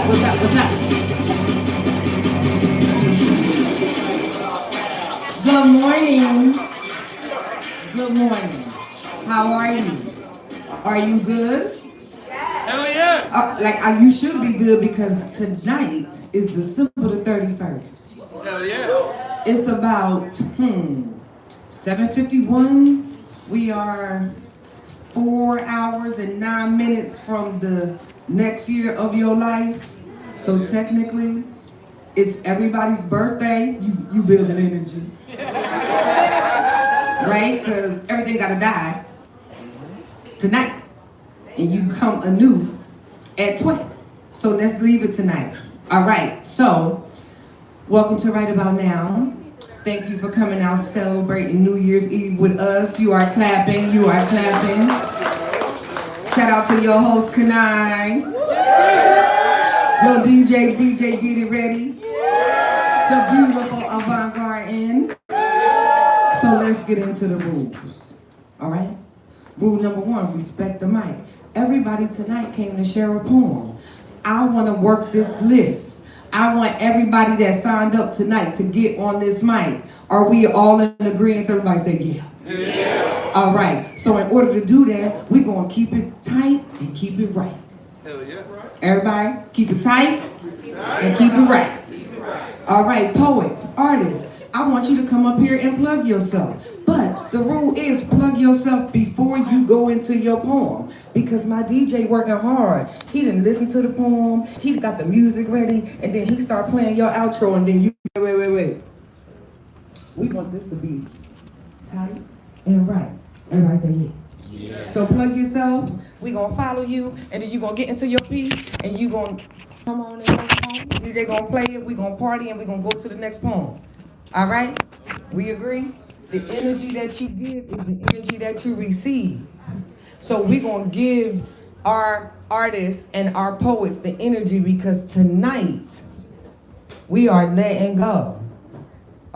What's up? What's up? Good morning. Good morning. How are you? Are you good? Hell yeah! You should be good because tonight is December the 31st. Hell yeah! It's about 7:51. We are 4 hours and 9 minutes from the next year of your life. So technically, it's everybody's birthday. You building energy, right? Because everything gotta die tonight, and you come anew at 12. So let's leave it tonight. All right. So welcome to Right About Now. Thank you for coming out celebrating New Year's Eve with us. You are clapping. You are clapping. Shout out to your host, Kanai. Yo, DJ, get it ready. The beautiful avant-garde in. So let's get into the rules. All right? Rule number 1, respect the mic. Everybody tonight came to share a poem. I want to work this list. I want everybody that signed up tonight to get on this mic. Are we all in agreement? Everybody say yeah. Yeah. All right. So in order to do that, we're going to keep it tight and keep it right. Hell yeah. Everybody, keep it tight and keep it right. All right, poets, artists, I want you to come up here and plug yourself. But the rule is plug yourself before you go into your poem. Because my DJ working hard. He didn't listen to the poem. He got the music ready. And then he start playing your outro. And then you, wait. We want this to be tight and right. Everybody say yeah. Yeah. So plug yourself. We gonna follow you. And then you gonna get into your piece. And you gonna come on and go home. DJ gonna play it. We gonna party. And we gonna go to the next poem. All right? We agree? The energy that you give is the energy that you receive. So we're going to give our artists and our poets the energy because tonight we are letting go.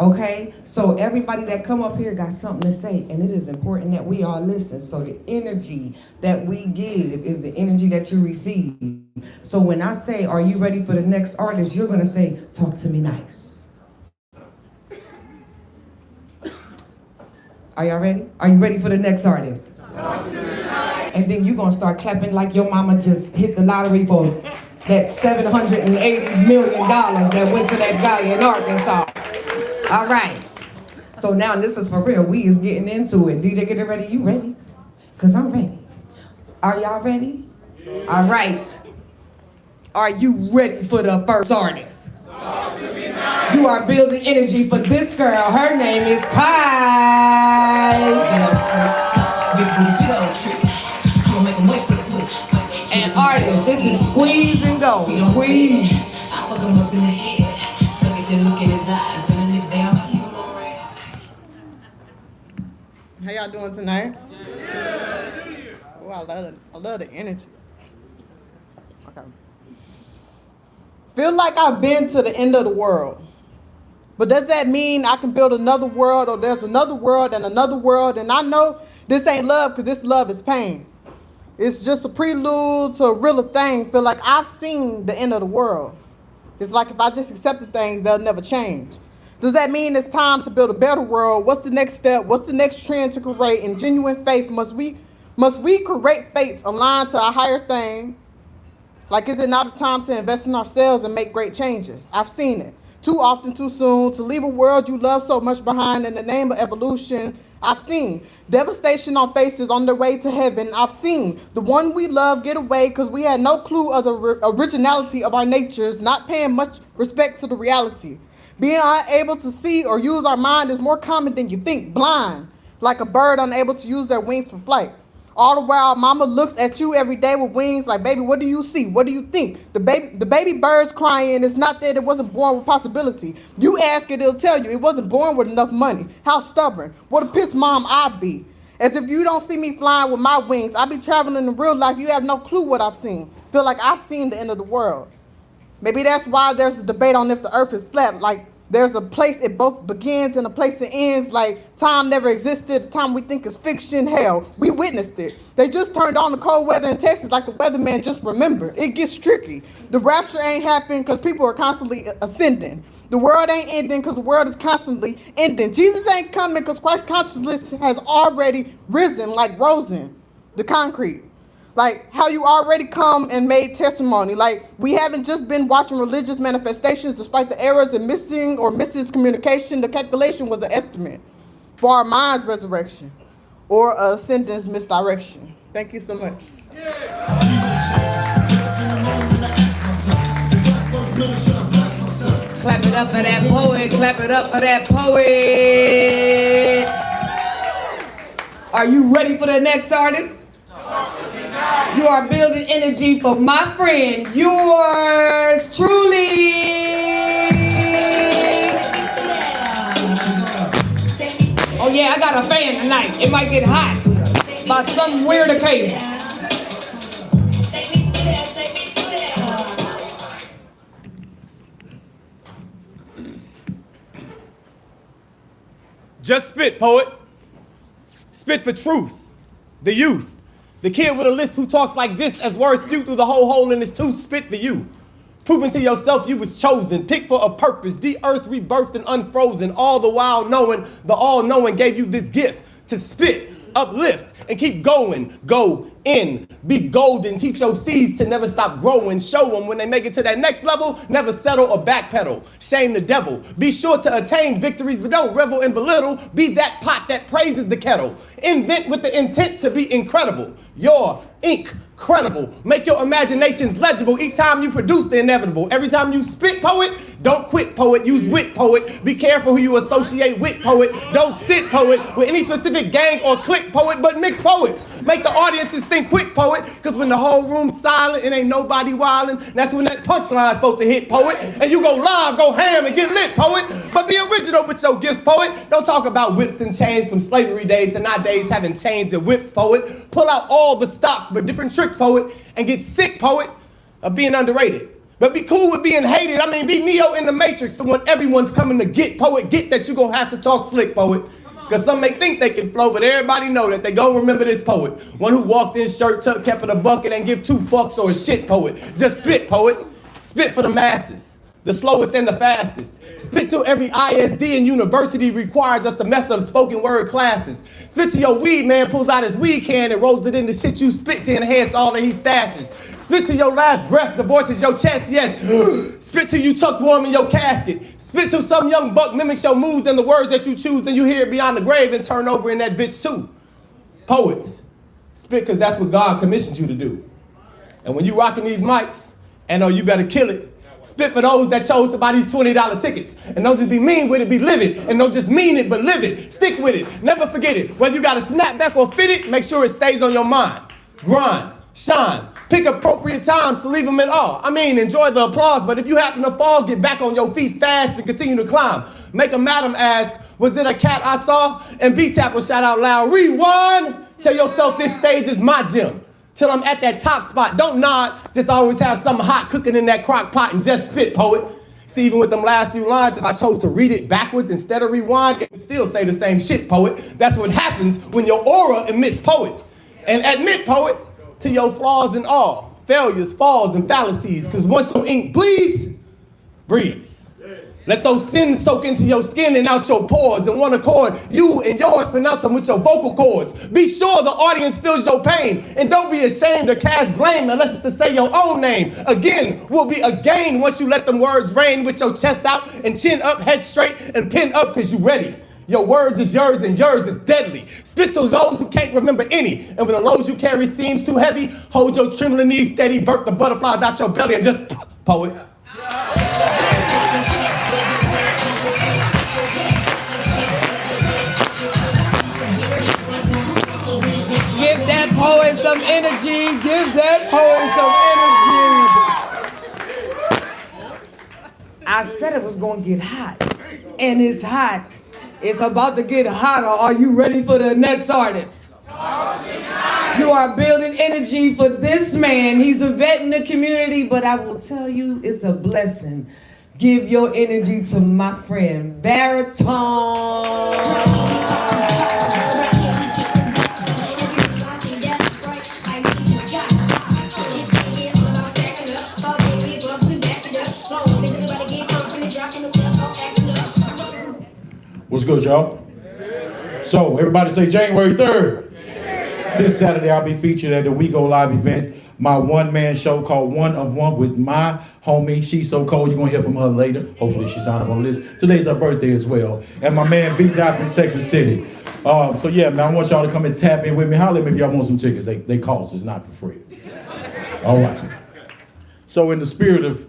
Okay? So everybody that come up here got something to say, and it is important that we all listen. So the energy that we give is the energy that you receive. So when I say, are you ready for the next artist? You're going to say, talk to me nice. Are y'all ready? Are you ready for the next artist? Talk to me nice. And then you're going to start clapping like your mama just hit the lottery for that $780 million that went to that guy in Arkansas. All right. So now this is for real. We is getting into it. DJ, get it ready. You ready? Because I'm ready. Are y'all ready? All right. Are you ready for the first artist? Talk to me nice. You are building energy for this girl. Her name is Kai. And artist, this is Squeeze and Go. Squeeze. How y'all doing tonight? Oh, I love the energy. Okay. Feel like I've been to the end of the world. But does that mean I can build another world, or there's another world and another world? And I know this ain't love, because this love is pain. It's just a prelude to a realer thing. Feel like I've seen the end of the world. It's like if I just accepted things, they'll never change. Does that mean it's time to build a better world? What's the next step? What's the next trend to create? In genuine faith, must we create fates aligned to a higher thing? Like, is it not a time to invest in ourselves and make great changes? I've seen it. Too often, too soon, to leave a world you love so much behind in the name of evolution. I've seen devastation on faces on their way to heaven. I've seen the one we love get away because we had no clue of the originality of our natures, not paying much respect to the reality. Being unable to see or use our mind is more common than you think. Blind, like a bird unable to use their wings for flight. All the while, mama looks at you every day with wings like, baby, what do you see? What do you think? The baby bird's crying. It's not that it wasn't born with possibility. You ask it, it'll tell you it wasn't born with enough money. How stubborn. What a piss mom I'd be. As if you don't see me flying with my wings. I be traveling in real life. You have no clue what I've seen. Feel like I've seen the end of the world. Maybe that's why there's a debate on if the earth is flat. Like, There's a place it both begins and a place it ends. Like time never existed. The time we think is fiction. Hell, we witnessed it. They just turned on the cold weather in Texas like the weatherman just remembered. It gets tricky. The rapture ain't happening because people are constantly ascending. The world ain't ending because the world is constantly ending. Jesus ain't coming because Christ's consciousness has already risen like Rosen, the concrete. Like how you already come and made testimony. Like we haven't just been watching religious manifestations despite the errors in missing or miscommunication. The calculation was an estimate for our mind's resurrection or ascendance misdirection. Thank you so much. Clap it up for that poet. Clap it up for that poet. Are you ready for the next artist? You are building energy for my friend, yours truly. Oh yeah, I got a fan tonight. It might get hot by some weird occasion. Just spit, poet. Spit for truth, the youth. The kid with a list who talks like this as words spew through the whole hole in his tooth. Spit for you. Proving to yourself you was chosen, picked for a purpose, de-earthed, rebirthed, and unfrozen, all the while knowing the all-knowing gave you this gift to spit, uplift, and keep going. Go in, be golden, teach your seeds to never stop growing. Show them when they make it to that next level, never settle or backpedal. Shame the devil. Be sure to attain victories, but don't revel and belittle. Be that pot that praises the kettle. Invent with the intent to be incredible. Your ink credible. Make your imaginations legible each time you produce the inevitable. Every time you spit, poet, don't quit, poet. Use wit, poet. Be careful who you associate with, poet. Don't sit, poet, with any specific gang or clique, poet, but mix poets. Make the audiences think quick, poet, because when the whole room's silent and ain't nobody wildin', that's when that punchline's supposed to hit, poet. And you go live, go ham, and get lit, poet. But be original with your gifts, poet. Don't talk about whips and chains from slavery days to nowadays having chains and whips, poet. Pull out all the stops, but different tricks, poet, and get sick, poet, of being underrated. But be cool with being hated. I mean, be Neo in the Matrix, the one everyone's coming to get, poet. Get that you gonna have to talk slick, poet. Because some may think they can flow, but everybody know that they go remember this poet. One who walked in shirt tucked, kept it a bucket, and give two fucks or a shit, poet. Just spit, poet. Spit for the masses, the slowest and the fastest. Spit till every ISD and university requires a semester of spoken word classes. Spit till your weed man pulls out his weed can and rolls it into shit you spit to enhance all that he stashes. Spit till your last breath divorces your chest, yes. Spit till you tucked warm in your casket. Spit till some young buck mimics your moves and the words that you choose, and you hear it beyond the grave and turn over in that bitch too. Poets, spit because that's what God commissioned you to do. And when you rocking these mics, and you better kill it. Spit for those that chose to buy these $20 tickets. And don't just be mean with it, be livid. And don't just mean it, but live it. Stick with it, never forget it. Whether you got to snap back or fit it, make sure it stays on your mind. Grind, shine, pick appropriate times to leave them in awe. I mean, enjoy the applause, but if you happen to fall, get back on your feet fast and continue to climb. Make a madam ask, was it a cat I saw? And B-Tap will shout out loud, rewind. Tell yourself this stage is my gym. Till I'm at that top spot. Don't nod, just always have something hot cooking in that crock pot and just spit, poet. See, even with them last few lines, if I chose to read it backwards instead of rewind, it would still say the same shit, poet. That's what happens when your aura emits, poet. And admit, poet, to your flaws and all, failures, falls, and fallacies, because once your ink bleeds, breathe. Let those sins soak into your skin and out your pores. In one accord, you and yours pronounce them with your vocal cords. Be sure the audience feels your pain. And don't be ashamed to cast blame unless it's to say your own name. Again, will be a gain once you let them words rain with your chest out and chin up, head straight, and pin up because you ready. Your words is yours and yours is deadly. Spit to those who can't remember any. And when the load you carry seems too heavy, hold your trembling knees steady, burp the butterflies out your belly and just poet. Give that poet some energy. Give that poet some energy. I said it was going to get hot. And it's hot. It's about to get hotter. Are you ready for the next artist? You are building energy for this man. He's a vet in the community, but I will tell you, it's a blessing Give your energy to my friend Baritone. What's good, y'all? So, everybody say January 3rd. This Saturday, I'll be featured at the We Go Live event, my one-man show called One of One with my homie. She's so cold, you're going to hear from her later. Hopefully, she's on up on this. Today's her birthday as well. And my man, Big Dot from Texas City. So, yeah, man, I want y'all to come and tap in with me. Holler at me if y'all want some tickets. They cost. It's not for free. All right. So, in the spirit of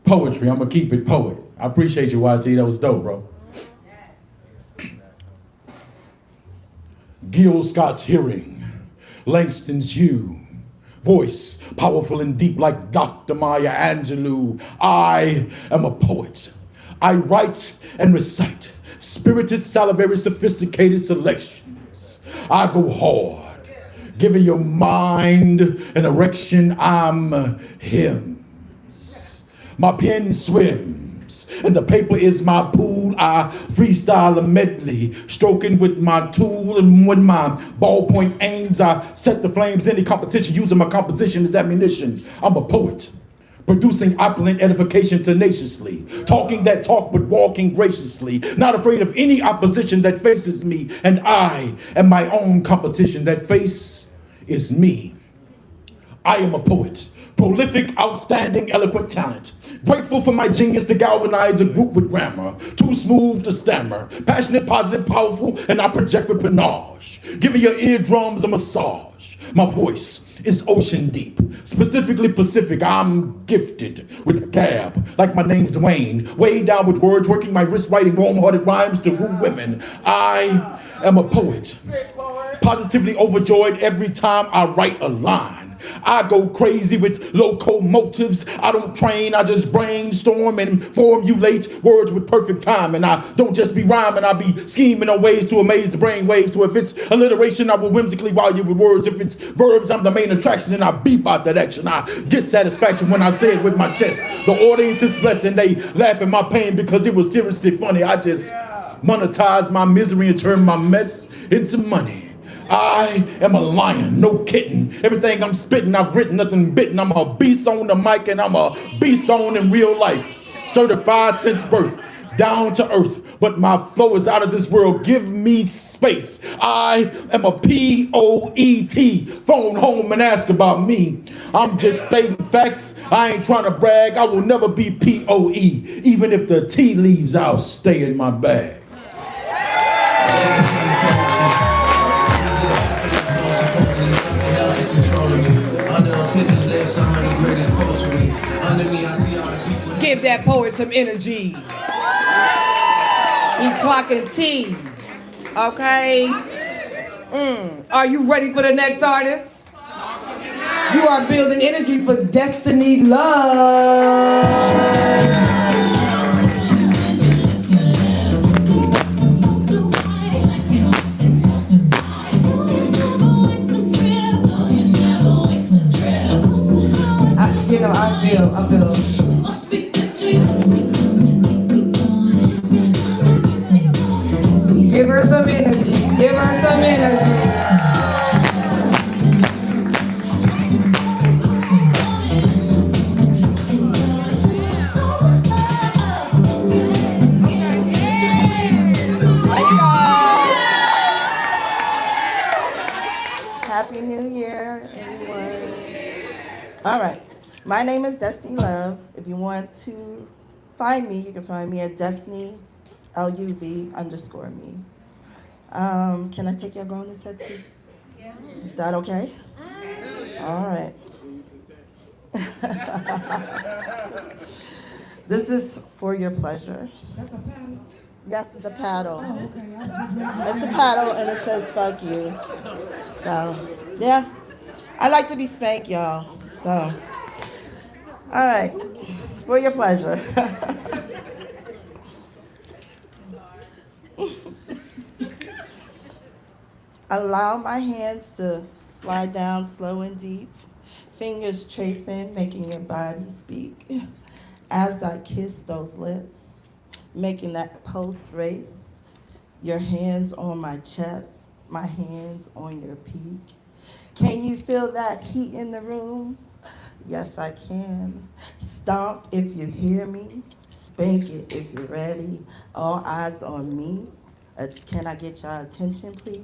poetry, I'm going to keep it poet. I appreciate you, YT. That was dope, bro. Gil Scott's hearing, Langston's hue, voice powerful and deep like Dr. Maya Angelou. I am a poet. I write and recite spirited, salivary, sophisticated selections. I go hard, giving your mind an erection. I'm hymns. My pen swims. And the paper is my pool. I freestyle a medley, stroking with my tool, and when my ballpoint aims, I set the flames. Any competition using my composition as ammunition. I'm a poet, producing opulent edification tenaciously, talking that talk but walking graciously, not afraid of any opposition that faces me, and I am my own competition. That face is me. I am a poet, prolific, outstanding, eloquent talent. Grateful for my genius to galvanize a group with grammar. Too smooth to stammer. Passionate, positive, powerful, and I project with panache. Giving your eardrums a massage. My voice is ocean deep. Specifically Pacific, I'm gifted with gab. Like my name's Dwayne. Way down with words, working my wrist, writing warm-hearted rhymes to woo women. I am a poet. Positively overjoyed every time I write a line. I go crazy with locomotives. I don't train, I just brainstorm and formulate words with perfect time. And I don't just be rhyming, I be scheming on ways to amaze the brain waves. So if it's alliteration, I will whimsically wow you with words. If it's verbs, I'm the main attraction and I beep out that action. I get satisfaction when I say it with my chest. The audience is blessed and they laugh at my pain because it was seriously funny. I just monetize my misery and turn my mess into money. I am a lion, no kidding. Everything I'm spitting, I've written, nothing bitten. I'm a beast on the mic and I'm a beast on in real life. Certified since birth, down to earth. But my flow is out of this world. Give me space. I am a P-O-E-T. Phone home and ask about me. I'm just stating facts. I ain't trying to brag. I will never be P-O-E. Even if the T leaves, I'll stay in my bag. Give that poet some energy. He clocking T. Okay? Are you ready for the next artist? You are building energy for Destiny Love. I feel. Give her some energy. Give her some energy. Happy New Year, everyone. All right. My name is Destiny Love. If you want to find me, you can find me at Destiny, LUV_me. Can I take y'all going to sexy? Yeah. Is that okay? All right. This is for your pleasure. That's a paddle. Yes, it's a paddle. Oh, okay. It's a paddle and it says fuck you. So, yeah. I like to be spanked, y'all. So. All right, for your pleasure. Allow my hands to slide down slow and deep, fingers tracing, making your body speak. As I kiss those lips, making that post race, your hands on my chest, my hands on your peak. Can you feel that heat in the room? Yes, I can. Stomp if you hear me. Spank it if you're ready. All eyes on me. Can I get your attention, please?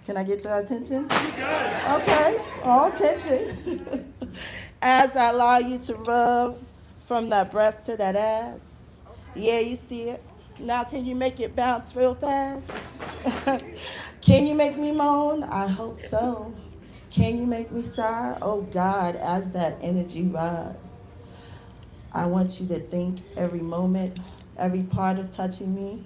Can I get your attention? Okay, all attention. As I allow you to rub from that breast to that ass. Yeah, you see it. Now can you make it bounce real fast? Can you make me moan? I hope so. Can you make me sigh? Oh God, as that energy rises. I want you to think every moment, every part of touching me,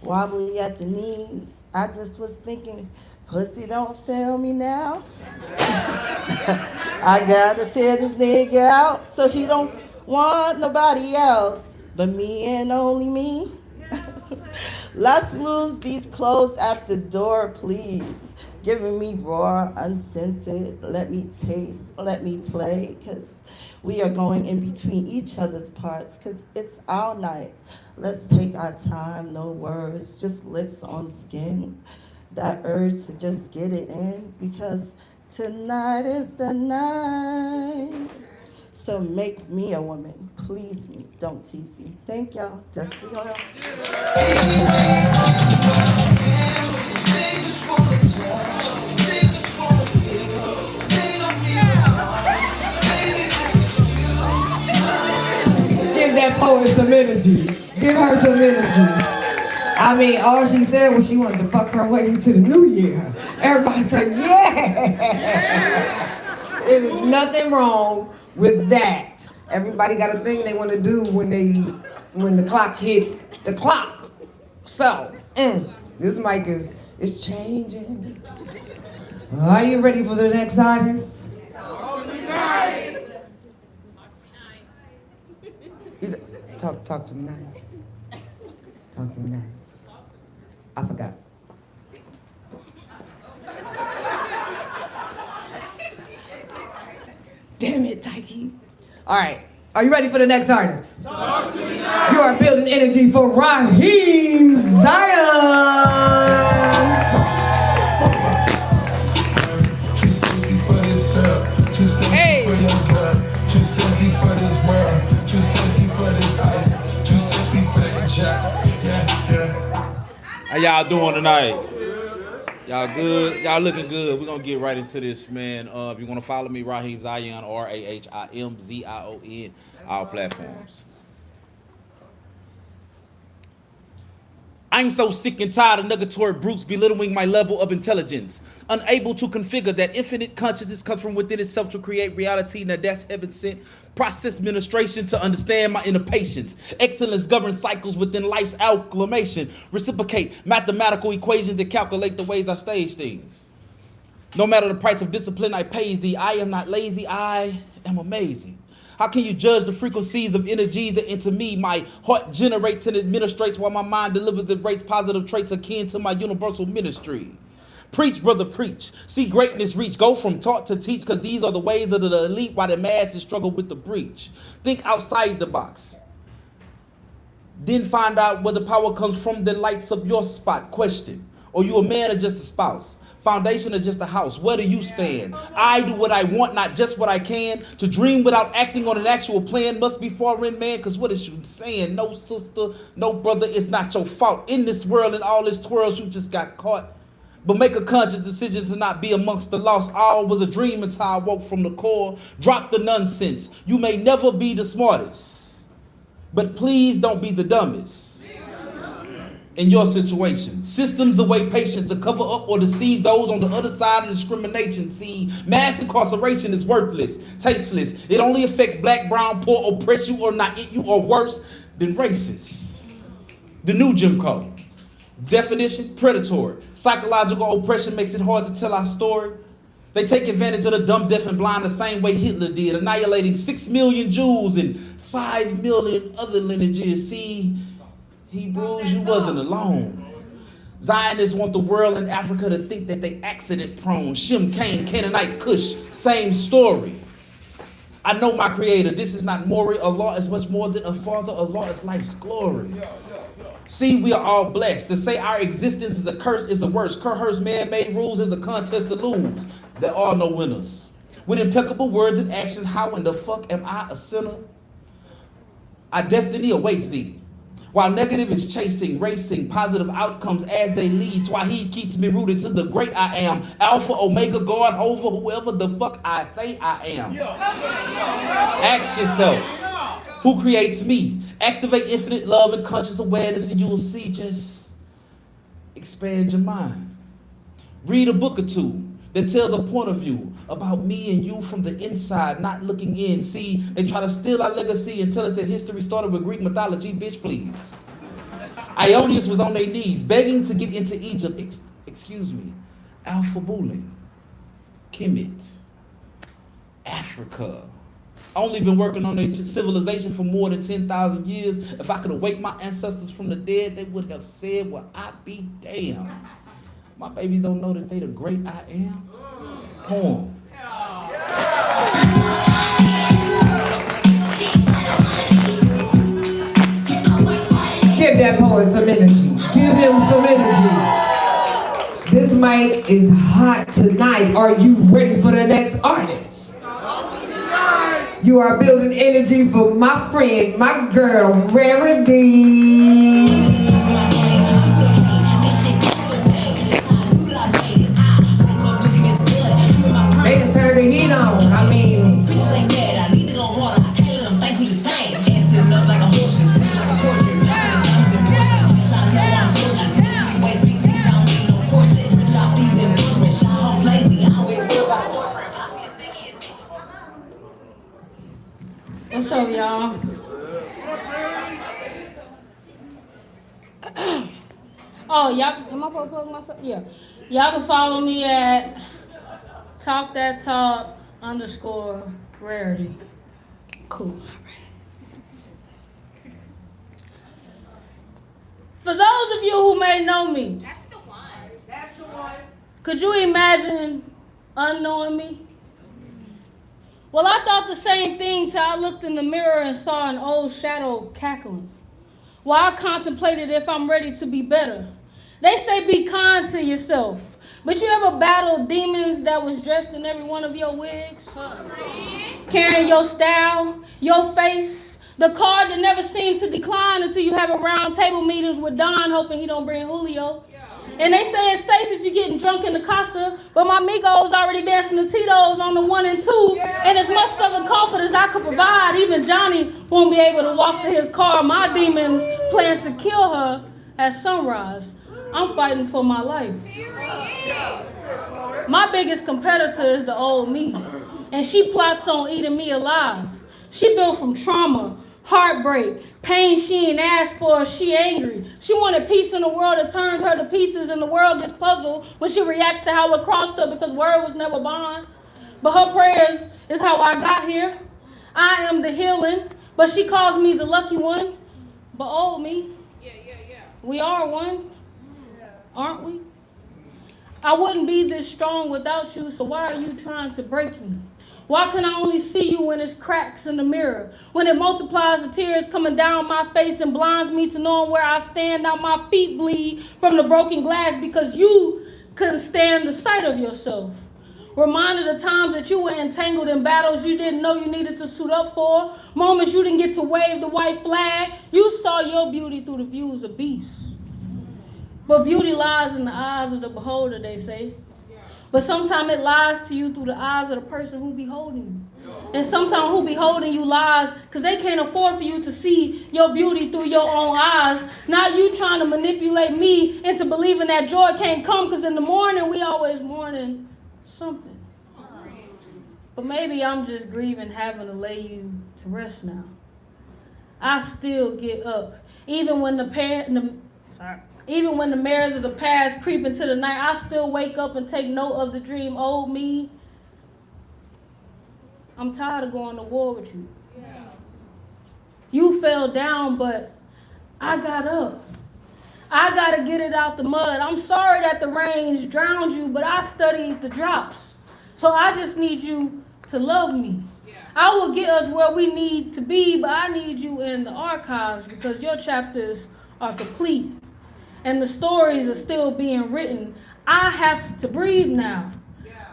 wobbly at the knees. I just was thinking, pussy don't fail me now. I gotta tear this nigga out so he don't want nobody else but me and only me. Let's lose these clothes at the door, please. Giving me raw, unscented. Let me taste, let me play, cause we are going in between each other's parts, cause it's our night. Let's take our time, no words, just lips on skin. That urge to just get it in, because tonight is the night. So make me a woman, please me, don't tease me. Thank y'all, Destiny Oil. Give that poet some energy. Give her some energy. I mean, all she said was she wanted to fuck her way into the new year. Everybody said, yeah! There is nothing wrong with that. Everybody got a thing they want to do when the clock hit the clock. So, this mic is changing. Are you ready for the next artist? He said, talk to me nice. Talk to me nice. I forgot. Damn it, Tyke. All right. Are you ready for the next artist? Talk to me now. You are building energy for Raheem Zion. Too sexy for this too sexy for this club, too sexy for this world, too sexy for this ice, too sexy for that jack. Yeah. How y'all doing tonight? Y'all good? Y'all looking good. We're gonna get right into this, man. If you wanna follow me, Raheem Zion, RAHIMZION, all platforms. I'm so sick and tired of negatory brutes belittling my level of intelligence. Unable to configure that infinite consciousness comes from within itself to create reality. Now that's heaven sent. Process ministration to understand my inner patience. Excellence governs cycles within life's acclamation. Reciprocate mathematical equations that calculate the ways I stage things. No matter the price of discipline I pays thee, I am not lazy, I am amazing. How can you judge the frequencies of energies that enter me? My heart generates and administrates while my mind delivers the rates positive traits akin to my universal ministry. Preach, brother, preach. See greatness reach. Go from taught to teach, because these are the ways of the elite while the masses struggle with the breach. Think outside the box. Then find out where the power comes from that lights up your spot. Question. Are you a man or just a spouse? Foundation or just a house? Where do you stand? I do what I want, not just what I can. To dream without acting on an actual plan must be foreign, man, because what is you saying? No sister, no brother, it's not your fault. In this world and all its twirls, you just got caught. But make a conscious decision to not be amongst the lost. All was a dream until I woke from the core. Drop the nonsense. You may never be the smartest, but please don't be the dumbest in your situation. Systems await patience to cover up or deceive those on the other side of discrimination. See, mass incarceration is worthless, tasteless. It only affects black, brown, poor, oppress you or not eat you, or worse than racist. The new Jim Crow. Definition, predatory. Psychological oppression makes it hard to tell our story. They take advantage of the dumb, deaf, and blind the same way Hitler did, annihilating 6 million Jews and 5 million other lineages. See, Hebrews, you wasn't alone. Zionists want the world in Africa to think that they accident prone. Shem, Cain, Canaanite, Cush, same story. I know my creator. This is not Maury. Allah is much more than a father. Allah is life's glory. See, we are all blessed. To say our existence is a curse is the worst. Kerher's man-made rules is a contest to lose. There are no winners. With impeccable words and actions, how in the fuck am I a sinner? Our destiny awaits thee. While negative is chasing, racing, positive outcomes as they lead. Why he keeps me rooted to the great I am. Alpha, Omega, God, over whoever the fuck I say I am. Ask yourself, who creates me? Activate infinite love and conscious awareness and you will see, just expand your mind. Read a book or two that tells a point of view about me and you from the inside, not looking in. See, they try to steal our legacy and tell us that history started with Greek mythology. Bitch, please. Ionius was on their knees, begging to get into Egypt. Excuse me. Alpha Bulling, Kemet, Africa. Only been working on their civilization for more than 10,000 years. If I could awake my ancestors from the dead, they would have said, well, I be damned. My babies don't know that they the great I am. Poem. Give that poet some energy. Give him some energy. This mic is hot tonight. Are you ready for the next artist? You are building energy for my friend, my girl, Rarity. They can turn the heat on. I mean, what's up, y'all? Oh, y'all, am I supposed to plug myself? Yeah. Y'all can follow me at talkthattalk_rarity. Cool. For those of you who may know me, that's the one. Could you imagine unknowing me? Well, I thought the same thing till I looked in the mirror and saw an old shadow cackling. While I contemplated if I'm ready to be better. They say be kind to yourself. But you ever battled demons that was dressed in every one of your wigs? Carrying your style, your face, the card that never seems to decline until you have a round table meetings with Don hoping he don't bring Julio. And they say it's safe if you're getting drunk in the casa, but my Migos already dancing the Tito's on the 1 and 2, and as much Southern comfort as I could provide, even Johnny won't be able to walk to his car. My demons plan to kill her at sunrise. I'm fighting for my life. My biggest competitor is the old me, and she plots on eating me alive. She built from trauma, heartbreak, pain she ain't asked for, she angry. She wanted peace in the world, it turned her to pieces, and the world gets puzzled when she reacts to how it crossed her because word was never bond. But her prayers is how I got here. I am the healing, but she calls me the lucky one. But oh me, we are one, aren't we? I wouldn't be this strong without you, so why are you trying to break me? Why can I only see you when it's cracks in the mirror? When it multiplies the tears coming down my face and blinds me to knowing where I stand, now my feet bleed from the broken glass because you couldn't stand the sight of yourself. Reminded of times that you were entangled in battles you didn't know you needed to suit up for. Moments you didn't get to wave the white flag. You saw your beauty through the views of beasts. But beauty lies in the eyes of the beholder, they say. But sometimes it lies to you through the eyes of the person who be holding you. And sometimes who be holding you lies because they can't afford for you to see your beauty through your own eyes. Now you trying to manipulate me into believing that joy can't come because in the morning we always mourning something. But maybe I'm just grieving having to lay you to rest now. I still get up. Even when the mirrors of the past creep into the night, I still wake up and take note of the dream. Oh, me, I'm tired of going to war with you. You fell down, but I got up. I got to get it out the mud. I'm sorry that the rains drowned you, but I studied the drops. So I just need you to love me. I will get us where we need to be, but I need you in the archives because your chapters are complete and the stories are still being written. I have to breathe now.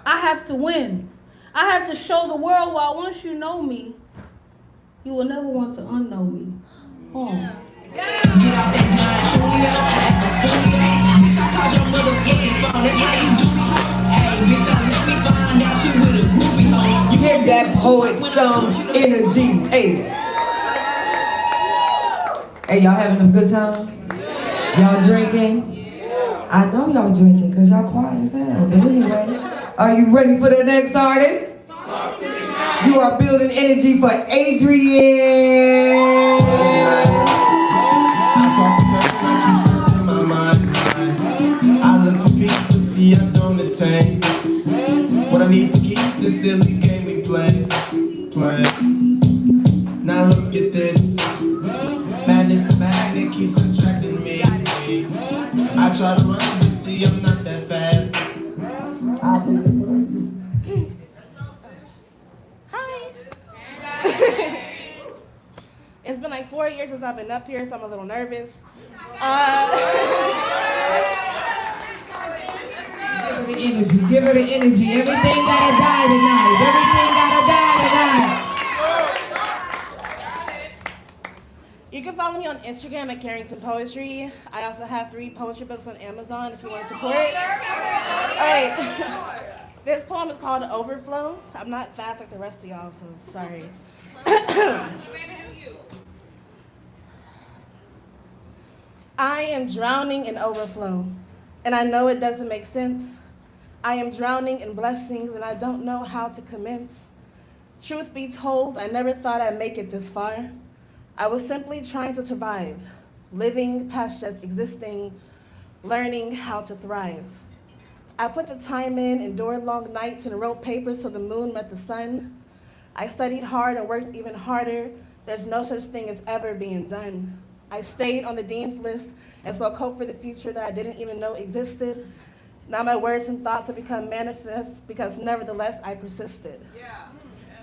I have to win. I have to show the world why once you know me, you will never want to unknow me. Get out that Give that poet some energy. Hey. Hey, y'all having a good time? Y'all drinking? I know y'all drinking because y'all quiet as hell. But anyway, are you ready for the next artist? You are building energy for Adrian. I toss and turn, I keep stressing my mind. I look for peace, but see I don't attain. What I need for keeps this silly game we play. Now look at this. Madness, the magnet keeps attracting me. I try to run, but see I'm not that fast. Hi. It's been like 4 years since I've been up here, so I'm a little nervous. Give her the energy. Everything gotta die tonight. Everything gotta die tonight. You can follow me on Instagram at Carrington Poetry. I also have 3 poetry books on Amazon if you want to support. All right. This poem is called Overflow. I'm not fast like the rest of y'all, so sorry. I am drowning in overflow, and I know it doesn't make sense. I am drowning in blessings, and I don't know how to commence. Truth be told, I never thought I'd make it this far. I was simply trying to survive, living past just existing, learning how to thrive. I put the time in, endured long nights, and wrote papers till the moon met the sun. I studied hard and worked even harder. There's no such thing as ever being done. I stayed on the dean's list and spoke hope for the future that I didn't even know existed. Now my words and thoughts have become manifest because nevertheless I persisted.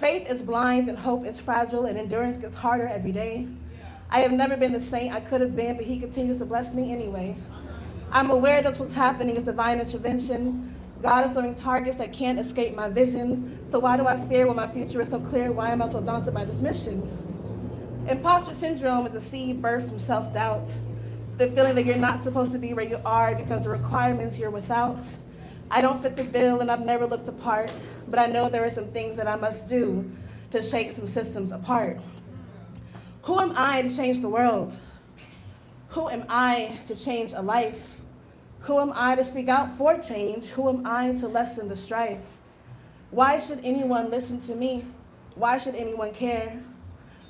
Faith is blind and hope is fragile and endurance gets harder every day. I have never been the saint I could have been, but he continues to bless me anyway. I'm aware that what's happening is divine intervention. God is throwing targets that can't escape my vision. So why do I fear when my future is so clear? Why am I so daunted by this mission? Imposter syndrome is a seed birthed from self-doubt. The feeling that you're not supposed to be where you are because the requirements you're without. I don't fit the bill and I've never looked the part, but I know there are some things that I must do to shake some systems apart. Who am I to change the world? Who am I to change a life? Who am I to speak out for change? Who am I to lessen the strife? Why should anyone listen to me? Why should anyone care?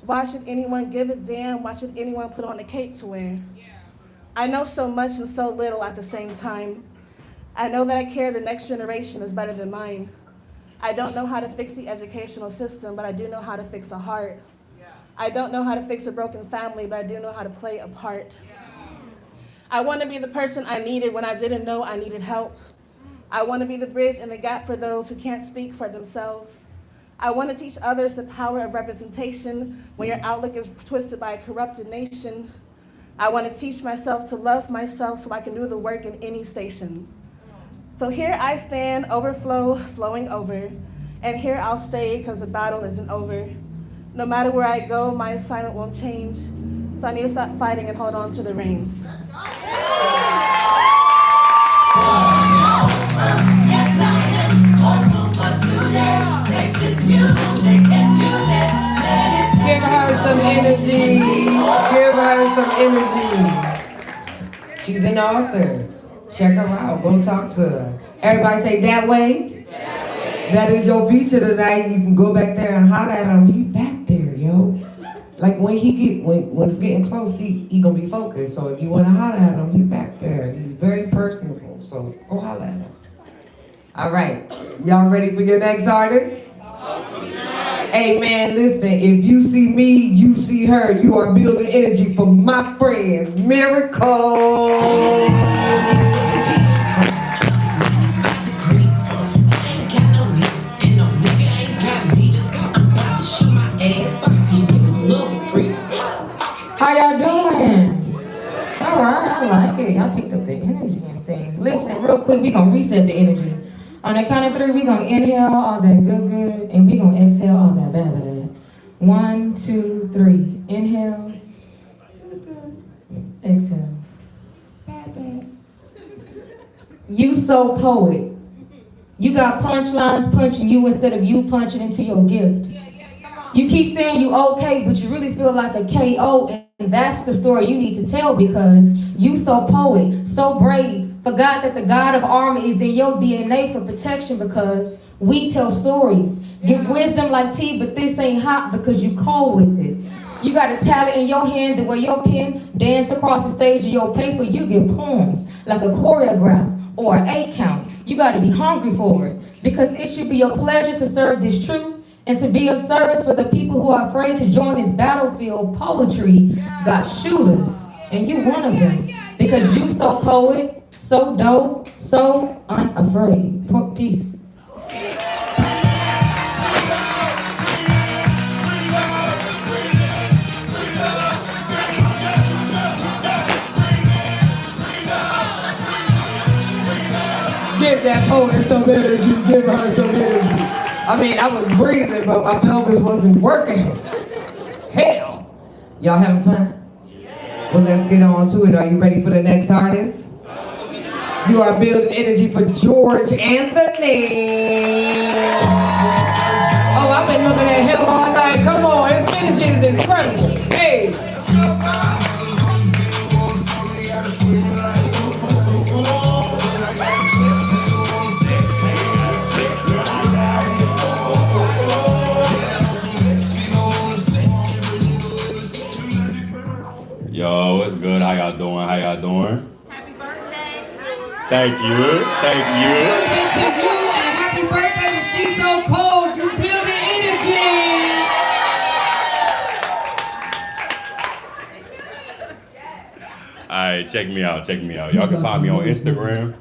Why should anyone give a damn? Why should anyone put on a cape to wear? I know so much and so little at the same time. I know that I care the next generation is better than mine. I don't know how to fix the educational system, but I do know how to fix a heart. I don't know how to fix a broken family, but I do know how to play a part. I want to be the person I needed when I didn't know I needed help. I want to be the bridge and the gap for those who can't speak for themselves. I want to teach others the power of representation when your outlook is twisted by a corrupted nation. I want to teach myself to love myself so I can do the work in any station. So here I stand, overflow, flowing over, and here I'll stay because the battle isn't over. No matter where I go, my assignment won't change, so I need to stop fighting and hold on to the reins. Give her some energy. Give her some energy. She's an author. Check her out. Go talk to her. Everybody say that way. That is your feature tonight. You can go back there and holler at him. He back there, yo. Like when it's getting close, he gonna be focused. So if you wanna holler at him, he back there. He's very personable. So go holler at him. All right, y'all ready for your next artist? Hey man, listen, if you see me, you see her. You are building energy for my friend, Miracle. Ain't got no nigga, ain't no nigga, ain't got me. I'm about to shoot How y'all doing? All right, I like it. Y'all picked up the energy and things. Listen, real quick, we gonna reset the energy. On the count of 3, we gonna inhale all that good, and we gonna exhale all that bad. 1, 2, 3. Inhale. Exhale. You so poet. You got punchlines punching you instead of you punching into your gift. You keep saying you okay, but you really feel like a KO, and that's the story you need to tell because you so poet, so brave. Forgot that the God of armor is in your DNA for protection because we tell stories. Give wisdom like tea, but this ain't hot because you cold with it. You got a talent in your hand the way your pen dance across the stage of your paper. You give poems like a choreograph or an 8 count. You got to be hungry for it because it should be your pleasure to serve this truth and to be of service for the people who are afraid to join this battlefield. Poetry got shooters, and you one of them because you so poet, so dope, so unafraid. Peace. Give that poet some energy, give her some energy. I mean, I was breathing, but my pelvis wasn't working. Hell. Y'all having fun? Well, let's get on to it. Are you ready for the next artist? You are building energy for George Anthony. Oh, I've been looking at him all night. Come on, his energy is incredible. Hey. Yo, what's good? How y'all doing? How y'all doing? Happy birthday. Thank you. Thank you. To you and happy birthday to She's So Cold. You building energy. Alright, check me out. Check me out. Y'all can find me on Instagram.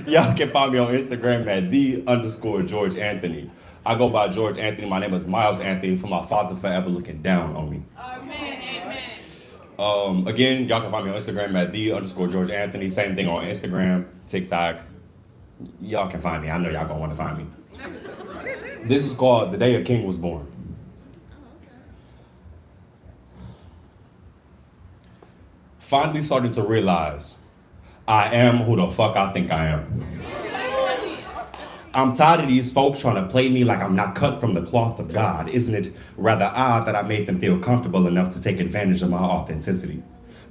Y'all can find me on Instagram at _George Anthony. I go by George Anthony. My name is Miles Anthony for my father forever looking down on me. Again, y'all can find me on Instagram at _George Anthony. Same thing on Instagram, TikTok. Y'all can find me. I know y'all gonna want to find me. This is called The Day a King Was Born. Finally starting to realize I am who the fuck I think I am. I'm tired of these folks trying to play me like I'm not cut from the cloth of God. Isn't it rather odd that I made them feel comfortable enough to take advantage of my authenticity?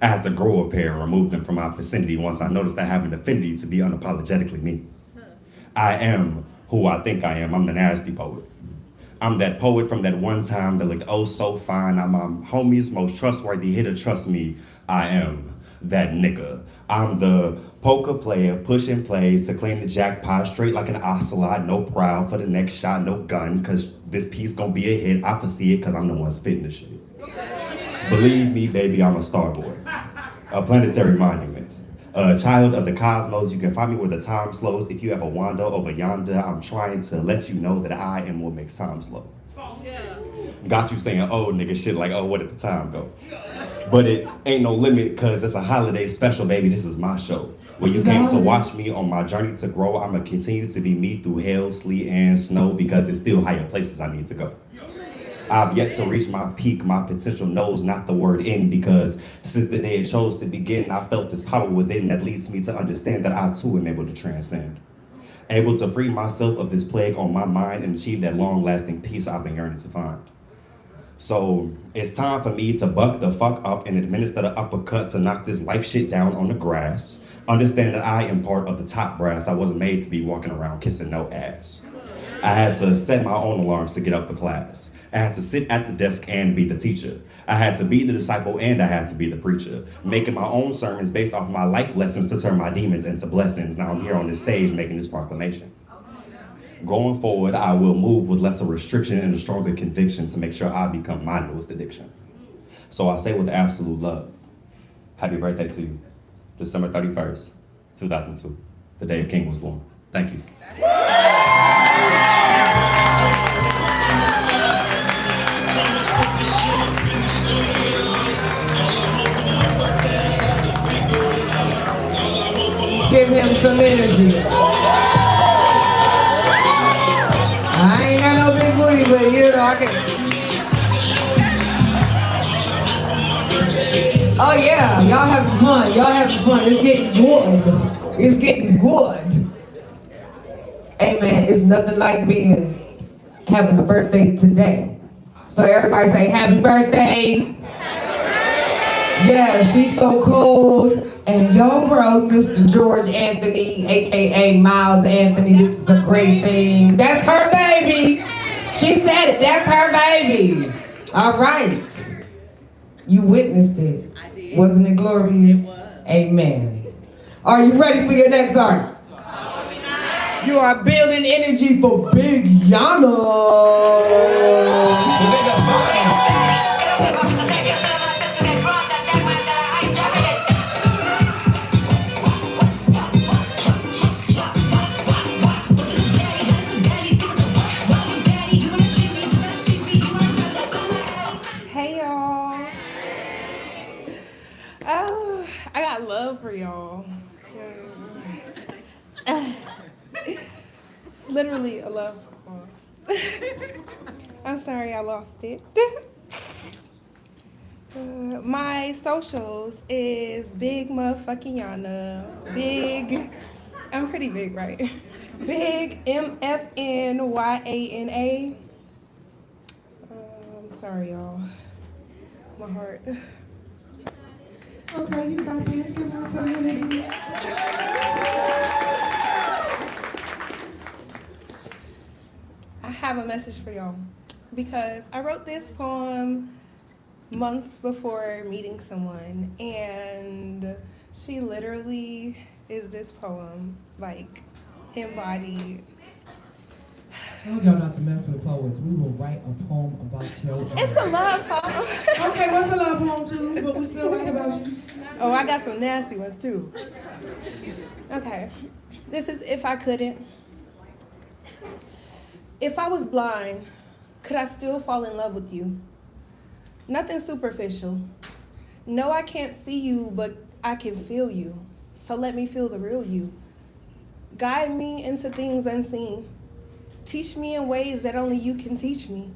I had to grow a pair and remove them from my vicinity once I noticed I have an affinity to be unapologetically me. I am who I think I am. I'm the nasty poet. I'm that poet from that one time that looked oh so fine. I'm my homie's most trustworthy hitter, trust me. I am that nigga. I'm the poker player, pushing plays to claim the jackpot straight like an ocelot. No proud for the next shot, no gun, cause this piece gonna be a hit. I foresee it cause I'm the one spitting the shit. Believe me, baby, I'm a star boy, a planetary monument, a child of the cosmos. You can find me where the time slows. If you ever wander over yonder, I'm trying to let you know that I am what makes time slow. Got you saying, oh nigga shit like, oh, where did the time go? But it ain't no limit, cause it's a holiday special, baby. This is my show. Where you came to watch me on my journey to grow. I'ma continue to be me through hell, sleet, and snow, because it's still higher places I need to go. I've yet to reach my peak. My potential knows not the word end, because since the day it chose to begin, I felt this power within that leads me to understand that I too am able to transcend. Able to free myself of this plague on my mind and achieve that long-lasting peace I've been yearning to find. So it's time for me to buck the fuck up and administer the uppercut to knock this life shit down on the grass. Understand that I am part of the top brass. I wasn't made to be walking around kissing no ass. I had to set my own alarms to get up for class. I had to sit at the desk and be the teacher. I had to be the disciple and I had to be the preacher. Making my own sermons based off my life lessons to turn my demons into blessings. Now I'm here on this stage making this proclamation. Going forward, I will move with lesser restriction and a stronger conviction to make sure I become my newest addiction. So I say with absolute love, happy birthday to you. December 31st, 2002, the day a king was born. Thank you. him some energy. I ain't got no big booty, but you know, I can. Oh yeah, y'all having fun. Y'all having fun. It's getting good. It's getting good. Hey man, it's nothing like having a birthday today. So everybody say happy birthday. Yeah, she's so cool. And y'all bro, Mr. George Anthony, aka Miles Anthony, this is a great thing. That's her baby. She said it, that's her baby. All right. You witnessed it. I did. Wasn't it glorious? It was. Amen. Are you ready for your next artist? You are building energy for Big Yana. Hey y'all. Oh, I got love for y'all. Literally a love for y'all. I'm sorry I lost it. My socials is big motherfucking Yana. Big, I'm pretty big, right? Big MFNYANA. I'm sorry, y'all. My heart. Okay, you got this. Give us some energy. I have a message for y'all because I wrote this poem months before meeting someone, and she literally is this poem, like, embodied. I told y'all not to mess with poets. We will write a poem about your It's a love poem. Okay, what's a love poem too? But we still write about you. Oh, I got some nasty ones too. Okay, this is If I Couldn't. If I was blind, could I still fall in love with you? Nothing superficial. No, I can't see you, but I can feel you. So let me feel the real you. Guide me into things unseen. Teach me in ways that only you can teach me.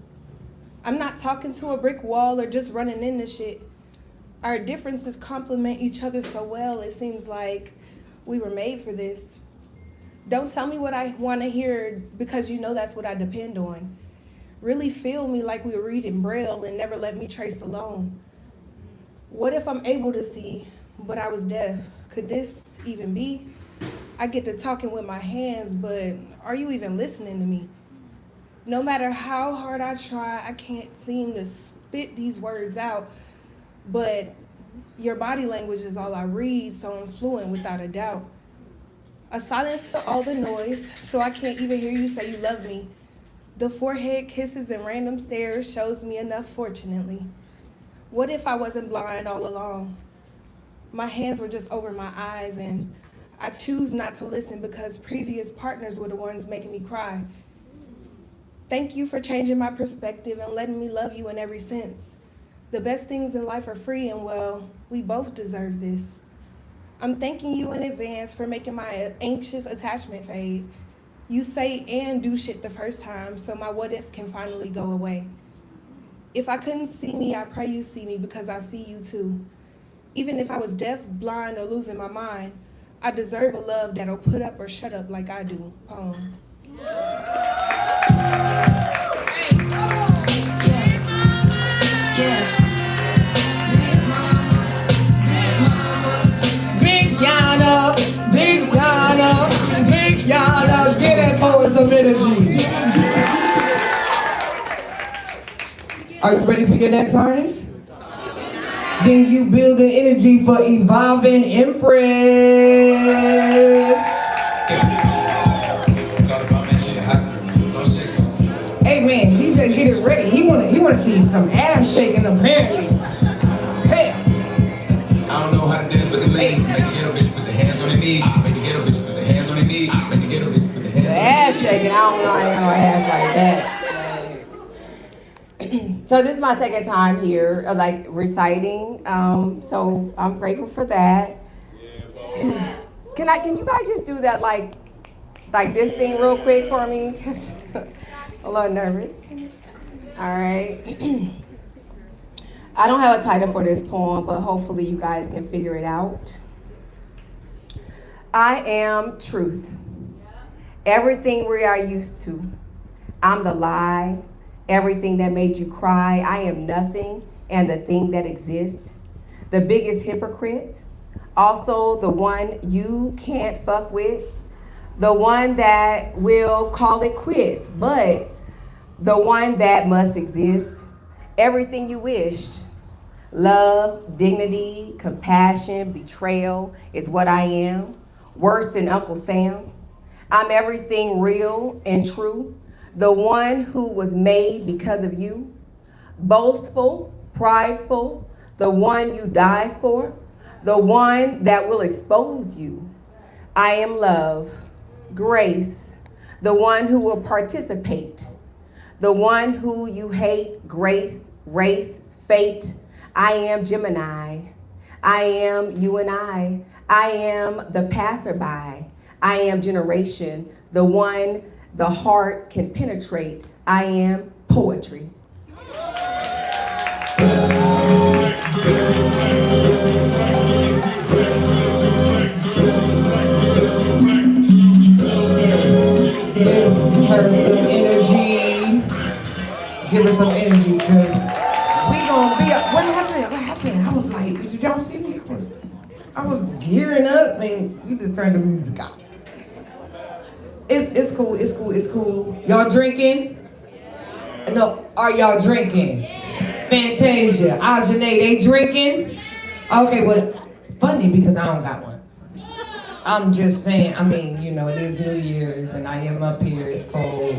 I'm not talking to a brick wall or just running into shit. Our differences complement each other so well, it seems like we were made for this. Don't tell me what I want to hear because you know that's what I depend on. Really feel me like we were reading Braille and never let me trace alone. What if I'm able to see, but I was deaf? Could this even be? I get to talking with my hands, but are you even listening to me? No matter how hard I try, I can't seem to spit these words out, but your body language is all I read, so I'm fluent without a doubt. A silence to all the noise, so I can't even hear you say you love me. The forehead kisses and random stares shows me enough, fortunately. What if I wasn't blind all along? My hands were just over my eyes, and I choose not to listen because previous partners were the ones making me cry. Thank you for changing my perspective and letting me love you in every sense. The best things in life are free, and well, we both deserve this. I'm thanking you in advance for making my anxious attachment fade. You say and do shit the first time, so my what ifs can finally go away. If I couldn't see me, I pray you see me because I see you too. Even if I was deaf, blind, or losing my mind, I deserve a love that'll put up or shut up like I do. Poem. Big Yana, Big Yana, Big Yana, get that poet some energy. Are you ready for your next artist? Then you build the energy for Evolving Empress. Hey man, DJ, get it ready. He wanna see some ass shaking apparently. Hey. I don't know how to dance, but the lady make the ghetto bitch put the hands on their knees. Make the ghetto bitch put the hands on their knees. Make the ghetto bitch put the hands on their knees. Ass shaking, I don't know, I ain't no ass like that. So this is my second time here, reciting. So I'm grateful for that. Can you guys just do that like this thing real quick for me? 'Cause I'm a little nervous. All right. I don't have a title for this poem, but hopefully you guys can figure it out. I am truth. Everything we are used to. I'm the lie. Everything that made you cry. I am nothing and the thing that exists. The biggest hypocrite. Also the one you can't fuck with. The one that will call it quits, but the one that must exist. Everything you wished. Love, dignity, compassion, betrayal is what I am. Worse than Uncle Sam. I'm everything real and true. The one who was made because of you. Boastful, prideful, the one you died for. The one that will expose you. I am love, grace, the one who will participate. The one who you hate, grace, race, fate. I am Gemini. I am you and I. I am the passerby. I am generation, the one the heart can penetrate. I am poetry. Give her some energy. Give her some energy, cause we gonna be up. What happened? What happened? I was like, did y'all see me? I was gearing up and you just turned the music out. It's cool, it's cool, it's cool. Y'all drinking? No, are y'all drinking? Fantasia, Ajane, they drinking? Okay, well, funny because I don't got one. I'm just saying, I mean, you know, it is New Year's and I am up here, it's cold,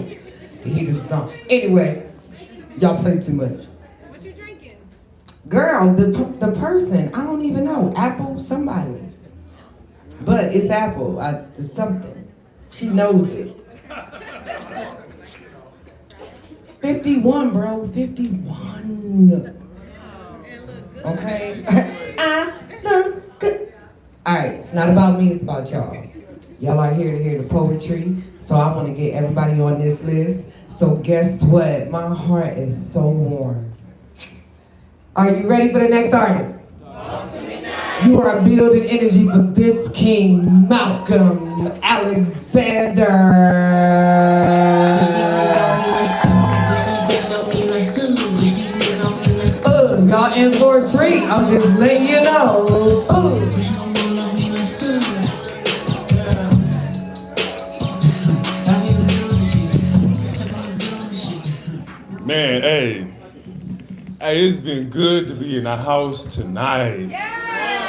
the heat is on. Anyway, y'all play too much. What you drinking? Girl, the person, I don't even know, Apple, somebody. But it's Apple, it's something. She knows it. 51, bro, 51. Okay? I look good. All right, it's not about me, it's about y'all. Y'all are here to hear the poetry, so I want to get everybody on this list. So guess what? My heart is so warm. Are you ready for the next artist? You are building energy for this king, Malcolm Alexander. Y'all in for a treat, I'm just letting you know. Man, hey, it's been good to be in the house tonight.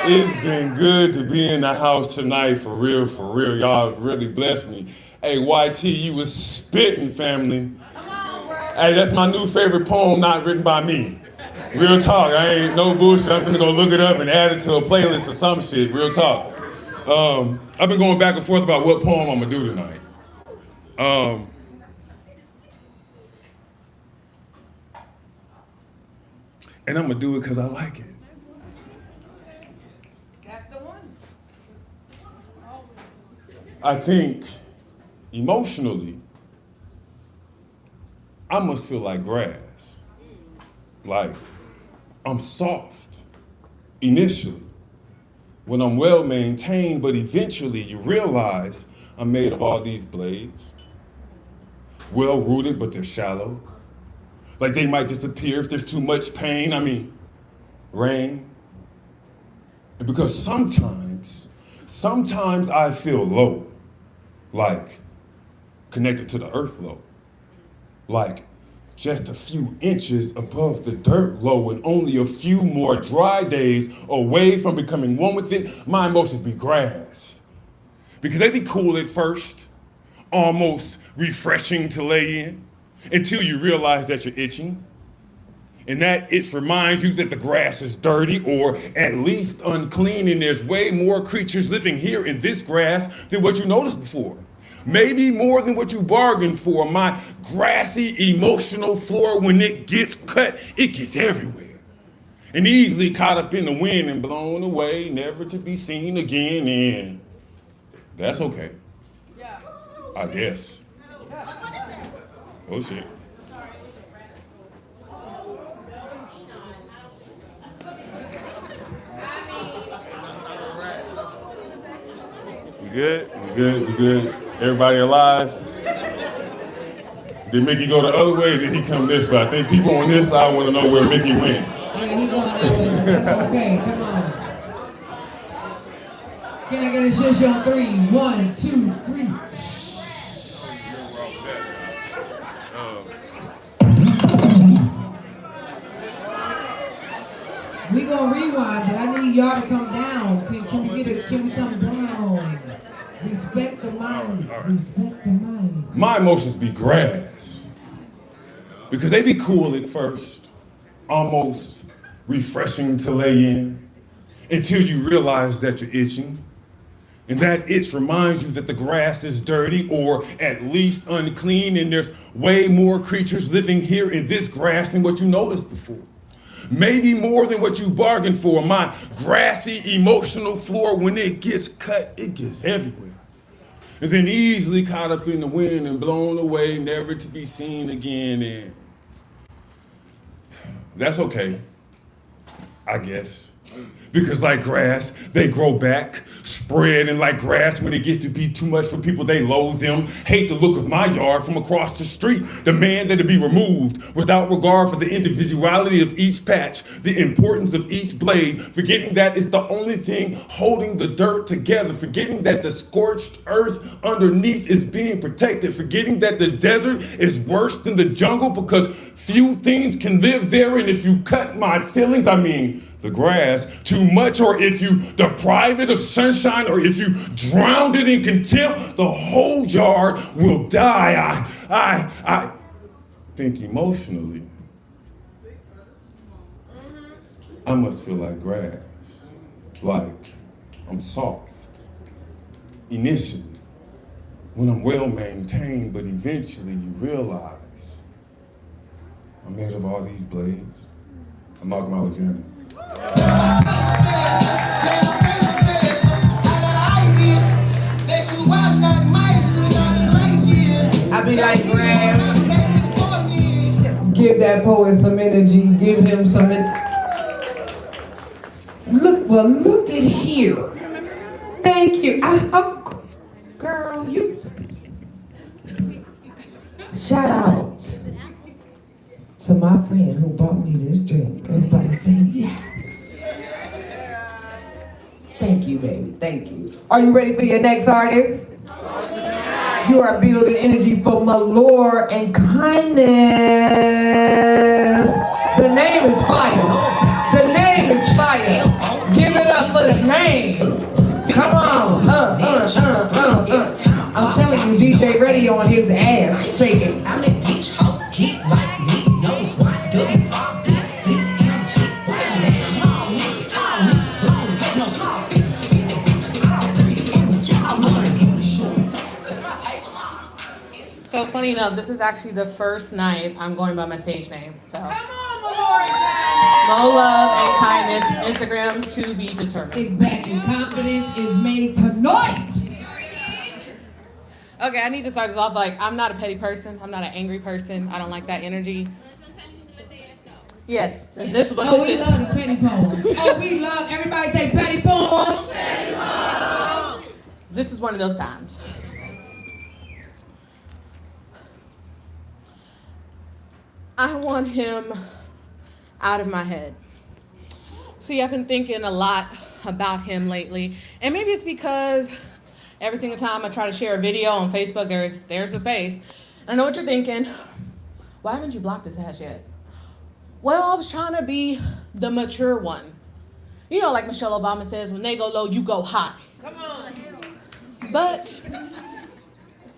It's been good to be in the house tonight, for real, for real. Y'all really blessed me. Hey, YT, you was spitting, family. Hey, that's my new favorite poem, not written by me. Real talk, I ain't no bullshit. I'm finna go look it up and add it to a playlist or some shit, real talk. I've been going back and forth about what poem I'm gonna do tonight. And I'm gonna do it because I like it. That's the one. I think emotionally, I must feel like grass. Like I'm soft initially when I'm well maintained, but eventually you realize I'm made of all these blades. Well rooted, but they're shallow. Like they might disappear if there's too much pain. I mean, rain. And because sometimes I feel low, like connected to the earth low, like just a few inches above the dirt low and only a few more dry days away from becoming one with it, my emotions be grass. Because they be cool at first, almost refreshing to lay in, until you realize that you're itching. And that itch reminds you that the grass is dirty or at least unclean, and there's way more creatures living here in this grass than what you noticed before. Maybe more than what you bargained for. My grassy, emotional floor, when it gets cut, it gets everywhere. And easily caught up in the wind and blown away, never to be seen again. And That's okay. I guess. Oh shit. We good? We good? We good? Everybody alive? Did Mickey go the other way or did he come this way? I think people on this side want to know where Mickey went. And he going that way. That's okay. Come on. Can I get a shush on 3? 1, 2, 3. We gonna rewind, but I need y'all to come down. Can we come down? Respect the mind. Respect the mind. My emotions be grass. Because they be cool at first, almost refreshing to lay in, until you realize that you're itching. And that itch reminds you that the grass is dirty or at least unclean, and there's way more creatures living here in this grass than what you noticed before. Maybe more than what you bargained for. My grassy emotional floor, when it gets cut, it gets everywhere. And then easily caught up in the wind and blown away, never to be seen again. And that's okay, I guess. Because like grass, they grow back, spread, and like grass, when it gets to be too much for people, they loathe them. Hate the look of my yard from across the street. Demand that it be removed without regard for the individuality of each patch, the importance of each blade, forgetting that it's the only thing holding the dirt together, forgetting that the scorched earth underneath is being protected, forgetting that the desert is worse than the jungle because few things can live there, and if you cut my feelings, I mean, the grass, too much, or if you deprive it of sunshine, or if you drown it in contempt, the whole yard will die. I think emotionally, I must feel like grass, like I'm soft. Initially, when I'm well maintained, but eventually you realize I'm made of all these blades. I'm Malcolm Alexander. I be like grass. Give that poet some energy. Give him some. Look at here. Thank you. Girl, you. Shout out to my friend who bought me this drink. Everybody say yes. Thank you, baby. Thank you. Are you ready for your next artist? You are building energy for Malore and kindness. The name is fire. The name is fire. Give it up for the name. Come on. I'm telling you, DJ Ready on his ass shaking. I'm a beach hoe, keep like me, knows why, So funny enough, this is actually the first night I'm going by my stage name. So come on, Mo Love and Kindness, Instagram to be determined. Exactly. Confidence is made tonight. Okay, I need to start this off like I'm not a petty person. I'm not an angry person. I don't like that energy. Yes, this is what Oh, this we is. love the petty poem. Oh, we love, everybody say petty poem. Petty poem. This is one of those times. I want him out of my head. See, I've been thinking a lot about him lately, and maybe it's because every single time I try to share a video on Facebook, there's his face. I know what you're thinking. Why haven't you blocked his ass yet? Well, I was trying to be the mature one. You know, like Michelle Obama says, when they go low, you go high. Come on. But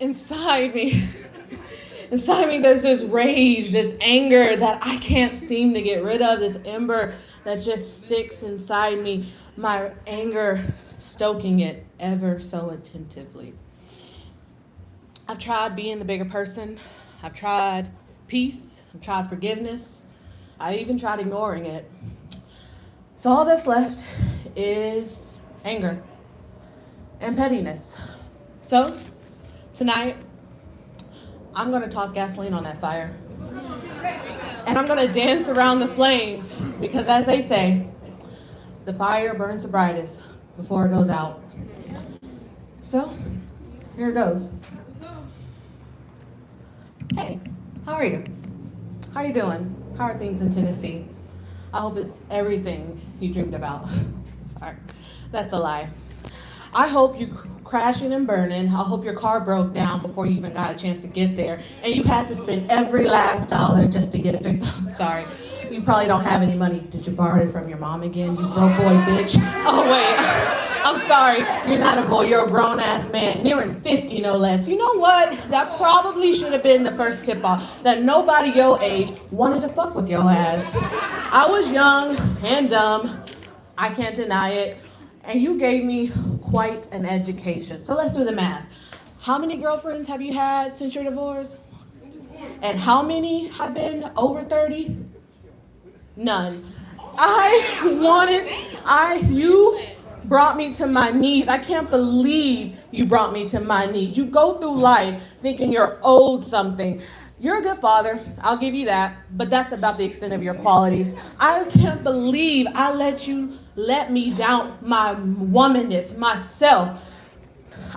inside me, there's this rage, this anger that I can't seem to get rid of, this ember that just sticks inside me, my anger stoking it ever so attentively. I've tried being the bigger person. I've tried peace. I've tried forgiveness. I even tried ignoring it. So all that's left is anger and pettiness. So, tonight, I'm gonna toss gasoline on that fire. And I'm gonna dance around the flames because, as they say, the fire burns the brightest before it goes out. So, here it goes. Hey, how are you? How are you doing? How are things in Tennessee? I hope it's everything you dreamed about. Sorry, that's a lie. I hope you crashing and burning. I hope your car broke down before you even got a chance to get there, and you had to spend every last dollar just to get it fixed. I'm sorry. You probably don't have any money. Did you borrow it from your mom again, you broke boy bitch? Oh wait, I'm sorry. You're not a boy, you're a grown ass man, nearing 50 no less. You know what? That probably should have been the first tip off, that nobody your age wanted to fuck with your ass. I was young and dumb. I can't deny it. And you gave me quite an education. So let's do the math. How many girlfriends have you had since your divorce? And how many have been over 30? None. You brought me to my knees. I can't believe you brought me to my knees. You go through life thinking you're owed something. You're a good father, I'll give you that, but that's about the extent of your qualities. I can't believe I let me down my womanness, myself.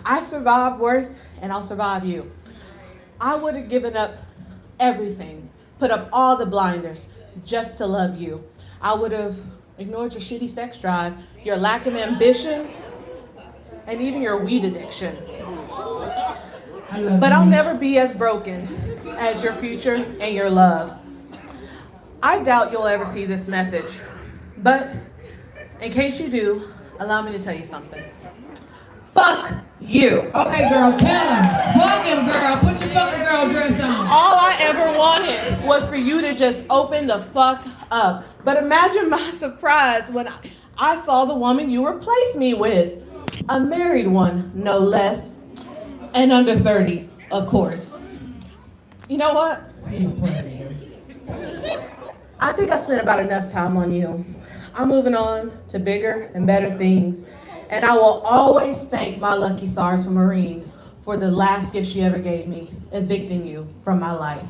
I survived worse, and I'll survive you. I would have given up everything, put up all the blinders, just to love you. I would have ignored your shitty sex drive, your lack of ambition, and even your weed addiction. But I'll never be as broken as your future and your love. I doubt you'll ever see this message, but in case you do, allow me to tell you something. Fuck you. Okay, girl, tell him. Fuck him, girl. Put your fucking girl dress on. All I ever wanted was for you to just open the fuck up. But imagine my surprise when I saw the woman you replaced me with. A married one, no less. And under 30, of course. You know what? I think I spent about enough time on you. I'm moving on to bigger and better things. And I will always thank my lucky stars from Marine for the last gift she ever gave me, evicting you from my life.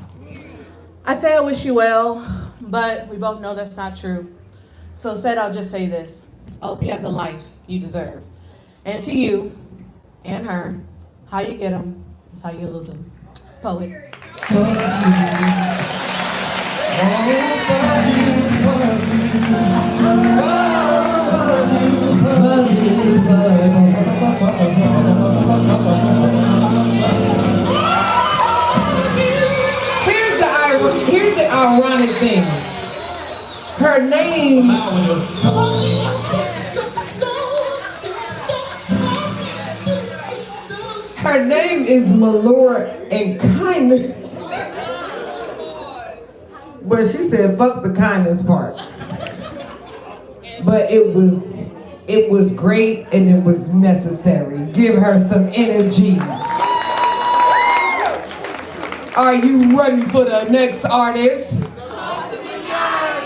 I say I wish you well, but we both know that's not true. So instead, I'll just say this. I hope you have the life you deserve. And to you and her, how you get them is how you lose them. Poet. Here's the ironic thing. Her name. Her name is Malure and Kindness. But she said, fuck the kindness part. But it was great and it was necessary. Give her some energy. Are you ready for the next artist?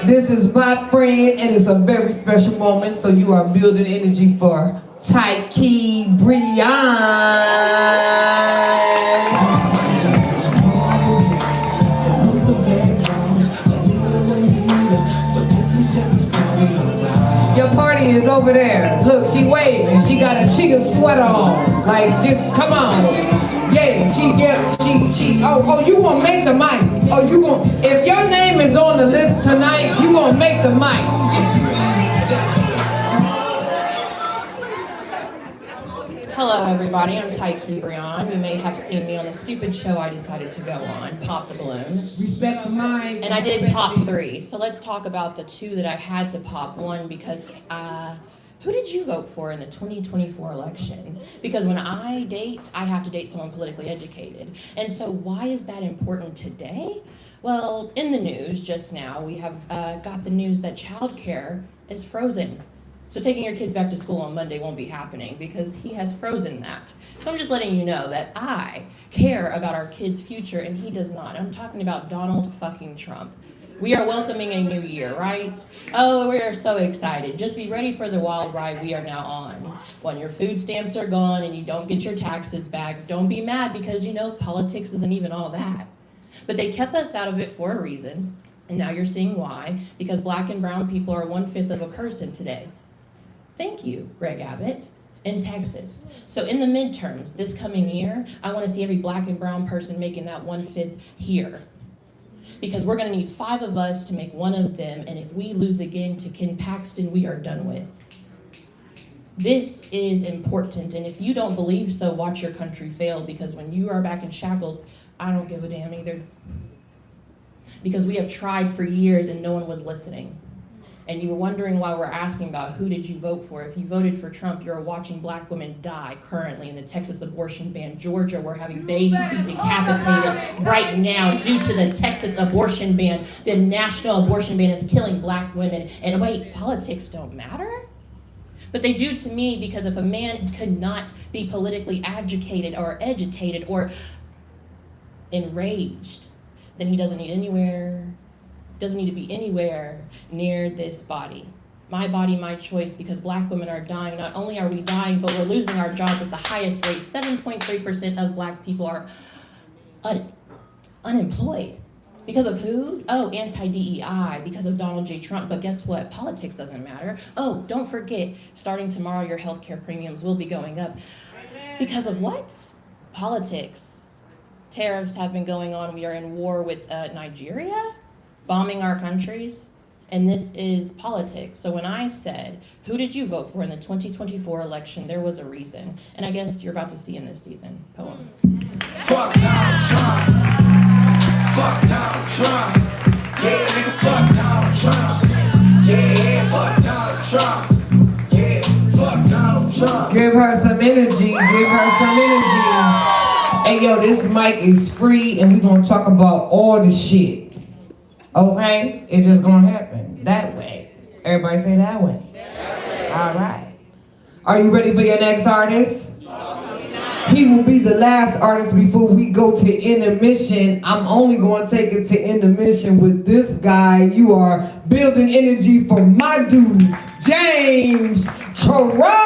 This is my friend and it's a very special moment, so you are building energy for Tyke Brian. Your party is over there. Look, she waving. She got a chicken sweater on. Like this, come on. Yeah, oh, you gonna make the mic. Oh, you gonna, if your name is on the list tonight, you gonna make the mic. Hello everybody, I'm Tyke Brian. You may have seen me on the stupid show I decided to go on, Pop the Balloon. Respect the mic. And I did pop 3. So let's talk about the 2 that I had to pop. 1, because who did you vote for in the 2024 election? Because when I date, I have to date someone politically educated. And so why is that important today? Well, in the news just now, we have got the news that childcare is frozen. So taking your kids back to school on Monday won't be happening because he has frozen that. So I'm just letting you know that I care about our kids' future and he does not. I'm talking about Donald fucking Trump. We are welcoming a new year, right? Oh, we are so excited. Just be ready for the wild ride we are now on. When your food stamps are gone and you don't get your taxes back, don't be mad because, politics isn't even all that. But they kept us out of it for a reason, and now you're seeing why, because black and brown people are 1/5 of a person today. Thank you, Greg Abbott, in Texas. So in the midterms this coming year, I want to see every black and brown person making that 1/5 here. Because we're going to need 5 of us to make 1 of them, and if we lose again to Ken Paxton, we are done with. This is important, and if you don't believe so, watch your country fail, because when you are back in shackles, I don't give a damn either. Because we have tried for years and no one was listening. And you were wondering why we're asking about who did you vote for. If you voted for Trump, you're watching black women die currently in the Texas abortion ban. Georgia, we're having babies be decapitated right now due to the Texas abortion ban. The national abortion ban is killing black women. And wait, politics don't matter? But they do to me, because if a man could not be politically agitated or agitated or enraged, then he doesn't need to be anywhere near this body. My body, my choice, because black women are dying. Not only are we dying, but we're losing our jobs at the highest rate. 7.3% of black people are unemployed. Because of who? Oh, anti-DEI, because of Donald J. Trump. But guess what? Politics doesn't matter. Oh, don't forget, starting tomorrow, your healthcare premiums will be going up. Because of what? Politics. Tariffs have been going on. We are in war with Nigeria, bombing our countries, and this is politics. So when I said, who did you vote for in the 2024 election, there was a reason. And I guess you're about to see in this season. Poem. Fuck Donald Trump. Fuck Donald Trump. Yeah, nigga, fuck Donald Trump. Yeah, fuck Donald Trump. Yeah, fuck Donald Trump. Give her some energy. Give her some energy. Hey, yo, this mic is free, and we're going to talk about all the shit. Okay? It's just going to happen that way. Everybody say that way. All right. Are you ready for your next artist? He will be the last artist before we go to intermission. I'm only going to take it to intermission with this guy. You are building energy for my dude, James Trotter.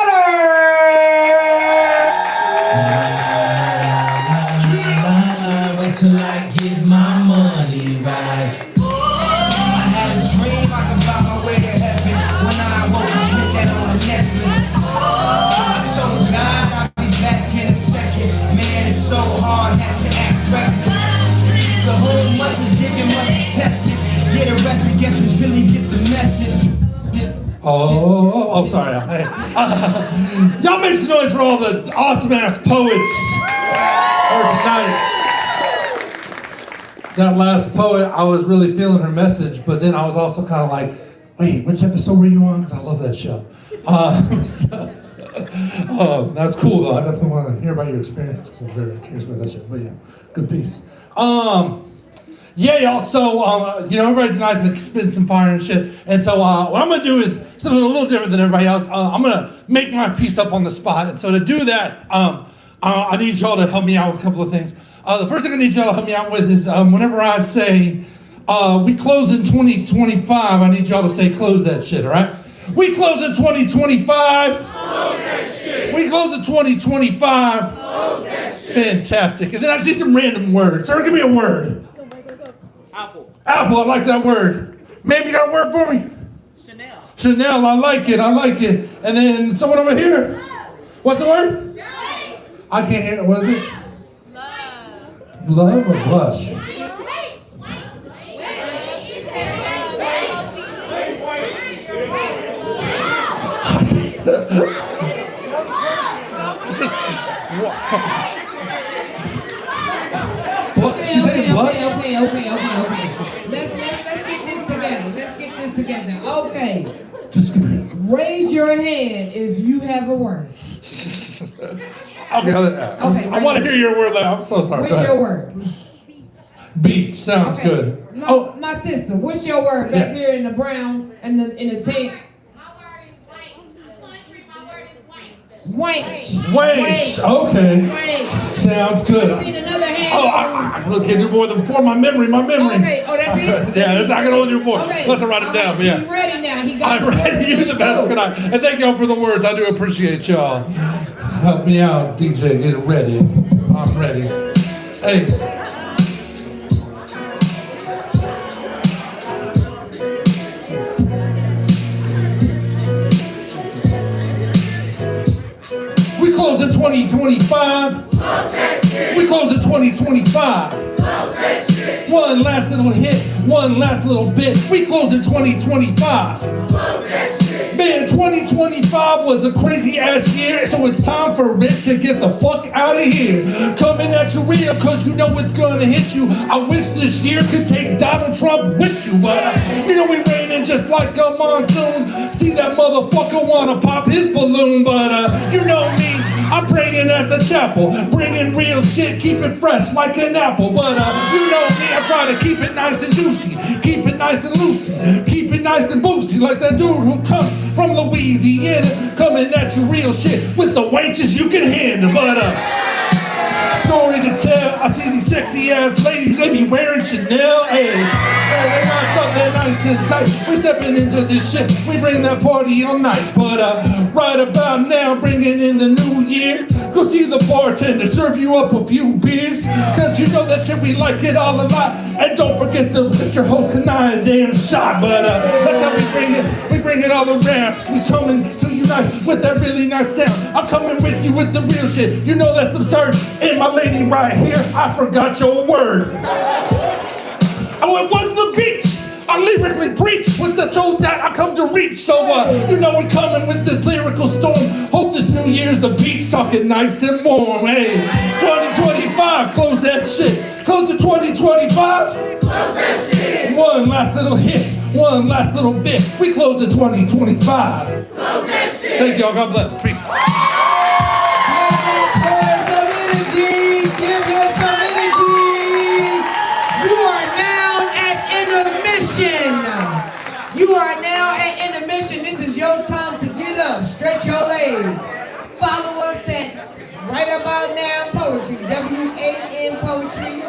Wait till I get my money right. I had a dream I could buy my way to heaven. When I woke and spit that on a necklace. I told God I'll be back in a second. Man, it's so hard not to act reckless. To whom much is given, much is tested. Get arrested, guess until you get the message. Oh, sorry. Y'all make some noise for all the awesome ass poets for tonight. That last poet, I was really feeling her message, but then I was also kind of like, wait, which episode were you on? Because I love that show. That's cool though. I definitely want to hear about your experience because I'm very curious about that shit. But yeah, good piece. Yeah, y'all. So, everybody denies me spitting some fire and shit. And so, what I'm gonna do is something a little different than everybody else. I'm gonna make my piece up on the spot. And so, to do that, I need y'all to help me out with a couple of things. The first thing I need y'all to help me out with is whenever I say we close in 2025, I need y'all to say close that shit. All right? We close in 2025. Close that shit. We close in 2025. Close that shit. Fantastic. And then I just need some random words. Sir, give me a word. Apple. Apple, I like that word. Ma'am, you got a word for me? Chanel. Chanel, I like it. And then someone over here. What's the word? I can't hear it. What is it? Love or blush? She's saying blush? Okay. Let's get this together. Okay. Raise your hand if you have a word. Okay, I want to hear your word. I'm so sorry. What's your word? Beach. Sounds good. My sister, what's your word back here in the brown and in the tank? My word is blank. I'm country, my word is blank. Wait. Okay. Sounds good. Seen another hand. Oh, I look at it more than four. My memory. Okay, oh, that's it? Yeah, I can only do four. Okay. Let's write it down. Yeah. He's ready now. He got I'm ready. You're the best. Good night. And thank y'all for the words. I do appreciate y'all. Help me out, DJ. Get it ready. I'm ready. Hey. We close in 2025. We close in 2025. One last little hit, one last little bit. We close in 2025. Man, 2025 was a crazy ass year, so it's time for Rick to get the fuck out of here. Coming at you real, cause you know it's gonna hit you. I wish this year could take Donald Trump with you, but you know we raining just like a monsoon. See that motherfucker wanna pop his balloon, but you know me. I'm praying at the chapel, bringing real shit, keep it fresh like an apple. But you know me, I try to keep it nice and juicy, keep it nice and loosey, keep it nice and boozy, like that dude who comes from Louisiana, coming at you real shit with the wages you can handle. But story to tell, I see these sexy ass ladies, they be wearing Chanel. Hey, they got something nice and tight. We stepping into this shit, we bring that party all night. But right about now, bringing in the new year, go see the bartender, serve you up a few beers. Cause you know that shit, we like it all a lot. And don't forget to put your host canine a damn shot. But that's how we bring it all around. We coming to you nice with that really nice sound. I'm coming with you with the real shit. You know that's absurd. And my lady right here, I forgot your word. Oh, it was the beach. I lyrically preach with the show that I come to reach. So, you know we coming with this lyrical storm. Hope this New Year's the beach talking nice and warm. Hey, 2025, close that shit. Close to 2025. Close that shit. One last little hit, one last little bit. We close at 2025. Close that shit. Thank y'all. God bless. Peace. Give him some energy. You are now at intermission. You are now at intermission. This is your time to get up, stretch your legs. Follow us at Right About Now Poetry, WAN Poetry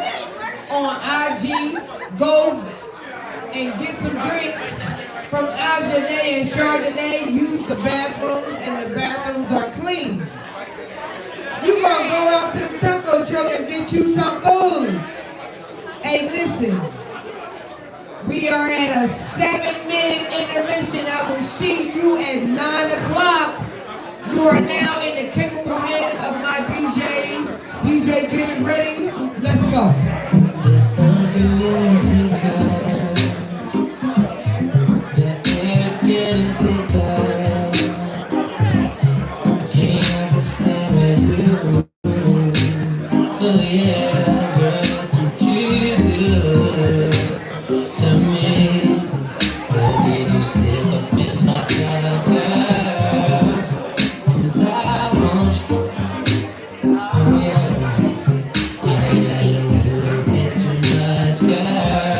on IG. Go and get some drinks from Ajane and Chardonnay. Use the bathrooms, and the bathrooms are clean. You gonna go out to the taco truck and get you some food. Hey, listen. We are at a 7-minute intermission. I will see you at 9 o'clock. You are now in the capable hands of my DJ. DJ, get it ready. Let's go. There's something in this liquor. The air is getting thicker. I can't understand where you. Oh yeah, girl, what did you do? Tell me, where did you slip up in my car, girl? 'Cause I want you. Oh yeah, I got a little bit too much, girl.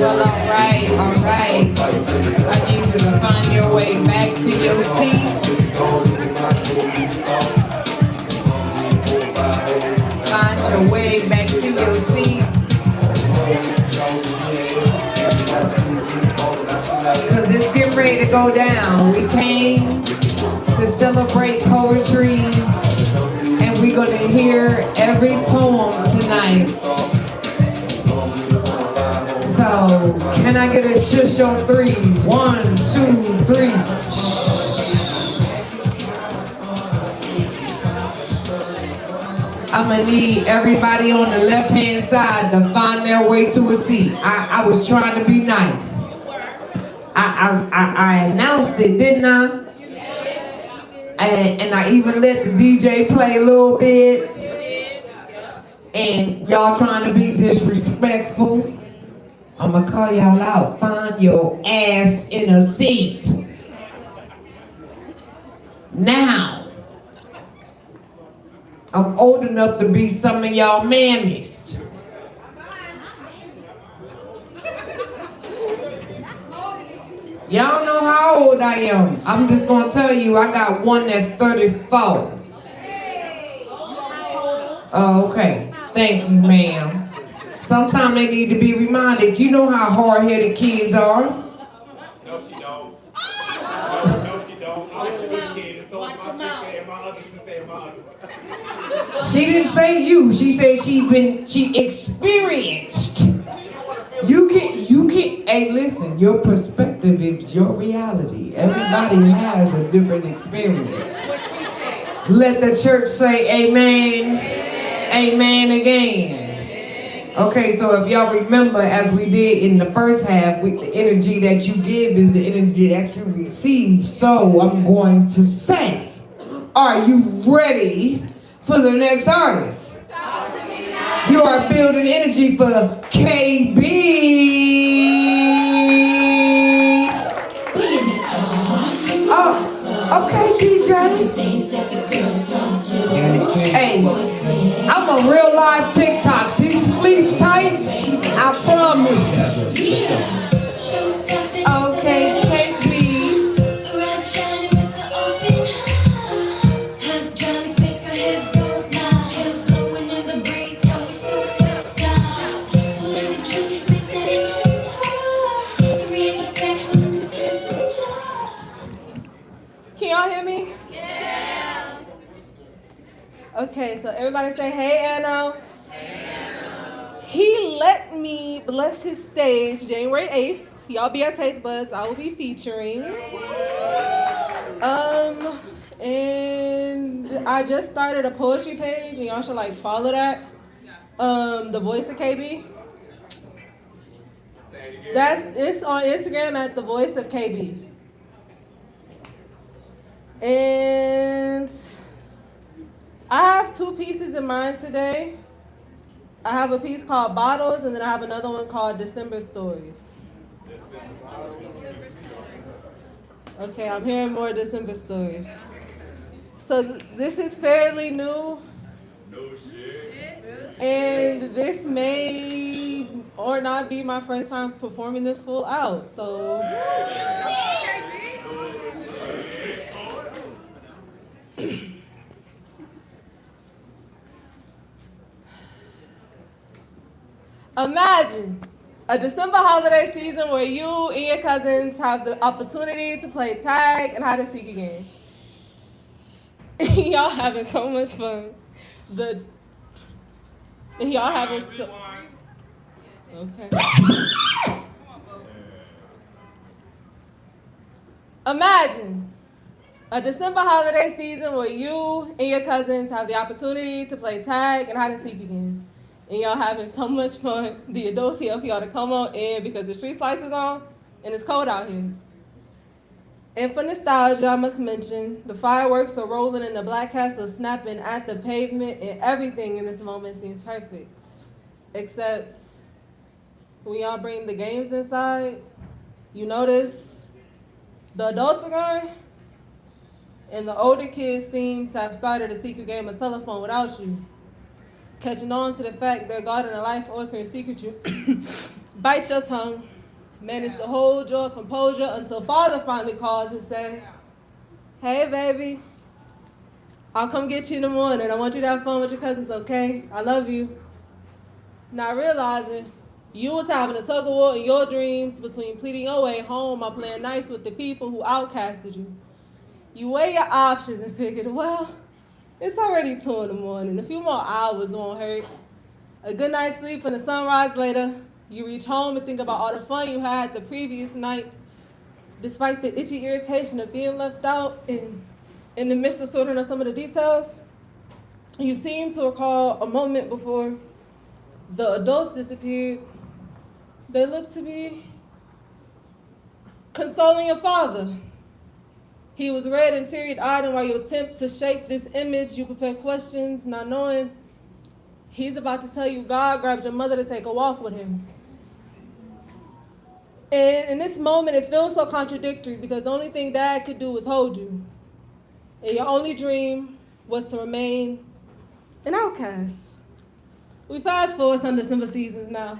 Well, all right. I need you to find your way back to your seat. Find your way back to your seat. Because it's getting ready to go down. We came to celebrate poetry, and we're going to hear every poem tonight. So, can I get a shush on three? 1, 2, 3. I'm gonna need everybody on the left-hand side to find their way to a seat. I was trying to be nice. I announced it, didn't I? And I even let the DJ play a little bit. And y'all trying to be disrespectful. I'm gonna call y'all out. Find your ass in a seat. Now, I'm old enough to be some of y'all mammies. Y'all know how old I am. I'm just gonna tell you, I got one that's 34. Oh, okay. Thank you, ma'am. Sometimes they need to be reminded. You know how hard-headed kids are. No, she don't. No, she don't. I'm a good kid, and so is my sister and my other sister and my other sister. She didn't say you. She said she experienced. You can, hey listen, your perspective is your reality. Everybody has a different experience. Let the church say amen, amen again. Okay, so if y'all remember, as we did in the first half, the energy that you give is the energy that you receive. So I'm going to say, are you ready for the next artist? You are building energy for KB. Oh, okay, DJ. Hey, I'm a real live TikTok. These fleece tights, I promise. Okay, KB. Can y'all hear me? Yeah. Okay, so everybody say, hey, Anno. He let me bless his stage January 8th. Y'all be at Taste Buds. I will be featuring. And I just started a poetry page, and y'all should like follow that. The Voice of KB. It's on Instagram at The Voice of KB. And I have 2 pieces in mind today. I have a piece called Bottles, and then I have another one called December Stories. Okay, I'm hearing more December stories. So this is fairly new. No shit. And this may or not be my first time performing this full out. So imagine a December holiday season where you and your cousins have the opportunity to play tag and hide and seek again. Y'all having so much fun. Y'all having so... Okay. Imagine a December holiday season where you and your cousins have the opportunity to play tag and hide and seek again. And y'all having so much fun. The adults here for y'all to come on in because the street lights is on and it's cold out here. And for nostalgia, I must mention, the fireworks are rolling and the black cats are snapping at the pavement, and everything in this moment seems perfect. Except when y'all bring the games inside, you notice the adults are gone, and the older kids seem to have started a secret game of telephone without you. Catching on to the fact they're guarding a life-altering secret, you bite your tongue, manage to hold your composure until father finally calls and says, hey, baby, I'll come get you in the morning. I want you to have fun with your cousins, okay? I love you. Not realizing you was having a tug of war in your dreams between pleading your way home or playing nice with the people who outcasted you. You weigh your options and figured, well, it's already 2 in the morning. A few more hours won't hurt. A good night's sleep and the sunrise later, you reach home and think about all the fun you had the previous night, despite the itchy irritation of being left out in the midst of sorting out some of the details. You seem to recall a moment before the adults disappeared. They looked to be consoling your father. He was red and teary-eyed, and while you attempt to shake this image, you prepare questions, not knowing he's about to tell you God grabbed your mother to take a walk with him. And in this moment, it feels so contradictory because the only thing Dad could do was hold you. And your only dream was to remain an outcast. We fast forward some December seasons now.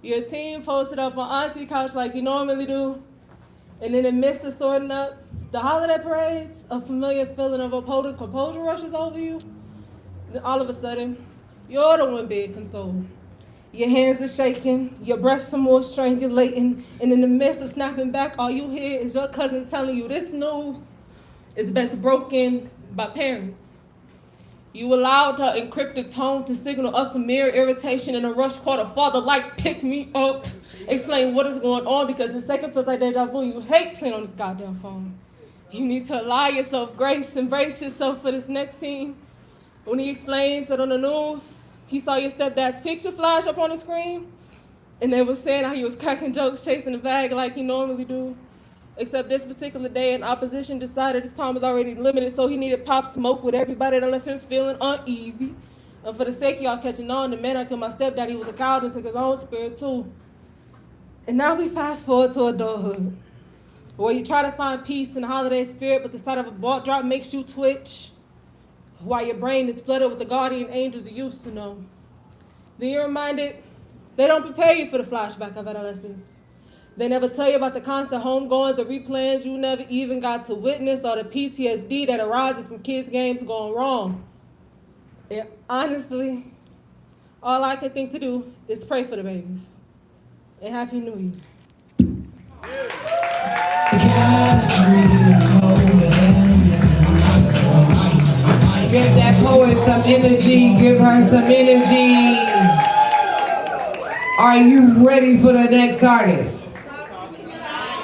Your team posted up on Auntie couch like you normally do. And in the midst of sorting up the holiday parades, a familiar feeling of opposing composure rushes over you. Then all of a sudden, you're the one being consoled. Your hands are shaking, your breaths are more strangulating, and in the midst of snapping back, all you hear is your cousin telling you this news is best broken by parents. You allowed her encrypted tone to signal unfamiliar irritation, and a rush called a father like pick me up, explain what is going on because the second feels like deja vu. You hate playing on this goddamn phone. You need to allow yourself grace, embrace yourself for this next scene. When he explains that on the news, he saw your stepdad's picture flash up on the screen, and they were saying how he was cracking jokes, chasing the bag like he normally do. Except this particular day, an opposition decided his time was already limited, so he needed Pop Smoke with everybody that left him feeling uneasy. And for the sake of y'all catching on, the man that killed my stepdaddy was a coward and took his own spirit too. And now we fast forward to adulthood, where you try to find peace in the holiday spirit, but the sight of a ball drop makes you twitch, while your brain is flooded with the guardian angels you used to know. Then you're reminded they don't prepare you for the flashback of adolescence. They never tell you about the constant homegoings or replans you never even got to witness, or the PTSD that arises from kids' games going wrong. And honestly, all I can think to do is pray for the babies. And Happy New Year. Give that poet some energy, give her some energy. Are you ready for the next artist?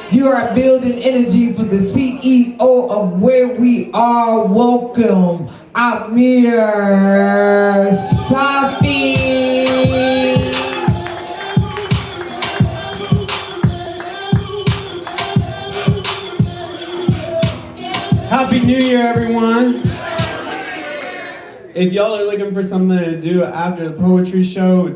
You are building energy for the CEO of Where We Are. Welcome, Amir Safi. Happy New Year, everyone. If y'all are looking for something to do after the poetry show,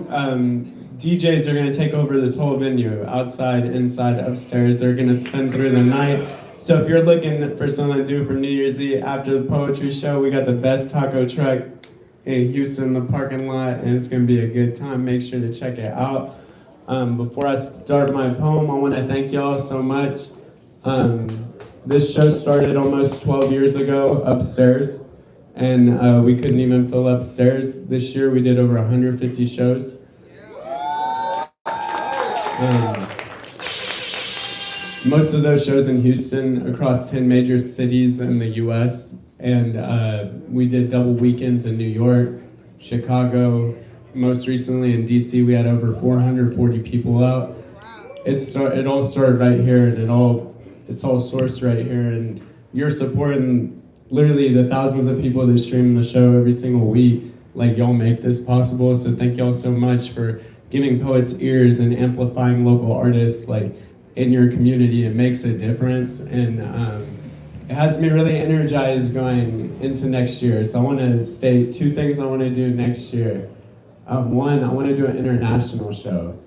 DJs are gonna take over this whole venue, outside, inside, upstairs. They're gonna spin through the night. So if you're looking for something to do for New Year's Eve after the poetry show, we got the best taco truck in Houston, the parking lot, and it's gonna be a good time. Make sure to check it out. Before I start my poem, I wanna thank y'all so much. This show started almost 12 years ago upstairs, and we couldn't even fill upstairs. This year we did over 150 shows. Most of those shows in Houston, across 10 major cities in the US, and we did double weekends in New York, Chicago, most recently in DC we had over 440 people out. It all started right here, and it's all sourced right here, and you're supporting literally the thousands of people that stream the show every single week. Like, y'all make this possible, so thank y'all so much for giving poets ears and amplifying local artists like in your community. It makes a difference, and it has me really energized going into next year. So I want to state two things I want to do next year. One, I want to do an international show.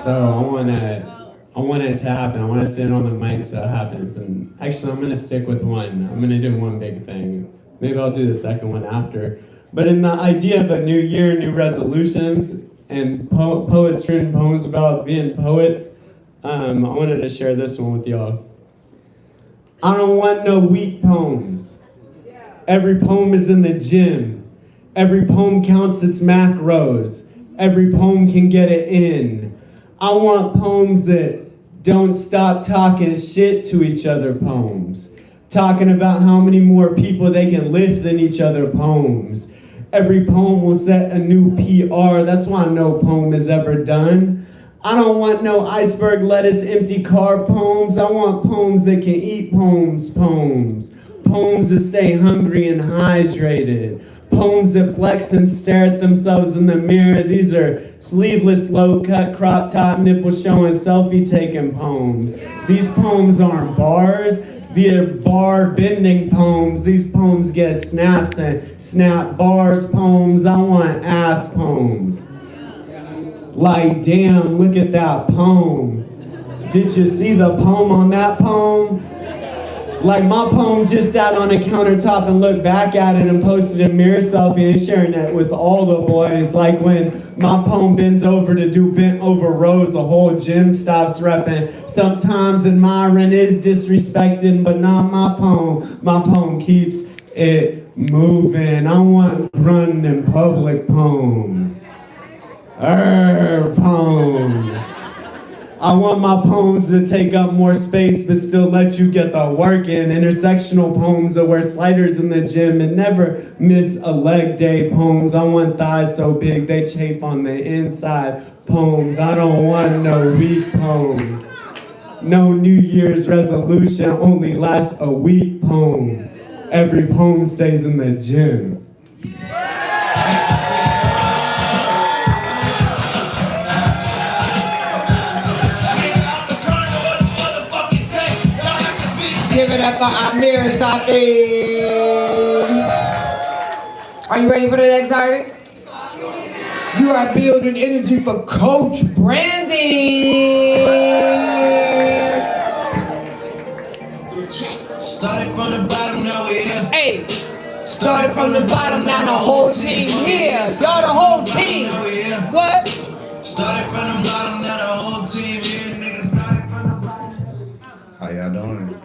So I want it to happen. I want to sit on the mic so it happens. And actually, I'm going to stick with one. I'm going to do one big thing. Maybe I'll do the second one after. But in the idea of a new year, new resolutions, and poets written poems about being poets, I wanted to share this one with y'all. I don't want no weak poems. Every poem is in the gym. Every poem counts its macros. Every poem can get it in. I want poems that don't stop talking shit to each other poems. Talking about how many more people they can lift than each other poems. Every poem will set a new PR. That's why no poem is ever done. I don't want no iceberg lettuce empty car poems. I want poems that can eat poems. Poems that stay hungry and hydrated. Poems that flex and stare at themselves in the mirror. These are sleeveless, low-cut, crop top, nipple showing, selfie-taking poems. These poems aren't bars. They're bar-bending poems. These poems get snaps and snap bars poems. I want ass poems. Like, damn, look at that poem. Did you see the poem on that poem? Like, my poem just sat on a countertop and looked back at it and posted a mirror selfie and sharing it with all the boys. Like, when my poem bends over to do bent over rows, the whole gym stops repping. Sometimes admiring is disrespecting, but not my poem. My poem keeps it moving. I want grunting in public poems. Poems. I want my poems to take up more space but still let you get the work in. Intersectional poems that wear sliders in the gym and never miss a leg day poems. I want thighs so big they chafe on the inside poems. I don't want no weak poems. No New Year's resolution only lasts a week poem. Every poem stays in the gym. Give it up for Amir Safi. Are you ready for the next artist? You are building energy for Coach Brandon. Started from the bottom, now we're here. Hey. Started from the bottom, now the whole team here. Y'all the whole team. What? Started from the bottom, now the whole team here. Niggas started from the bottom. How y'all doing?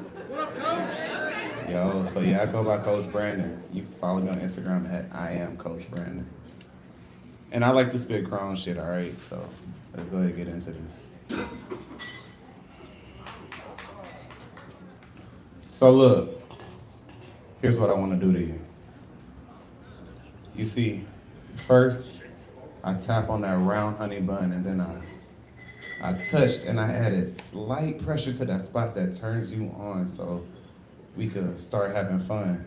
Yo, so yeah, I go by Coach Brandon. You can follow me on Instagram at I am Coach Brandon. And I like to spit crown shit, all right? So let's go ahead and get into this. So look, here's what I want to do to you. You see, first I tap on that round honey bun, and then I touched and I added slight pressure to that spot that turns you on so we could start having fun.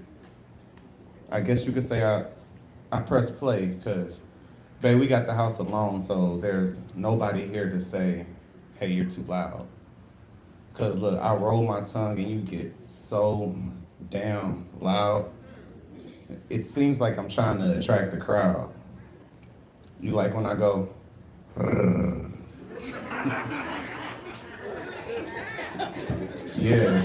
I guess you could say I press play because, babe, we got the house alone, so there's nobody here to say, hey, you're too loud. Because look, I roll my tongue and you get so damn loud. It seems like I'm trying to attract the crowd. You like when I go, yeah.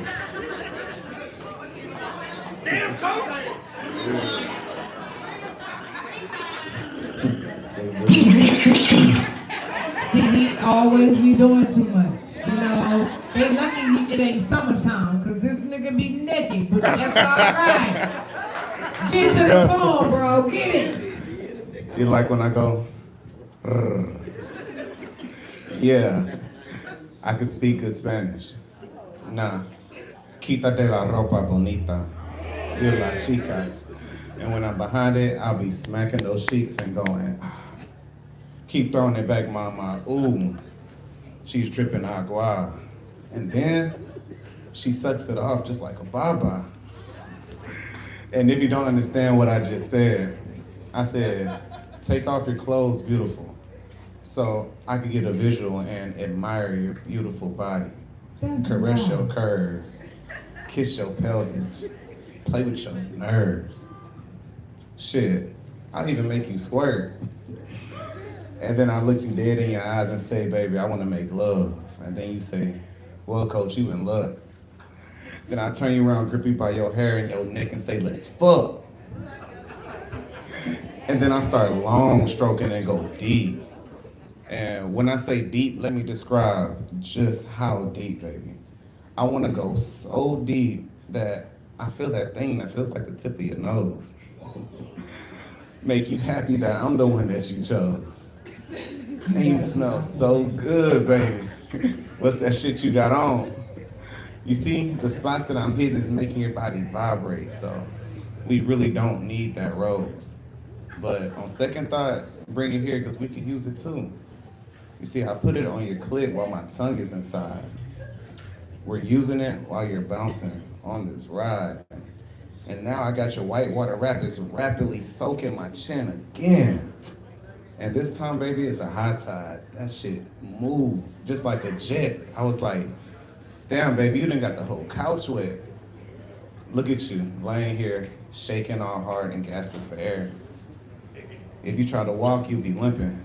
See, he always be doing too much. You know, they lucky it ain't summertime, because this nigga be naked, but that's all right. Get to the phone, bro. Get it. You like when I go, yeah. I can speak good Spanish. Nah. Quítate la ropa bonita. You're la chica. And when I'm behind it, I'll be smacking those cheeks and going, keep throwing it back, mama. Ooh, she's dripping agua. And then she sucks it off just like a baba. And if you don't understand what I just said, I said, take off your clothes, beautiful, so I could get a visual and admire your beautiful body. Caress your curves, kiss your pelvis, play with your nerves. Shit, I'll even make you squirt. And then I look you dead in your eyes and say, baby, I want to make love. And then you say, well, coach, you in luck. Then I turn you around, grip you by your hair and your neck and say, let's fuck. And then I start long stroking and go deep. And when I say deep, let me describe just how deep, baby. I want to go so deep that I feel that thing that feels like the tip of your nose. Make you happy that I'm the one that you chose. And you smell so good, baby. What's that shit you got on? You see, the spots that I'm hitting is making your body vibrate, so we really don't need that rose. But on second thought, bring it here because we can use it too. You see, I put it on your clit while my tongue is inside. We're using it while you're bouncing on this ride. And now I got your whitewater rapids rapidly soaking my chin again. And this time, baby, it's a high tide. That shit moved just like a jet. I was like, damn, baby, you done got the whole couch wet. Look at you, laying here, shaking all hard and gasping for air. If you try to walk, you'd be limping.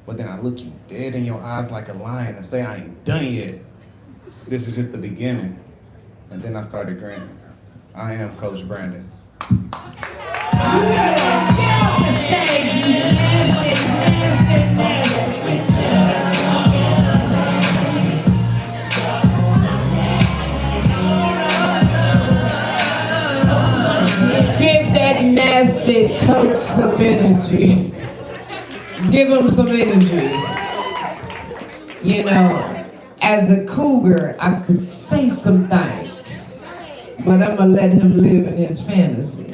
But then I look you dead in your eyes like a lion and say, I ain't done yet. This is just the beginning. And then I started grinning. I am Coach Brandon. Give that nasty coach some energy. Give him some energy. You know, as a cougar, I could say some things, but I'm gonna let him live in his fantasy.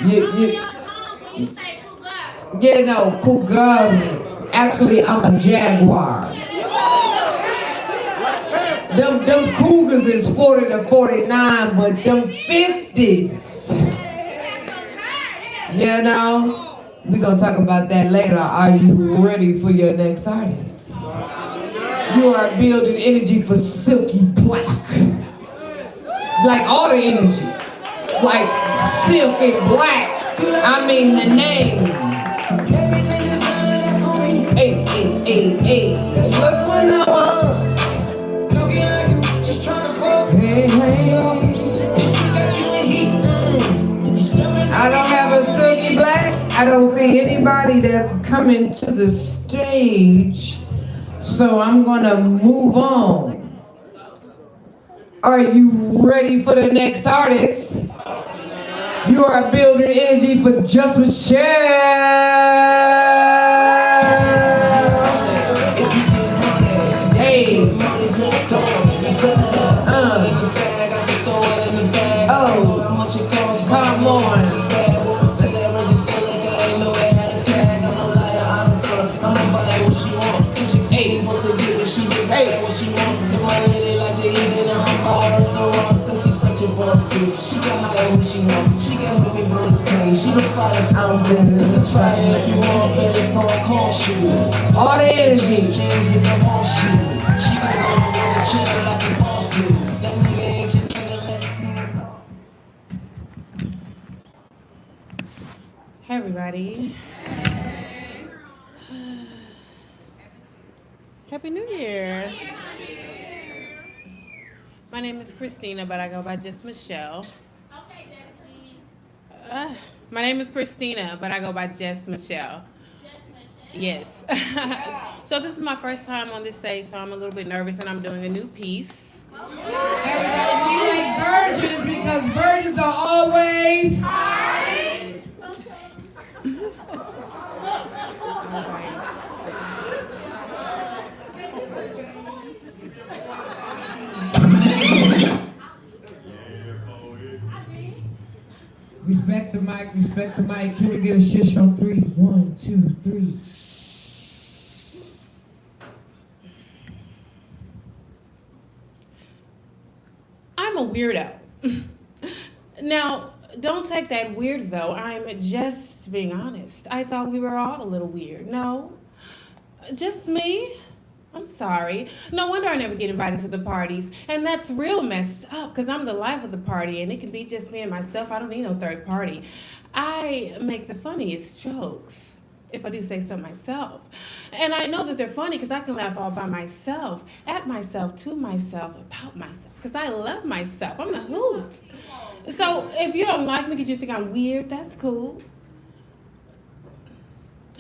You know, cougar. Actually, I'm a jaguar. Them cougars is 40 to 49, but them 50s. You know, we're gonna talk about that later. Are you ready for your next artist? You are building energy for Silky Black. Like all the energy. Like silk and black. I mean the name. Hey, hey, hey, hey. That's what when I want. Looking like you just trying to fuck. Hey, hey. I don't have a silky black. I don't see anybody that's coming to the stage. So I'm gonna move on. Are you ready for the next artist? You are building energy for Just Michelle. Hey. Oh. Come on. Hey. Hey. She can hide when she wants. She can help me blow this pain. She can fight it. I'm gonna try it if you want, but it's gonna cost you. All the energy. She can go on the chill like a boss do. That nigga ain't your nigga. Hey everybody. Happy New Year. My name is Christina, but I go by just Michelle. My name is Christina, but I go by just Michelle. Yes. So this is my first time on this stage, so I'm a little bit nervous, and I'm doing a new piece. Everybody be like virgins because virgins are always. Respect the mic, respect the mic. Can we get a shish on 3? 1, 2, 3. I'm a weirdo. Now, don't take that weird though. I'm just being honest. I thought we were all a little weird. No, just me. I'm sorry. No wonder I never get invited to the parties. And that's real messed up because I'm the life of the party and it can be just me and myself. I don't need no third party. I make the funniest jokes, if I do say so myself. And I know that they're funny because I can laugh all by myself, at myself, to myself, about myself, because I love myself. I'm a hoot. So if you don't like me because you think I'm weird, that's cool.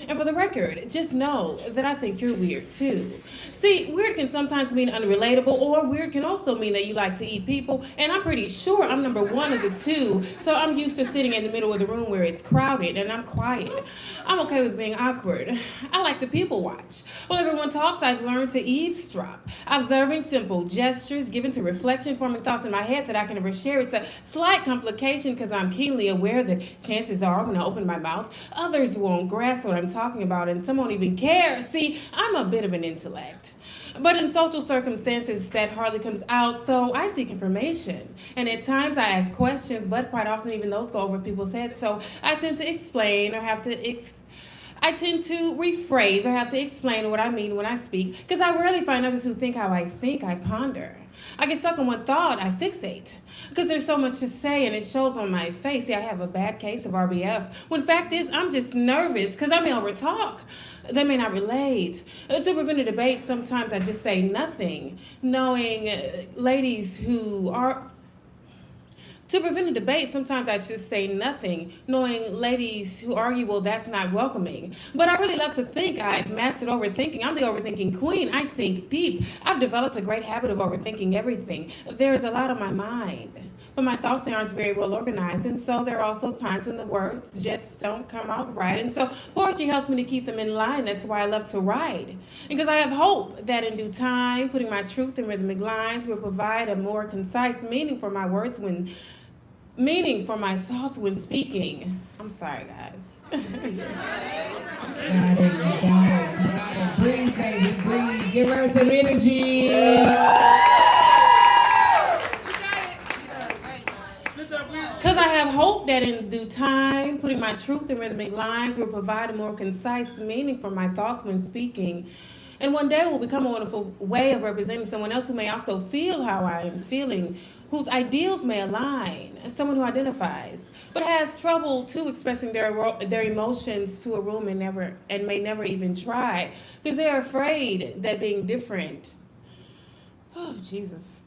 And for the record, just know that I think you're weird too. See, weird can sometimes mean unrelatable, or weird can also mean that you like to eat people, and I'm pretty sure I'm number one of the two, so I'm used to sitting in the middle of the room where it's crowded and I'm quiet. I'm okay with being awkward. I like to people watch. While everyone talks, I've learned to eavesdrop, observing simple gestures, given to reflection, forming thoughts in my head that I can never share. It's a slight complication because I'm keenly aware that chances are when I open my mouth, others won't grasp what I'm talking about and some won't even care. See, I'm a bit of an intellect. But in social circumstances, that hardly comes out, so I seek information. And at times I ask questions, but quite often even those go over people's heads, so I tend to explain or have to I tend to rephrase or have to explain what I mean when I speak, because I rarely find others who think how I think. I ponder. I get stuck on one thought, I fixate, because there's so much to say and it shows on my face. See, I have a bad case of RBF, when fact is I'm just nervous because I may overtalk. They may not relate. To prevent a debate, sometimes I just say nothing, knowing ladies who are... To prevent a debate, sometimes I just say nothing, knowing ladies who argue, well, that's not welcoming. But I really love to think. I've mastered overthinking. I'm the overthinking queen. I think deep. I've developed a great habit of overthinking everything. There is a lot on my mind, but my thoughts aren't very well organized, and so there are also times when the words just don't come out right. And so poetry helps me to keep them in line. That's why I love to write, because I have hope that in due time, putting my truth in rhythmic lines will provide a more concise meaning for my words meaning for my thoughts when speaking. I'm sorry, guys. Got it. Breathe, baby, breathe. Give her some energy. Because I have hope that in due time, putting my truth in rhythmic lines will provide a more concise meaning for my thoughts when speaking. And one day it will become a wonderful way of representing someone else who may also feel how I am feeling, whose ideals may align, someone who identifies, but has trouble too expressing their emotions to a room and may never even try because they're afraid that being different. Oh, Jesus.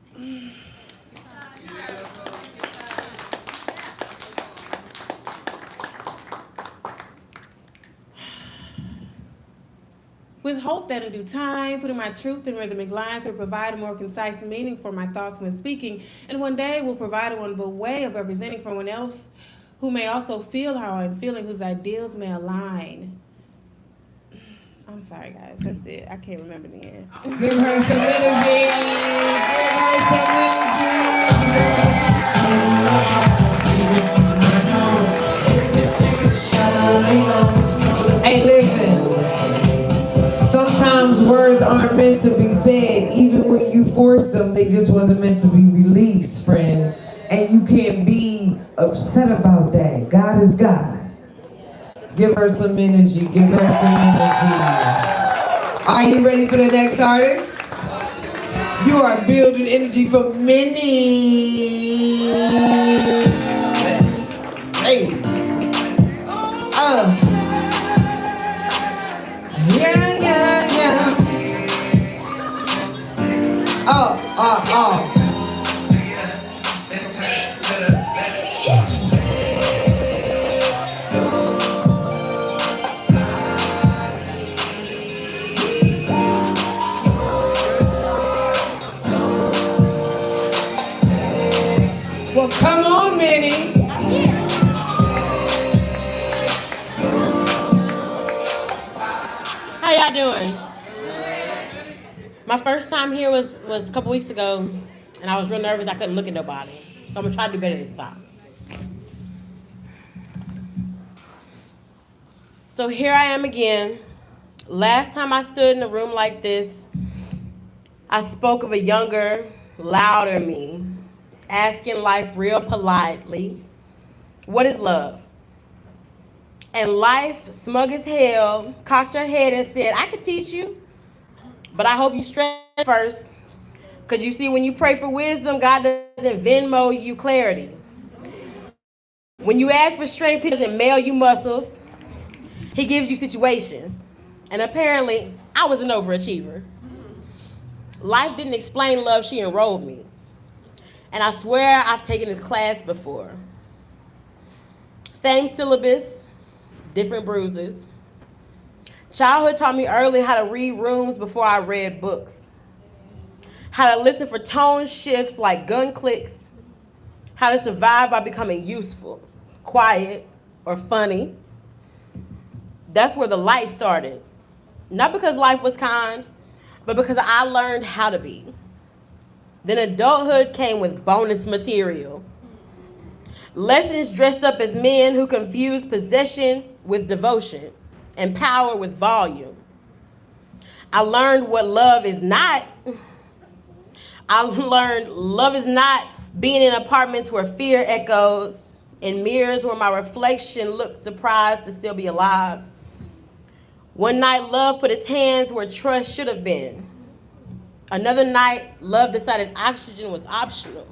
With hope that in due time, putting my truth in rhythmic lines will provide a more concise meaning for my thoughts when speaking, and one day will provide a wonderful way of representing someone else who may also feel how I'm feeling, whose ideals may align. I'm sorry, guys. That's it. I can't remember the end. Give her some energy. Give her some energy. Hey, listen. Sometimes words aren't meant to be said. Even when you force them, they just wasn't meant to be released, friend. And you can't be upset about that. God is God. Give her some energy. Give her some energy. Are you ready for the next artist? You are building energy for many. Hey. Yeah, yeah, yeah. Oh. Well, come on, Minnie. How y'all doing? My first time here was a couple weeks ago, and I was real nervous. I couldn't look at nobody. So I'm gonna try to do better this time. So here I am again. Last time I stood in a room like this, I spoke of a younger, louder me, asking life real politely, what is love? And life, smug as hell, cocked her head and said, I could teach you, but I hope you stretch first. Because you see, when you pray for wisdom, God doesn't Venmo you clarity. When you ask for strength, He doesn't mail you muscles. He gives you situations. And apparently, I was an overachiever. Life didn't explain love, she enrolled me. And I swear I've taken this class before. Same syllabus, different bruises. Childhood taught me early how to read rooms before I read books. How to listen for tone shifts like gun clicks. How to survive by becoming useful, quiet, or funny. That's where the light started. Not because life was kind, but because I learned how to be. Then adulthood came with bonus material. Lessons dressed up as men who confuse possession with devotion and power with volume. I learned what love is not. I learned love is not being in apartments where fear echoes, in mirrors where my reflection looked surprised to still be alive. One night, love put its hands where trust should have been. Another night, love decided oxygen was optional.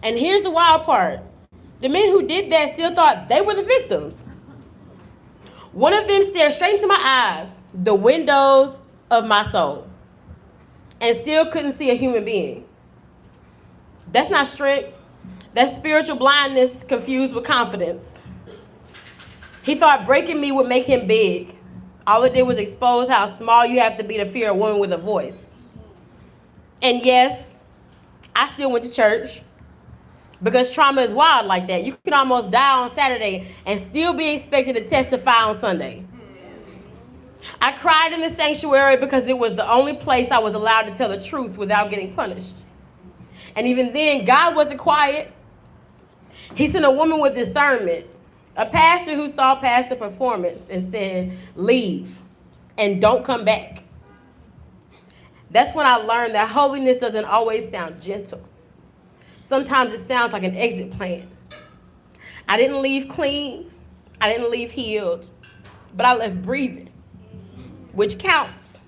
And here's the wild part. The men who did that still thought they were the victims. One of them stared straight into my eyes, the windows of my soul, and still couldn't see a human being. That's not strength. That's spiritual blindness confused with confidence. He thought breaking me would make him big. All it did was expose how small you have to be to fear a woman with a voice. And yes, I still went to church because trauma is wild like that. You can almost die on Saturday and still be expected to testify on Sunday. I cried in the sanctuary because it was the only place I was allowed to tell the truth without getting punished. And even then, God wasn't quiet. He sent a woman with discernment, a pastor who saw past the performance and said, leave and don't come back. That's when I learned that holiness doesn't always sound gentle. Sometimes it sounds like an exit plan. I didn't leave clean. I didn't leave healed, but I left breathing, which counts.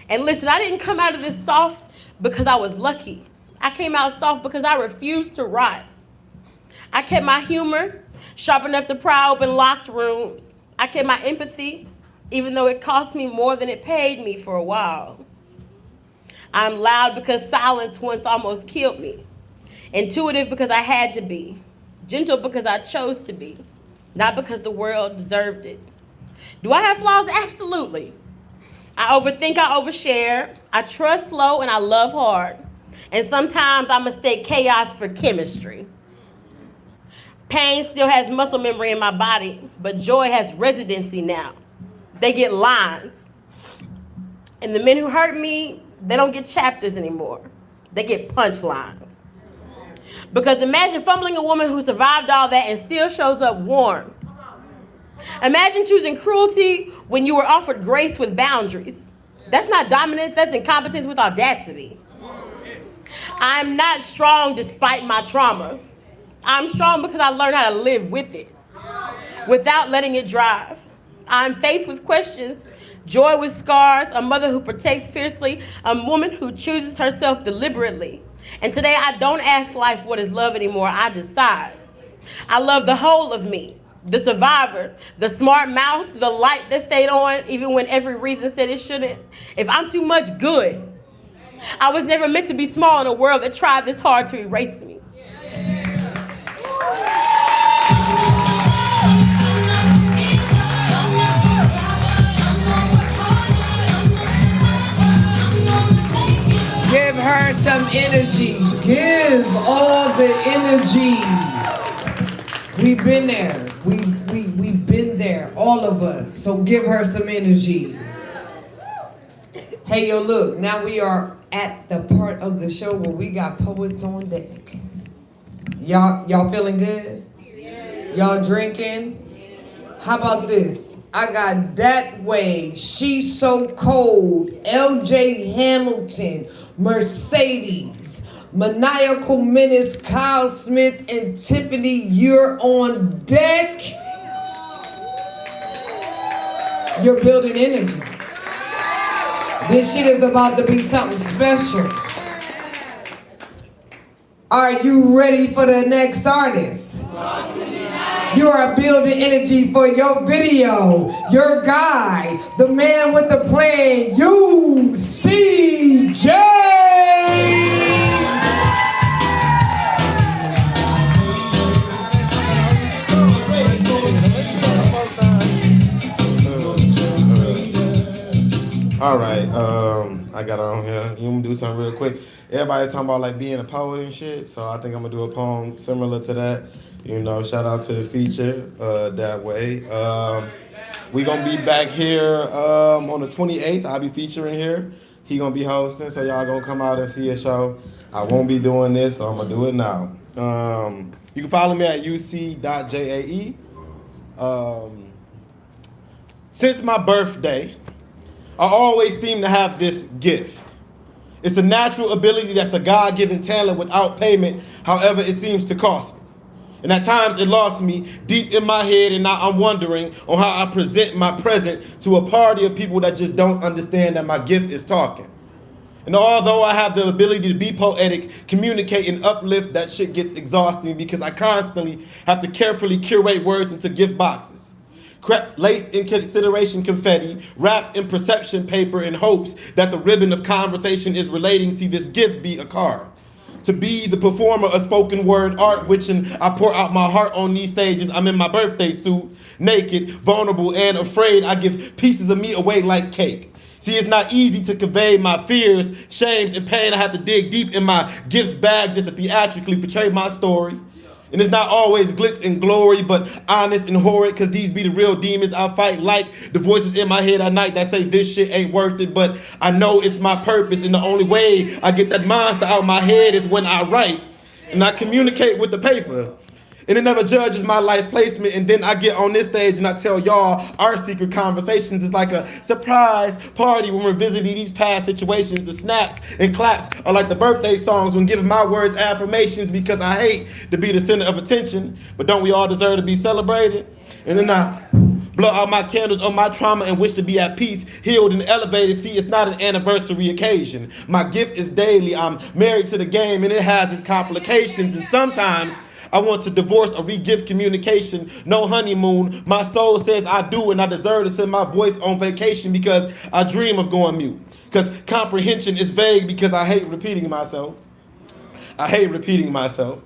And listen, I didn't come out of this soft because I was lucky. I came out soft because I refused to rot. I kept my humor sharp enough to pry open locked rooms. I kept my empathy, even though it cost me more than it paid me for a while. I'm loud because silence once almost killed me. Intuitive because I had to be. Gentle because I chose to be. Not because the world deserved it. Do I have flaws? Absolutely. I overthink, I overshare. I trust slow and I love hard. And sometimes I mistake chaos for chemistry. Pain still has muscle memory in my body, but joy has residency now. They get lines. And the men who hurt me, they don't get chapters anymore. They get punchlines. Because imagine fumbling a woman who survived all that and still shows up warm. Imagine choosing cruelty when you were offered grace with boundaries. That's not dominance, that's incompetence with audacity. I'm not strong despite my trauma. I'm strong because I learned how to live with it, without letting it drive. I'm faith with questions, joy with scars, a mother who protects fiercely, a woman who chooses herself deliberately. And today I don't ask life what is love anymore, I decide. I love the whole of me, the survivor, the smart mouth, the light that stayed on even when every reason said it shouldn't. If I'm too much good, I was never meant to be small in a world that tried this hard to erase me. Give her some energy. Give all the energy. We've been there. We've been there, all of us. So give her some energy. Hey, yo, look. Now we are at the part of the show where we got poets on deck. Y'all feeling good? Y'all drinking? How about this? I got That Way, She's So Cold, LJ Hamilton, Mercedes, Maniacal Menace, Kyle Smith, and Tiffany. You're on deck. You're building energy. This shit is about to be something special. Are you ready for the next artist? You are building energy for your video, your guy, the man with the plan, UCJ! All right, I got on here. You want me to do something real quick? Everybody's talking about like being a poet and shit, so I think I'm gonna do a poem similar to that. You know, shout out to the feature, That Way. We gonna be back here on the 28th. I'll be featuring here. He gonna be hosting, so y'all gonna come out and see a show. I won't be doing this, so I'm gonna do it now. You can follow me at uc.jae. Since my birthday, I always seem to have this gift. It's a natural ability that's a God-given talent without payment, however it seems to cost me. And at times it lost me deep in my head, and now I'm wondering on how I present my present to a party of people that just don't understand that my gift is talking. And although I have the ability to be poetic, communicate, and uplift, that shit gets exhausting because I constantly have to carefully curate words into gift boxes. Laced in consideration confetti, wrapped in perception paper in hopes that the ribbon of conversation is relating. See, this gift be a card. To be the performer of spoken word art, which I pour out my heart on these stages. I'm in my birthday suit, naked, vulnerable, and afraid. I give pieces of me away like cake. See, it's not easy to convey my fears, shames, and pain. I have to dig deep in my gifts bag just to theatrically portray my story. And it's not always glitz and glory, but honest and horrid, because these be the real demons I fight, like the voices in my head at night that say this shit ain't worth it, but I know it's my purpose, and the only way I get that monster out of my head is when I write, and I communicate with the paper. And it never judges my life placement, and then I get on this stage and I tell y'all our secret conversations. It's like a surprise party when we're visiting these past situations. The snaps and claps are like the birthday songs when giving my words affirmations, because I hate to be the center of attention, but don't we all deserve to be celebrated? And then Blow out my candles on my trauma and wish to be at peace, healed and elevated. See, it's not an anniversary occasion. My gift is daily. I'm married to the game and it has its complications. And sometimes I want to divorce or re-gift communication. No honeymoon. My soul says I do, and I deserve to send my voice on vacation because I dream of going mute. Because comprehension is vague because I hate repeating myself. I hate repeating myself.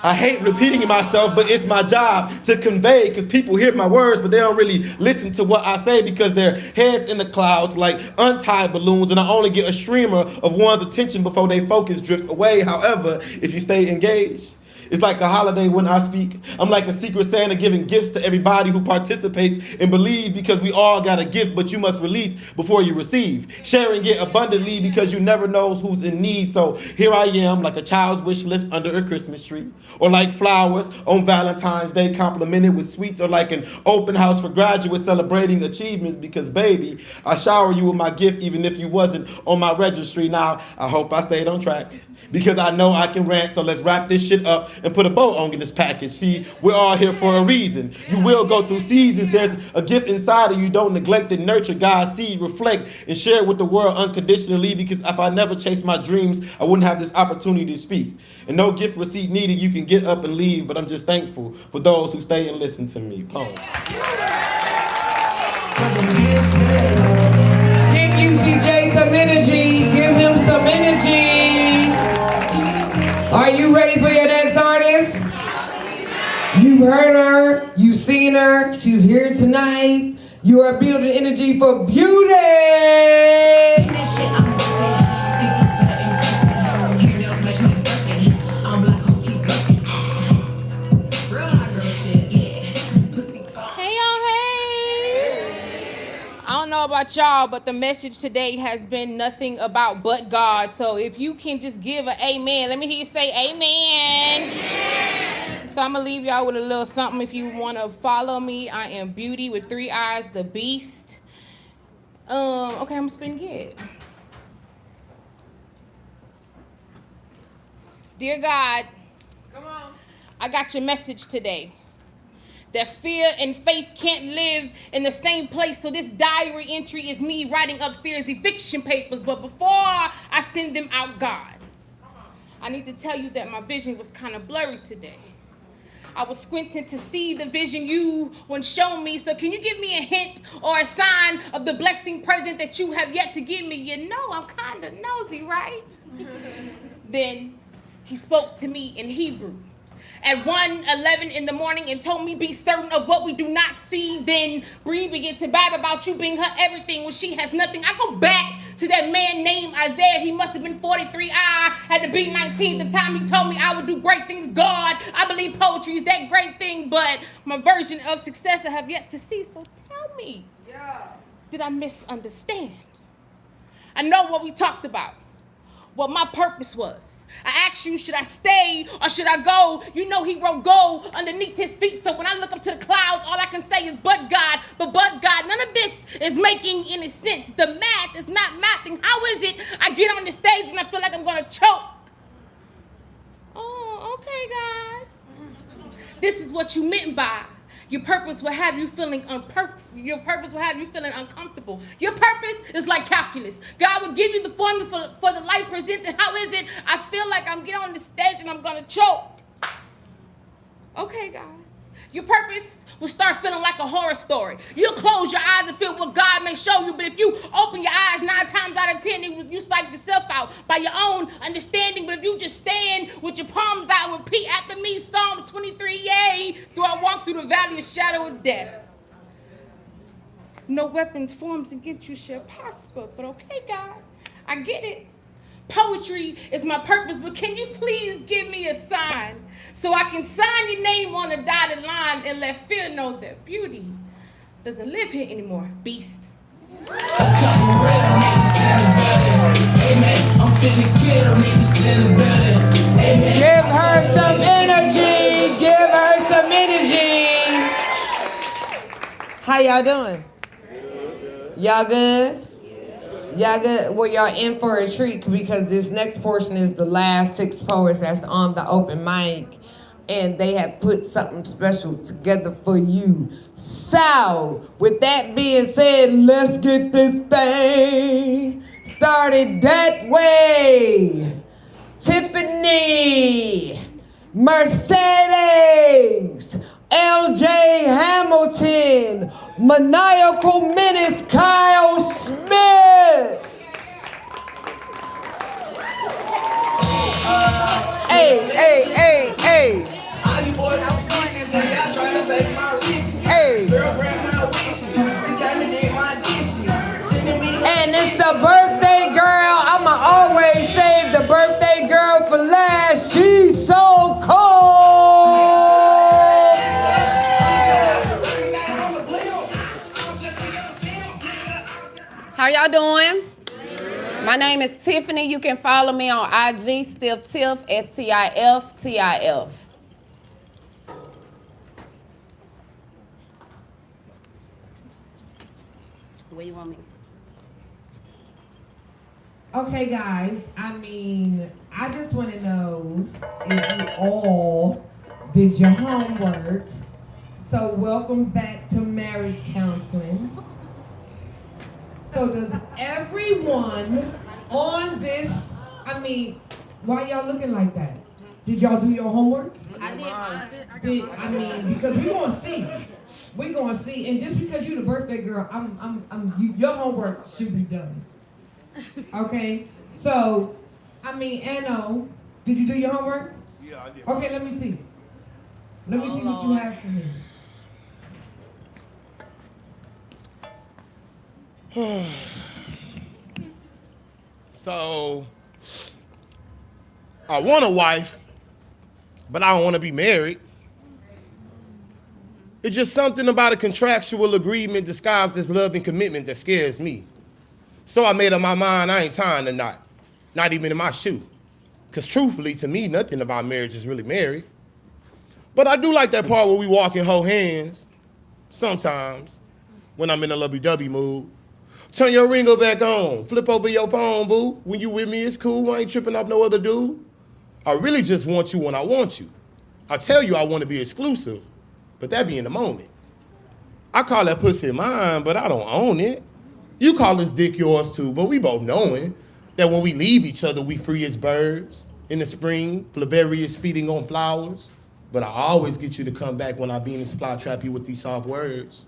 I hate repeating myself, but it's my job to convey, because people hear my words, but they don't really listen to what I say because their heads in the clouds like untied balloons, and I only get a streamer of one's attention before they focus drifts away. However, if you stay engaged, it's like a holiday when I speak. I'm like a secret Santa giving gifts to everybody who participates and believe, because we all got a gift, but you must release before you receive. Sharing it abundantly because you never knows who's in need. So here I am, like a child's wish list under a Christmas tree, or like flowers on Valentine's Day complimented with sweets, or like an open house for graduates celebrating achievements, because baby, I shower you with my gift even if you wasn't on my registry. Now, I hope I stayed on track, because I know I can rant, so let's wrap this shit up and put a bow on this package. See, we're all here for a reason. You will go through seasons. There's a gift inside of you. Don't neglect and nurture God's seed. Reflect and share it with the world unconditionally, because if I never chased my dreams, I wouldn't have this opportunity to speak. And no gift receipt needed. You can get up and leave, but I'm just thankful for those who stay and listen to me. Poem. Give UCJ some energy. Give him some energy. Are you ready for your next artist? You heard her, you seen her, she's here tonight. You are building energy for beauty. I don't know about y'all, but the message today has been nothing about but God. So if you can just give an amen, let me hear you say amen. So I'm gonna leave y'all with a little something. If you wanna follow me, I am Beauty with 3 eyes, the Beast. Okay, I'm gonna spin it. Dear God, come on. I got your message today. That fear and faith can't live in the same place. So this diary entry is me writing up fear's eviction papers. But before I send them out, God, I need to tell you that my vision was kind of blurry today. I was squinting to see the vision you once shown me. So can you give me a hint or a sign of the blessing present that you have yet to give me? You know I'm kind of nosy, right? Then he spoke to me in Hebrew at 1:11 in the morning and told me be certain of what we do not see. Then Bree began to bab about you being her everything when she has nothing. I go back to that man named Isaiah. He must have been 43. I had to be 19 the time he told me I would do great things. God, I believe poetry is that great thing, but my version of success I have yet to see. So tell me, did I misunderstand? I know what we talked about, what my purpose was. I asked you, should I stay or should I go? You know he wrote go underneath his feet. So when I look up to the clouds, all I can say is but God. But God, none of this is making any sense. The math is not mathing. How is it I get on the stage and I feel like I'm going to choke? Oh, okay, God. This is what you meant by your purpose will have you feeling your purpose will have you feeling uncomfortable. Your purpose is like calculus. God will give you the formula for the life presented. How is it I feel like I'm getting on the stage and I'm going to choke? Okay, God. Your purpose will start feeling like a horror story. You'll close your eyes and feel what God may show you, but if you open your eyes 9 times out of 10, you psych yourself out by your own understanding. But if you just stand with your palms out and repeat after me, Psalm 23, yea, though I walk through the valley of shadow of death, no weapons formed against you shall prosper. But okay, God, I get it. Poetry is my purpose, but can you please give me a sign so I can sign your name on a dotted line and let fear know that beauty doesn't live here anymore, Beast. Give her some energy. Give her some energy. How y'all doing? Y'all good? Y'all good? Well, y'all in for a treat because this next portion is the last 6 poets that's on the open mic. and they have put something special together for you. So, with that being said, let's get this thing started that way. Tiffany, Mercedes, LJ Hamilton, Maniacal Menace Kyle Smith. Hey. All you boys some snitches and y'all trying to take my riches. Hey. Girl grab my wishes. She came and did my dishes. Sending me And it's the birthday girl. I'ma always save the birthday girl for last. She's so cold. How y'all doing? My name is Tiffany. You can follow me on IG, Stiff Tiff, STIF. Where you want me? Okay, guys. I just want to know if you all did your homework. So welcome back to marriage counseling. So does everyone on this, why y'all looking like that? Did y'all do your homework? I did. Because we gonna see. We gonna see. And just because you the birthday girl, your homework should be done. Okay? So, Anno, did you do your homework? Yeah, I did. Okay, let me see. Let me see what you have for me. So, I want a wife, but I don't want to be married. It's just something about a contractual agreement disguised as love and commitment that scares me. So I made up my mind I ain't tying the knot, not even in my shoe. Because truthfully, to me, nothing about marriage is really married. But I do like that part where we walk and hold hands, sometimes, when I'm in a lovey-dovey mood. Turn your ringer back on, flip over your phone, boo. When you with me, it's cool, I ain't tripping off no other dude. I really just want you when I want you. I tell you I want to be exclusive, but that be in the moment. I call that pussy mine, but I don't own it. You call this dick yours too, but we both knowing that when we leave each other, we free as birds. In the spring, Flavarius feeding on flowers. But I always get you to come back when I Venus fly trap you with these soft words.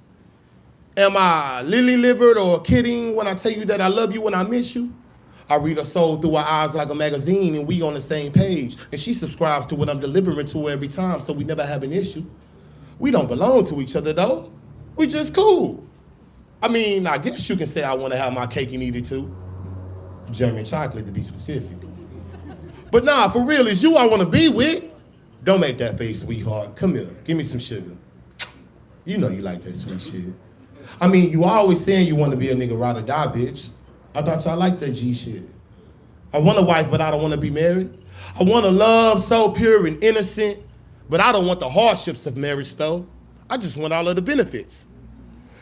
Am I lily-livered or kidding when I tell you that I love you when I miss you? I read her soul through her eyes like a magazine and we on the same page. And she subscribes to what I'm delivering to her every time, so we never have an issue. We don't belong to each other though. We just cool. I guess you can say I want to have my cake and eat it too. German chocolate to be specific. But nah, for real, it's you I want to be with. Don't make that face, sweetheart. Come here, give me some sugar. You know you like that sweet shit. You always saying you want to be a nigga ride or die, bitch. I thought y'all liked that G shit. I want a wife, but I don't want to be married. I want a love so pure and innocent, but I don't want the hardships of marriage though. I just want all of the benefits.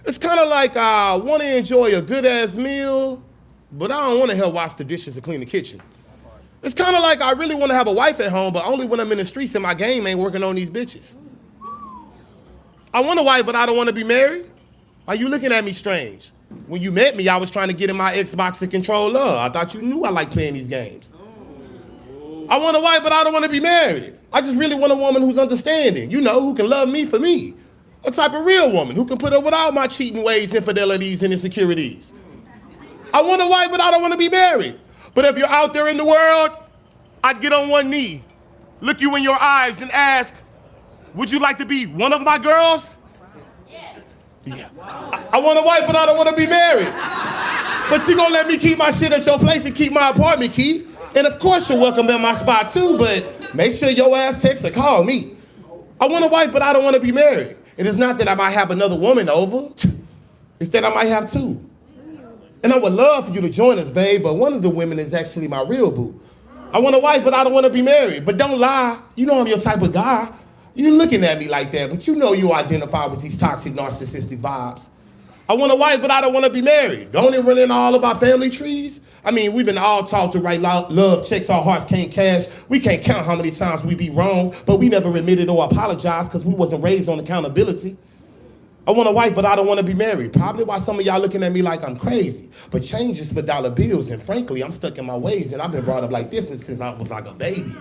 It's kind of like I want to enjoy a good-ass meal, but I don't want to help wash the dishes and clean the kitchen. It's kind of like I really want to have a wife at home, but only when I'm in the streets and my game ain't working on these bitches. I want a wife, but I don't want to be married. Are you looking at me strange? When you met me, I was trying to get in my Xbox to control love. I thought you knew I like playing these games. I want a wife, but I don't want to be married. I just really want a woman who's understanding, who can love me for me. A type of real woman who can put up with all my cheating ways, infidelities, and insecurities. I want a wife, but I don't want to be married. But if you're out there in the world, I'd get on one knee, look you in your eyes, and ask, would you like to be one of my girls? Yeah. I want a wife, but I don't want to be married. But you gonna let me keep my shit at your place and keep my apartment key? And of course you're welcome in my spot too, but make sure your ass text or call me. I want a wife, but I don't want to be married. It is not that I might have another woman over. It's that I might have two. And I would love for you to join us, babe, but one of the women is actually my real boo. I want a wife, but I don't want to be married. But don't lie. You know I'm your type of guy. You're looking at me like that, but you know you identify with these toxic, narcissistic vibes. I want a wife, but I don't want to be married. Don't it run in all of our family trees? I mean, we've been all taught to write love checks our hearts can't cash. We can't count how many times we be wrong, but we never admitted or apologized because we wasn't raised on accountability. I want a wife, but I don't want to be married. Probably why some of y'all looking at me like I'm crazy. But change is for dollar bills, and frankly, I'm stuck in my ways, and I've been brought up like this since I was like a baby.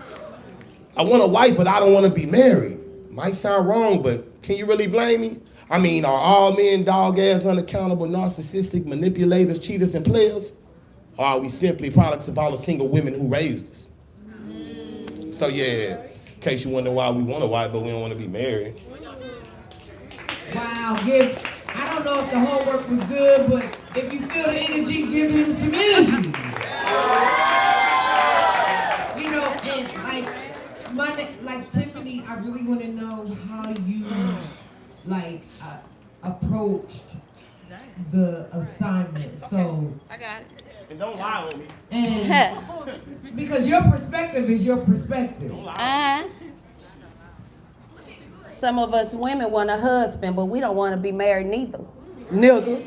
I want a wife, but I don't want to be married. Might sound wrong, but can you really blame me? I mean, are all men dog-ass, unaccountable, narcissistic, manipulators, cheaters, and players? Or are we simply products of all the single women who raised us? So yeah, in case you wonder why we want a wife, but we don't want to be married. Wow, I don't know if the homework was good, but if you feel the energy, give him some energy. You know, and like Tiffany, I really want to know how you approached the assignment. So I got it. And don't lie on me. And because your perspective is your perspective. Some of us women want a husband, but we don't want to be married neither. Nigga.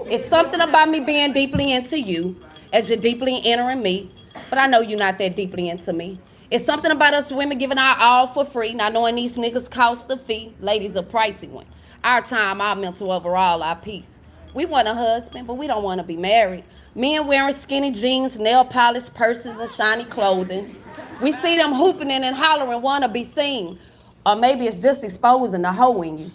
It's something about me being deeply into you as you're deeply entering me, but I know you're not that deeply into me. It's something about us women giving our all for free, not knowing these niggas cost a fee. Ladies, a pricey one. Our time, our mental overall, our peace. We want a husband, but we don't want to be married. Men wearing skinny jeans, nail polish, purses, and shiny clothing. We see them hooping and hollering, want to be seen. Or maybe it's just exposing the hoe in you.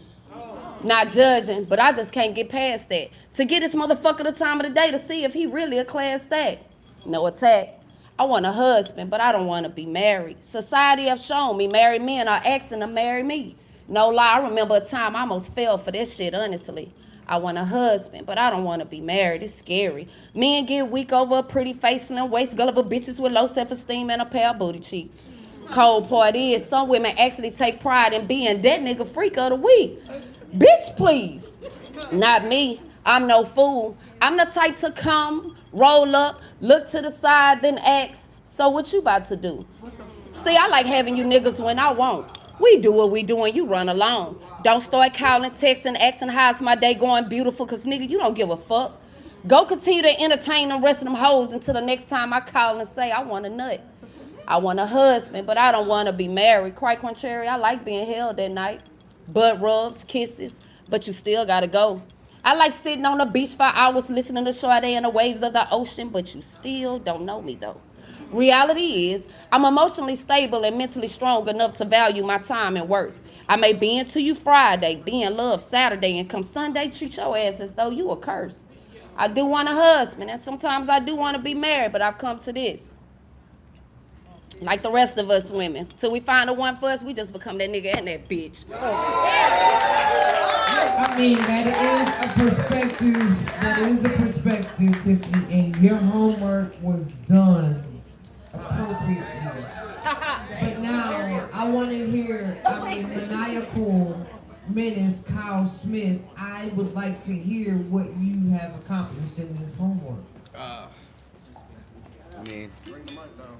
Not judging, but I just can't get past that. To get this motherfucker the time of the day to see if he really a class act. No attack. I want a husband, but I don't want to be married. Society have shown me married men are asking to marry me. No lie, I remember a time I almost fell for this shit, honestly. I want a husband, but I don't want to be married. It's scary. Men get weak over a pretty face and a waist, gullible bitches with low self-esteem and a pair of booty cheeks. Cold part is, some women actually take pride in being that nigga freak of the week. Bitch, please. Not me. I'm no fool. I'm the type to come, roll up, look to the side, then ask, so what you about to do? See, I like having you niggas when I want. We do what we do and you run along. Don't start calling, texting, asking how's my day going beautiful, cause nigga, you don't give a fuck. Go continue to entertain the rest of them hoes until the next time I call and say I want a nut. I want a husband, but I don't want to be married. Quite contrary, I like being held at night. Butt rubs, kisses, but you still gotta go. I like sitting on the beach for hours listening to Sade and the waves of the ocean, but you still don't know me though. Reality is, I'm emotionally stable and mentally strong enough to value my time and worth. I may be into you Friday, be in love Saturday, and come Sunday treat your ass as though you a curse. I do want a husband, and sometimes I do want to be married, but I've come to this. Like the rest of us women. Till we find the one for us, we just become that nigga and that bitch. I mean, that is a perspective. That is a perspective, Tiffany, and your homework was done appropriately. But now, I want to hear, maniacal menace Kyle Smith. I would like to hear what you have accomplished in this homework.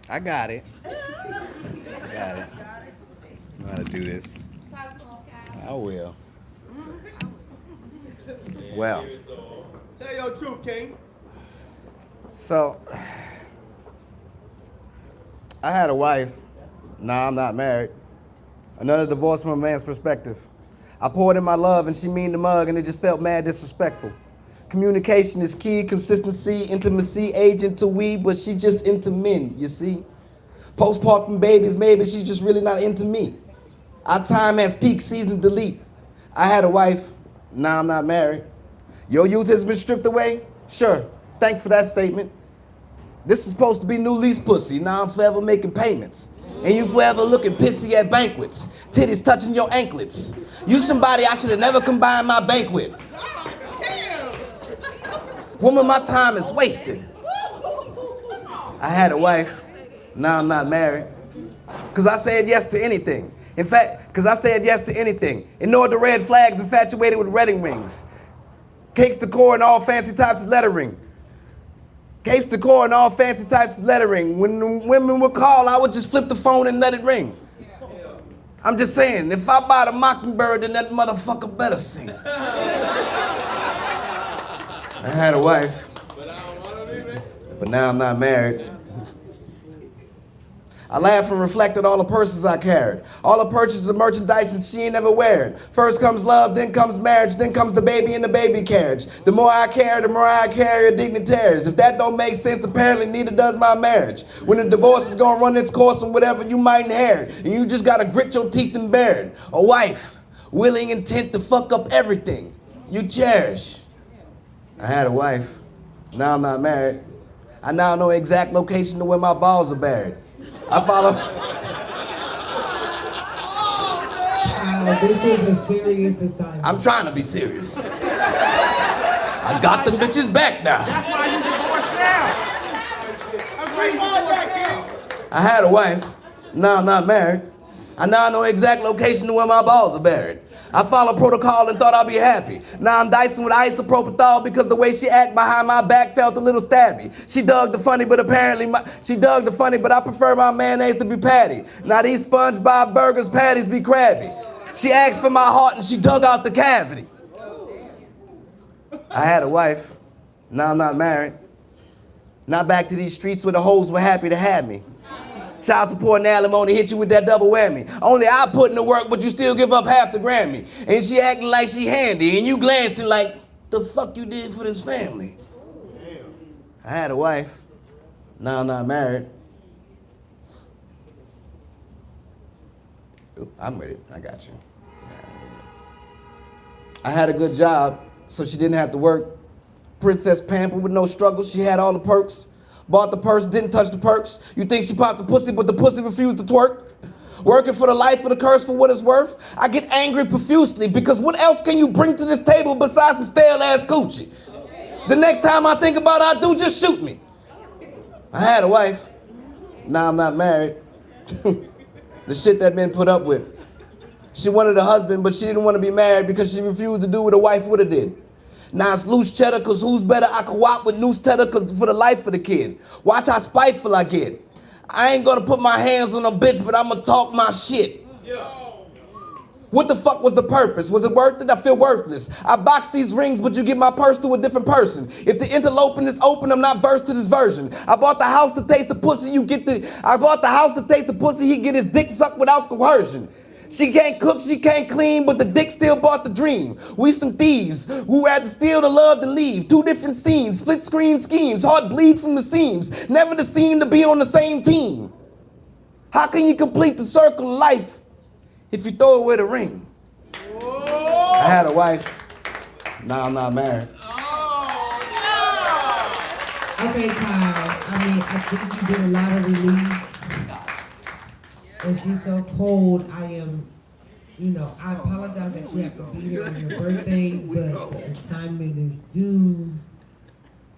I got it. I got it. I know how to do this. I will. Well. Tell your truth, King. So, I had a wife. Now I'm not married. Another divorce from a man's perspective. I poured in my love and she mean the mug and it just felt mad disrespectful. Communication is key, consistency, intimacy, age into we, but she just into men, you see? Postpartum babies, maybe she's just really not into me. Our time has peak season delete. I had a wife, now I'm not married. Your youth has been stripped away? Sure, thanks for that statement. This is supposed to be new lease pussy, now I'm forever making payments. And you forever looking pissy at banquets, titties touching your anklets. You somebody I should have never combined my bank with. Woman, my time is wasted. I had a wife, now I'm not married. Cause I said yes to anything. In fact, cause I said yes to anything. Ignored the red flags, infatuated with wedding rings. Cakes decor and all fancy types of lettering. Cakes decor and all fancy types of lettering. When the women would call, I would just flip the phone and let it ring. I'm just saying, if I buy the mockingbird, then that motherfucker better sing. I had a wife, but but now I'm not married. I laughed and reflected all the purses I carried, all the purchases of merchandise that she ain't never wearing. First comes love, then comes marriage, then comes the baby in the baby carriage. The more I carry, the more I carry a dignitaries. If that don't make sense, apparently neither does my marriage. When the divorce is gonna run its course and whatever you might inherit, and you just gotta grit your teeth and bear it. A wife, willing intent to fuck up everything you cherish. I had a wife, now I'm not married. I now know exact location to where my balls are buried. I follow. This is a serious assignment. I'm trying to be serious. I got them bitches back now. That's why you divorced now. That's why you divorced now. I had a wife, now I'm not married. I now know exact location to where my balls are buried. I followed protocol and thought I'd be happy. Now I'm dicing with isopropyl because the way she act behind my back felt a little stabby. She dug the funny, but I prefer my mayonnaise to be patty. Now these SpongeBob burgers patties be crabby. She asked for my heart and she dug out the cavity. I had a wife, now I'm not married. Not back to these streets where the hoes were happy to have me. Child support and alimony hit you with that double whammy. Only I put in the work, but you still give up half the Grammy. And she acting like she handy, and you glancing like, the fuck you did for this family? I had a wife, now I'm not married. Ooh, I'm ready, I got you. I had a good job, so she didn't have to work. Princess pampered with no struggle, she had all the perks. Bought the purse, didn't touch the perks. You think she popped the pussy, but the pussy refused to twerk? Working for the life of the curse for what it's worth? I get angry profusely because what else can you bring to this table besides some stale ass coochie? The next time I think about it, I do, just shoot me. I had a wife, now I'm not married. The shit that men put up with. She wanted a husband, but she didn't want to be married because she refused to do what a wife would have did. Now it's loose cheddar, cause who's better? I can wop with loose cheddar for the life of the kid. Watch how spiteful I get. I ain't gonna put my hands on a bitch, but I'ma talk my shit. What the fuck was the purpose? Was it worth it? I feel worthless. I box these rings, but you give my purse to a different person. If the interloping is open, I'm not versed to this version. I bought the house to taste the pussy, I bought the house to taste the pussy, he get his dick sucked without coercion. She can't cook, she can't clean, but the dick still bought the dream. We some thieves who rather steal the love than leave. Two different scenes, split screen schemes, heart bleed from the seams. Never to seem to be on the same team. How can you complete the circle of life if you throw away the ring? I had a wife, now I'm not married. Okay, Kyle. I mean, I think you did a lot of release. And she's so cold, I apologize that you have to be here on your birthday, but the assignment is due.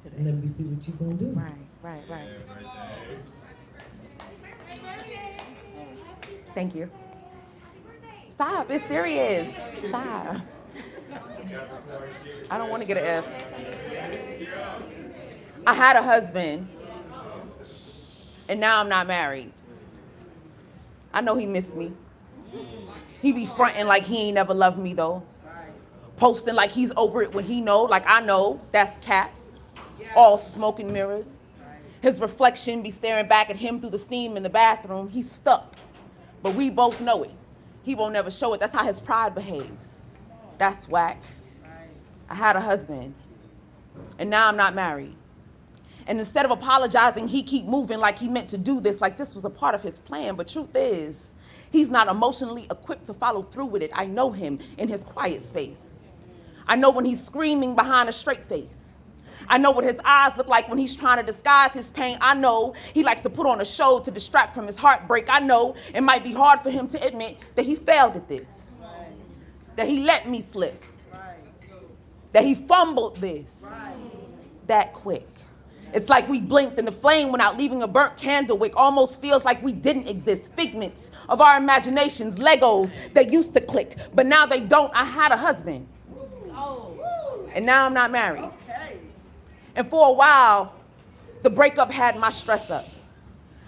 And let me see what you're gonna do. Right. Thank you. Stop, it's serious. Stop. I don't want to get an F. I had a husband, and now I'm not married. I know he missed me. He be fronting like he ain't never loved me though. Posting like he's over it when he know, like I know, that's cap. All smoke and mirrors. His reflection be staring back at him through the steam in the bathroom. He's stuck, but we both know it. He won't never show it. That's how his pride behaves. That's whack. I had a husband, and now I'm not married. And instead of apologizing, he keep moving like he meant to do this, like this was a part of his plan. But truth is, he's not emotionally equipped to follow through with it. I know him in his quiet space. I know when he's screaming behind a straight face. I know what his eyes look like when he's trying to disguise his pain. I know he likes to put on a show to distract from his heartbreak. I know it might be hard for him to admit that he failed at this, that he let me slip, that he fumbled this that quick. It's like we blinked and the flame went out, leaving a burnt candle wick. Almost feels like we didn't exist. Figments of our imaginations, Legos that used to click, but now they don't. I had a husband, and now I'm not married. And for a while, the breakup had my stress up.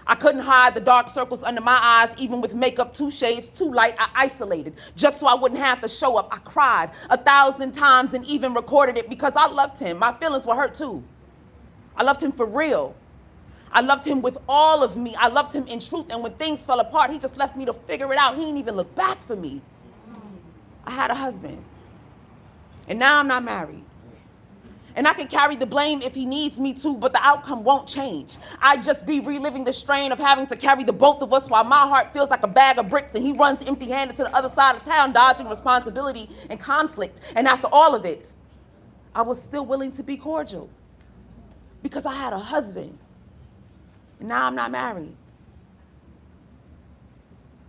I couldn't hide the dark circles under my eyes, even with makeup 2 shades too light. I isolated just so I wouldn't have to show up. I cried 1,000 times and even recorded it because I loved him. My feelings were hurt too. I loved him for real. I loved him with all of me. I loved him in truth. And when things fell apart, he just left me to figure it out. He didn't even look back for me. I had a husband. And now I'm not married. And I can carry the blame if he needs me to, but the outcome won't change. I'd just be reliving the strain of having to carry the both of us while my heart feels like a bag of bricks and he runs empty-handed to the other side of town, dodging responsibility and conflict. And after all of it, I was still willing to be cordial because I had a husband. And now I'm not married.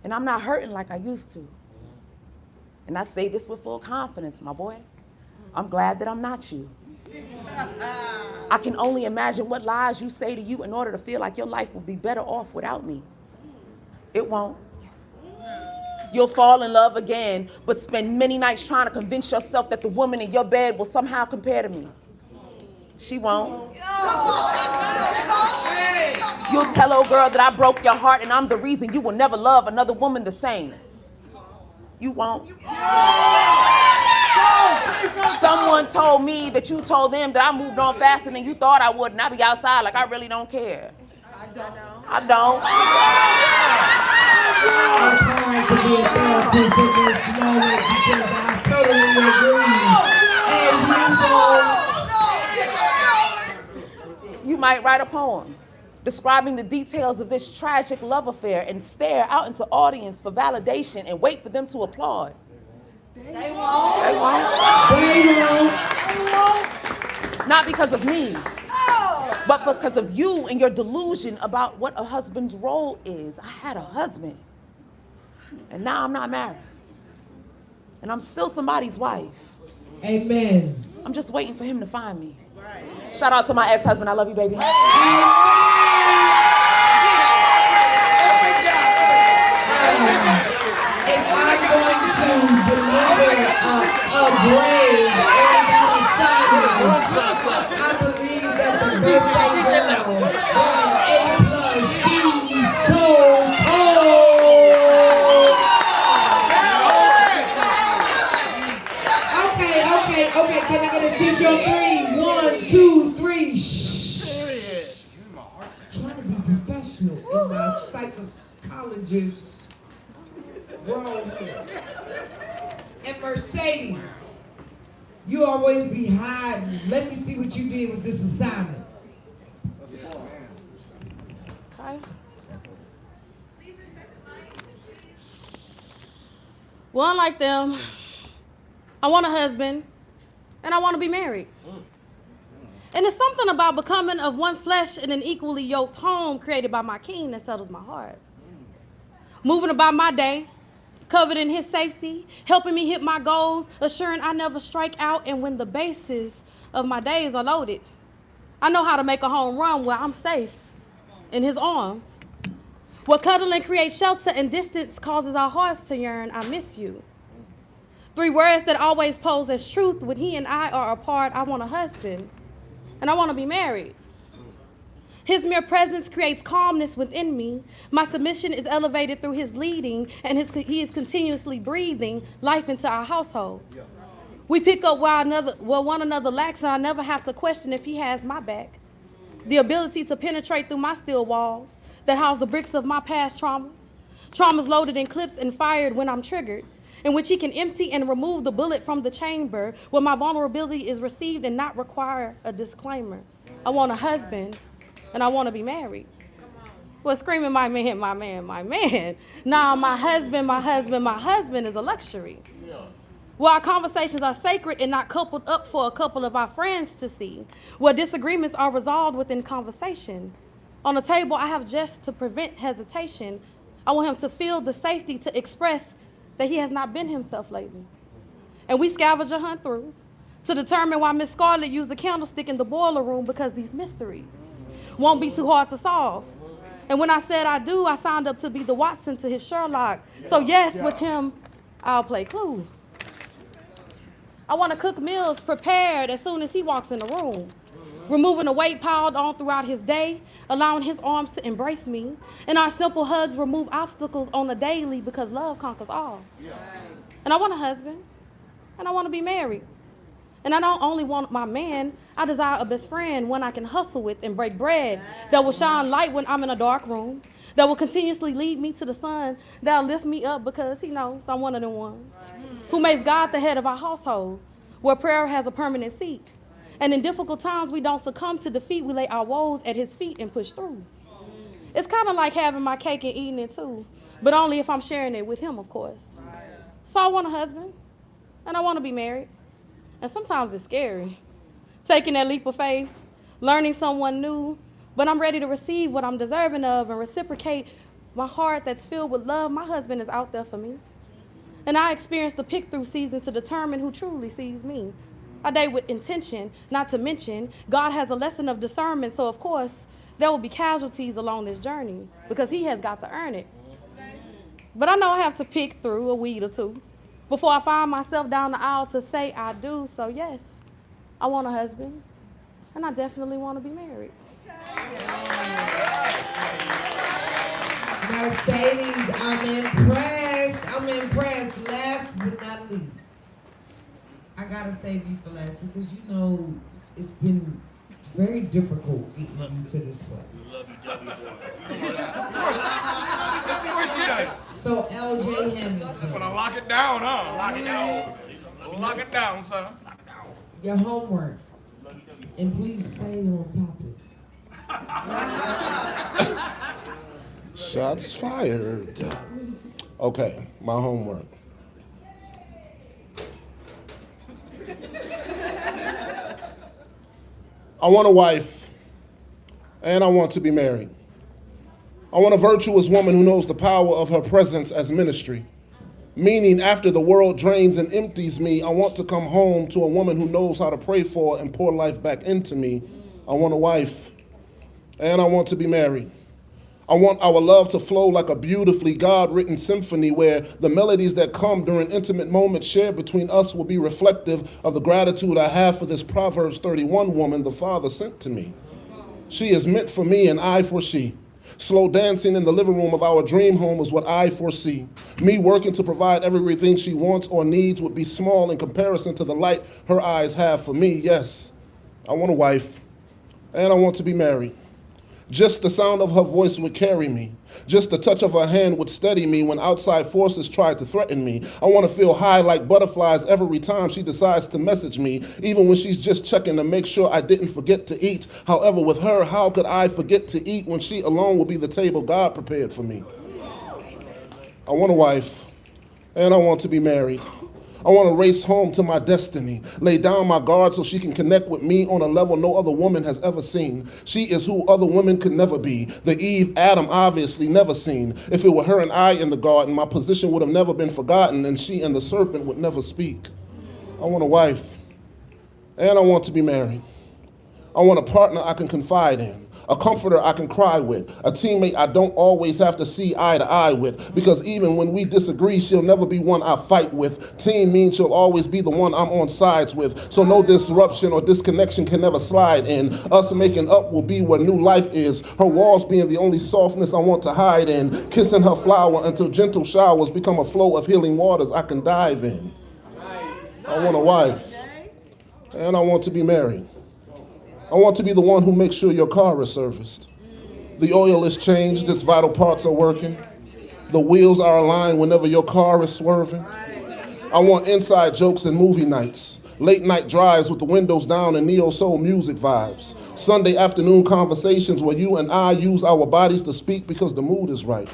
And I'm not hurting like I used to. And I say this with full confidence, my boy. I'm glad that I'm not you. I can only imagine what lies you say to you in order to feel like your life will be better off without me. It won't. You'll fall in love again, but spend many nights trying to convince yourself that the woman in your bed will somehow compare to me. She won't. You'll tell old girl that I broke your heart and I'm the reason you will never love another woman the same. You won't. Someone told me that you told them that I moved on faster than you thought I would, and I be outside like I really don't care. I don't. It's hard to be a therapist in this moment because I totally agree. And You might write a poem describing the details of this tragic love affair and stare out into audience for validation and wait for them to applaud. They won't. They won't. Not because of me, but because of you and your delusion about what a husband's role is. I had a husband, and now I'm not married. And I'm still somebody's wife. Amen. I'm just waiting for him to find me. Shout out to my ex-husband. I love you, baby. If I'm going to deliver a grade and an assignment, I believe that the birthday girl got an A+. She's so cold. Okay. Can I get a shisho 3? 1, 2, 3. Shh. Trying to be professional in my psychologist. And Mercedes, you always be hiding. Let me see what you did with this assignment. Okay. Well, unlike them, I want a husband and I want to be married. And it's something about becoming of one flesh in an equally yoked home created by my king that settles my heart. Moving about my day, covered in his safety, helping me hit my goals, assuring I never strike out, and when the bases of my days are loaded, I know how to make a home run where I'm safe in his arms. Where cuddling creates shelter and distance causes our hearts to yearn, I miss you. 3 words that always pose as truth. When he and I are apart, I want a husband, and I want to be married. His mere presence creates calmness within me. My submission is elevated through his leading, and he is continuously breathing life into our household. We pick up where one another lacks, and I never have to question if he has my back. The ability to penetrate through my steel walls that house the bricks of my past traumas loaded in clips and fired when I'm triggered, in which he can empty and remove the bullet from the chamber where my vulnerability is received and not require a disclaimer. I want a husband, and I want to be married. Well, screaming, my man, my man, my man. Nah, my husband is a luxury. Where our conversations are sacred and not coupled up for a couple of our friends to see. Where disagreements are resolved within conversation. On the table, I have just to prevent hesitation. I want him to feel the safety to express that he has not been himself lately. And we scavenger hunt through to determine why Miss Scarlett used the candlestick in the boiler room, because these mysteries won't be too hard to solve. And when I said I do, I signed up to be the Watson to his Sherlock. So yes, with him, I'll play Clue. I want to cook meals prepared as soon as he walks in the room, removing the weight piled on throughout his day, allowing his arms to embrace me. And our simple hugs remove obstacles on the daily because love conquers all. And I want a husband, and I want to be married. And I don't only want my man, I desire a best friend, one I can hustle with and break bread, that will shine light when I'm in a dark room, that will continuously lead me to the sun, that'll lift me up because he knows I'm one of them ones, who makes God the head of our household, where prayer has a permanent seat. And in difficult times, we don't succumb to defeat. We lay our woes at his feet and push through. It's kind of like having my cake and eating it too, but only if I'm sharing it with him, of course. So I want a husband, and I want to be married. And sometimes it's scary, taking that leap of faith, learning someone new, but I'm ready to receive what I'm deserving of and reciprocate my heart that's filled with love. My husband is out there for me. And I experienced the pick-through season to determine who truly sees me. I date with intention, not to mention, God has a lesson of discernment, so of course, there will be casualties along this journey because he has got to earn it. But I know I have to pick through a weed or two before I find myself down the aisle to say I do. So yes, I want a husband, and I definitely want to be married. Mercedes, I'm impressed. I'm impressed. Last but not least, I gotta save you for last because you know it's been very difficult getting you to this place. So LJ Henderson. But I lock it down, huh? Lock it down. Lock it down, sir. Your homework. And please stay on topic. Shots fired. Okay, my homework. I want a wife, and I want to be married. I want a virtuous woman who knows the power of her presence as ministry. Meaning, after the world drains and empties me, I want to come home to a woman who knows how to pray for and pour life back into me. I want a wife, and I want to be married. I want our love to flow like a beautifully God-written symphony where the melodies that come during intimate moments shared between us will be reflective of the gratitude I have for this Proverbs 31 woman the Father sent to me. She is meant for me and I for she. Slow dancing in the living room of our dream home is what I foresee. Me working to provide everything she wants or needs would be small in comparison to the light her eyes have for me. Yes, I want a wife, and I want to be married. Just the sound of her voice would carry me. Just the touch of her hand would steady me when outside forces try to threaten me. I want to feel high like butterflies every time she decides to message me, even when she's just checking to make sure I didn't forget to eat. However, with her, how could I forget to eat when she alone will be the table God prepared for me? I want a wife, and I want to be married. I want to race home to my destiny, lay down my guard so she can connect with me on a level no other woman has ever seen. She is who other women could never be, the Eve Adam obviously never seen. If it were her and I in the garden, my position would have never been forgotten and she and the serpent would never speak. I want a wife, and I want to be married. I want a partner I can confide in, a comforter I can cry with, a teammate I don't always have to see eye to eye with, because even when we disagree, she'll never be one I fight with. Team means she'll always be the one I'm on sides with, so no disruption or disconnection can never slide in. Us making up will be where new life is, her walls being the only softness I want to hide in, kissing her flower until gentle showers become a flow of healing waters I can dive in. I want a wife, and I want to be married. I want to be the one who makes sure your car is serviced. The oil is changed, its vital parts are working. The wheels are aligned whenever your car is swerving. I want inside jokes and movie nights, late night drives with the windows down and neo-soul music vibes. Sunday afternoon conversations where you and I use our bodies to speak because the mood is right.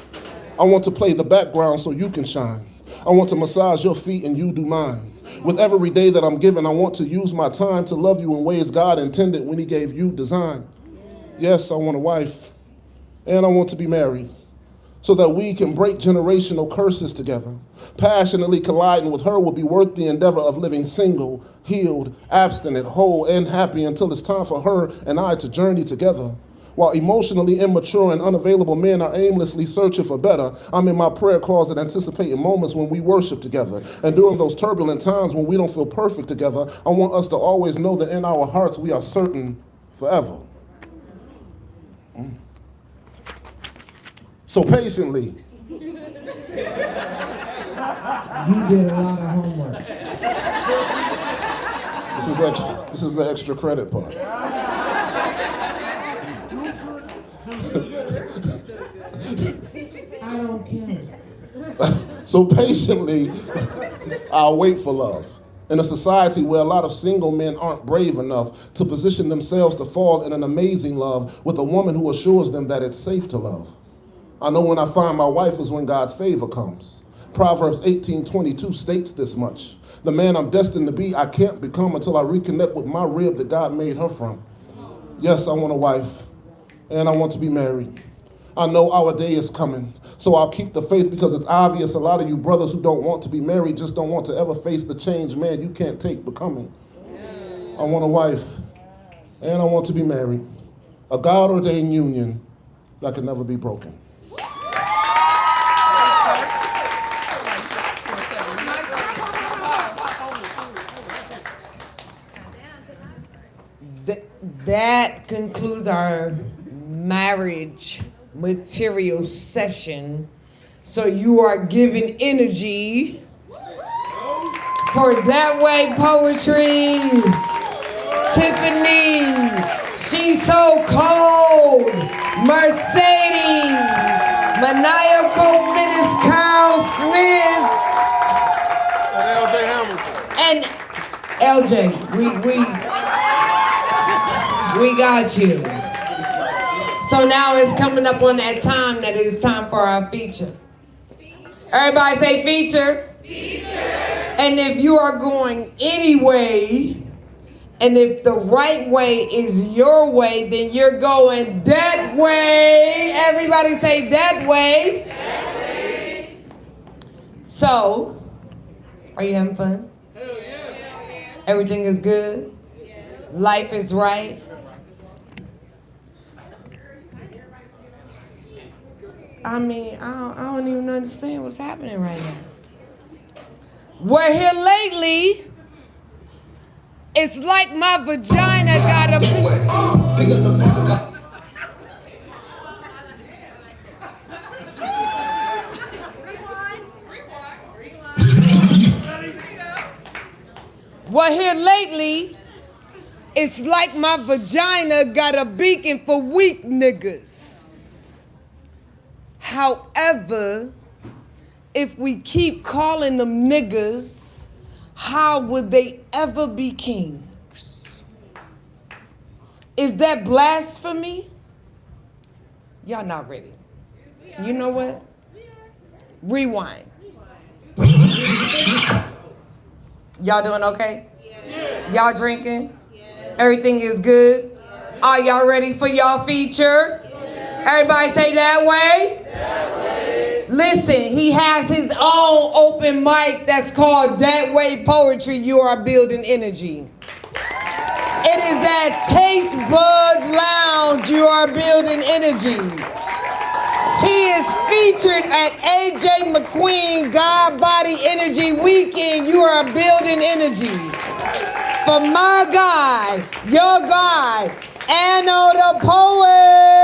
I want to play the background so you can shine. I want to massage your feet and you do mine. With every day that I'm given, I want to use my time to love you in ways God intended when he gave you design. Yes, I want a wife, and I want to be married, so that we can break generational curses together. Passionately colliding with her will be worth the endeavor of living single, healed, abstinent, whole, and happy until it's time for her and I to journey together. While emotionally immature and unavailable men are aimlessly searching for better, I'm in my prayer closet anticipating moments when we worship together. And during those turbulent times when we don't feel perfect together, I want us to always know that in our hearts we are certain forever. So patiently. You did a lot of homework. This is This is the extra credit part. I don't care. So patiently, I'll wait for love. In a society where a lot of single men aren't brave enough to position themselves to fall in an amazing love with a woman who assures them that it's safe to love. I know when I find my wife is when God's favor comes. Proverbs 18:22 states this much. The man I'm destined to be, I can't become until I reconnect with my rib that God made her from. Yes, I want a wife, and I want to be married. I know our day is coming, so I'll keep the faith because it's obvious a lot of you brothers who don't want to be married just don't want to ever face the changed man you can't take becoming. I want a wife, and I want to be married. A God-ordained union that can never be broken. That concludes our marriage material session. So you are giving energy for That Way Poetry. Tiffany, She's So Cold, Mercedes, Maniacal Menace, Carl Smith, and LJ. We got you. So now it's coming up on that time that it's time for our feature. Everybody say feature. Feature. And if you are going anyway, and if the right way is your way, then you're going that way. Everybody say that way. That way. So, are you having fun? Hell yeah. Everything is good? Yeah. Life is right? I mean, I don't even understand what's happening right now. We're here lately. It's like my vagina got a... We're here lately. It's like my vagina got a beacon for weak niggas. However, if we keep calling them niggas, how would they ever be kings? Is that blasphemy? Y'all not ready. You know what? Rewind. Y'all doing okay? Y'all drinking? Everything is good? Are y'all ready for y'all feature? Everybody say that way? That way. Listen, he has his own open mic that's called That Way Poetry. You are building energy. It is at Taste Buds Lounge. You are building energy. He is featured at AJ McQueen God Body Energy Weekend. You are building energy. For my guy, your guy, Anno the Poet.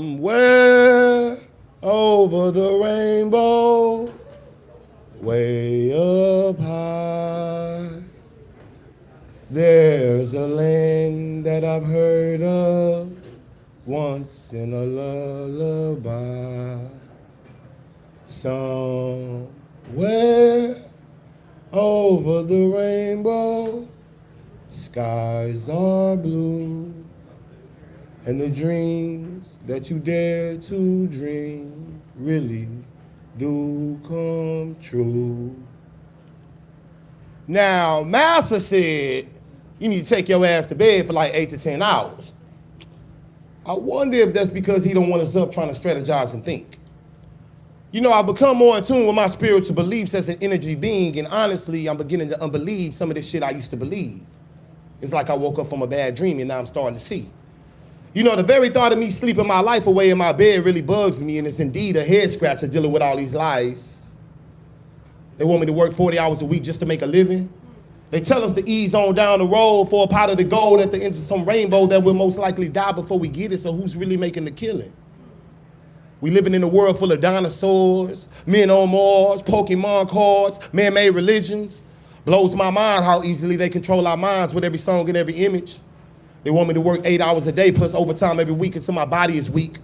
Somewhere over the rainbow, way up high, there's a land that I've heard of once in a lullaby. Somewhere over the rainbow, skies are blue, and the dreams that you dare to dream really do come true. Now, Master said you need to take your ass to bed for like 8 to 10 hours. I wonder if that's because he don't want us up trying to strategize and think. You know, I've become more in tune with my spiritual beliefs as an energy being, and honestly, I'm beginning to unbelieve some of this shit I used to believe. It's like I woke up from a bad dream and now I'm starting to see. You know, the very thought of me sleeping my life away in my bed really bugs me, and it's indeed a head scratcher dealing with all these lies. They want me to work 40 hours a week just to make a living. They tell us to ease on down the road for a pot of the gold at the end of some rainbow that will most likely die before we get it, so who's really making the killing? We living in a world full of dinosaurs, men on Mars, Pokemon cards, man-made religions. Blows my mind how easily they control our minds with every song and every image. They want me to work 8 hours a day plus overtime every week until my body is weak.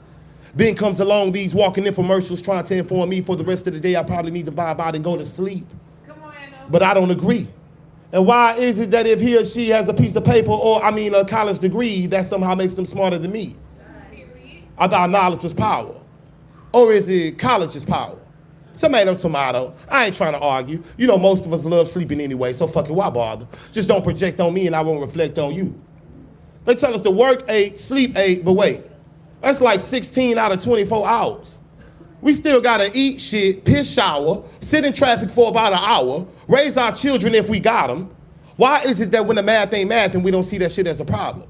Then comes along these walking infomercials trying to inform me for the rest of the day I probably need to vibe out and go to sleep. But I don't agree. And why is it that if he or she has a piece of paper or, a college degree, that somehow makes them smarter than me? I thought knowledge was power. Or is it college is power? Tomato, tomato. I ain't trying to argue. You know, most of us love sleeping anyway, so fuck it, why bother? Just don't project on me and I won't reflect on you. They tell us to work 8, sleep 8, but wait. That's like 16 out of 24 hours. We still gotta eat shit, piss, shower, sit in traffic for about an hour, raise our children if we got them. Why is it that when the math ain't math and we don't see that shit as a problem?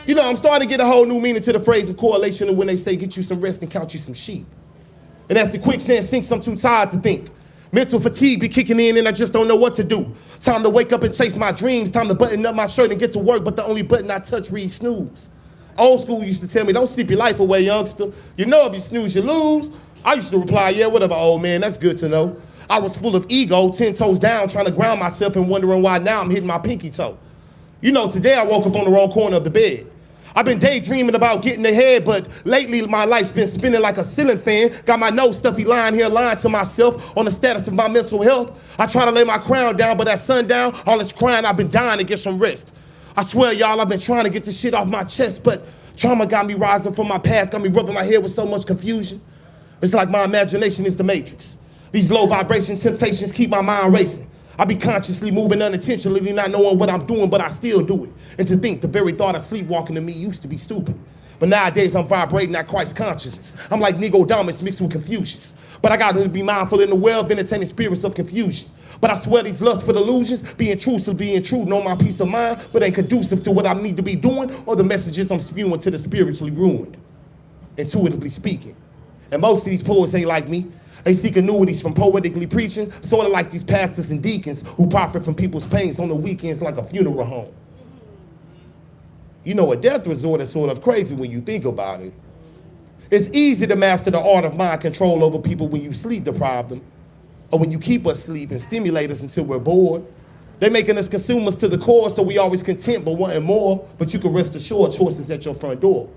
You know, I'm starting to get a whole new meaning to the phrase of correlation of when they say get you some rest and count you some sheep. And as the quicksand sinks, I'm too tired to think. Mental fatigue be kicking in and I just don't know what to do. Time to wake up and chase my dreams. Time to button up my shirt and get to work, but the only button I touch reads snooze. Old school used to tell me, don't sleep your life away, youngster. You know if you snooze, you lose. I used to reply, yeah, whatever, old man, that's good to know. I was full of ego, 10 toes down, trying to ground myself and wondering why now I'm hitting my pinky toe. You know, today I woke up on the wrong corner of the bed. I've been daydreaming about getting ahead, but lately my life's been spinning like a ceiling fan. Got my nose stuffy lying here lying to myself on the status of my mental health. I try to lay my crown down, but at sundown, all this crying, I've been dying to get some rest. I swear, y'all, I've been trying to get this shit off my chest, but trauma got me rising from my past, got me rubbing my head with so much confusion. It's like my imagination is the matrix. These low vibration temptations keep my mind racing. I be consciously moving unintentionally, not knowing what I'm doing, but I still do it. And to think the very thought of sleepwalking to me used to be stupid. But nowadays I'm vibrating at Christ consciousness. I'm like Nicodemus mixed with Confucius. But I gotta be mindful in the well of entertaining spirits of confusion. But I swear these lustful illusions, be intrusive, be intruding on my peace of mind, but ain't conducive to what I need to be doing or the messages I'm spewing to the spiritually ruined, intuitively speaking. And most of these poets ain't like me. They seek annuities from poetically preaching, sort of like these pastors and deacons who profit from people's pains on the weekends like a funeral home. You know, a death resort is sort of crazy when you think about it. It's easy to master the art of mind control over people when you sleep deprive them, or when you keep us asleep and stimulate us until we're bored. They're making us consumers to the core, so we always content but wanting more, but you can rest assured choices at your front door.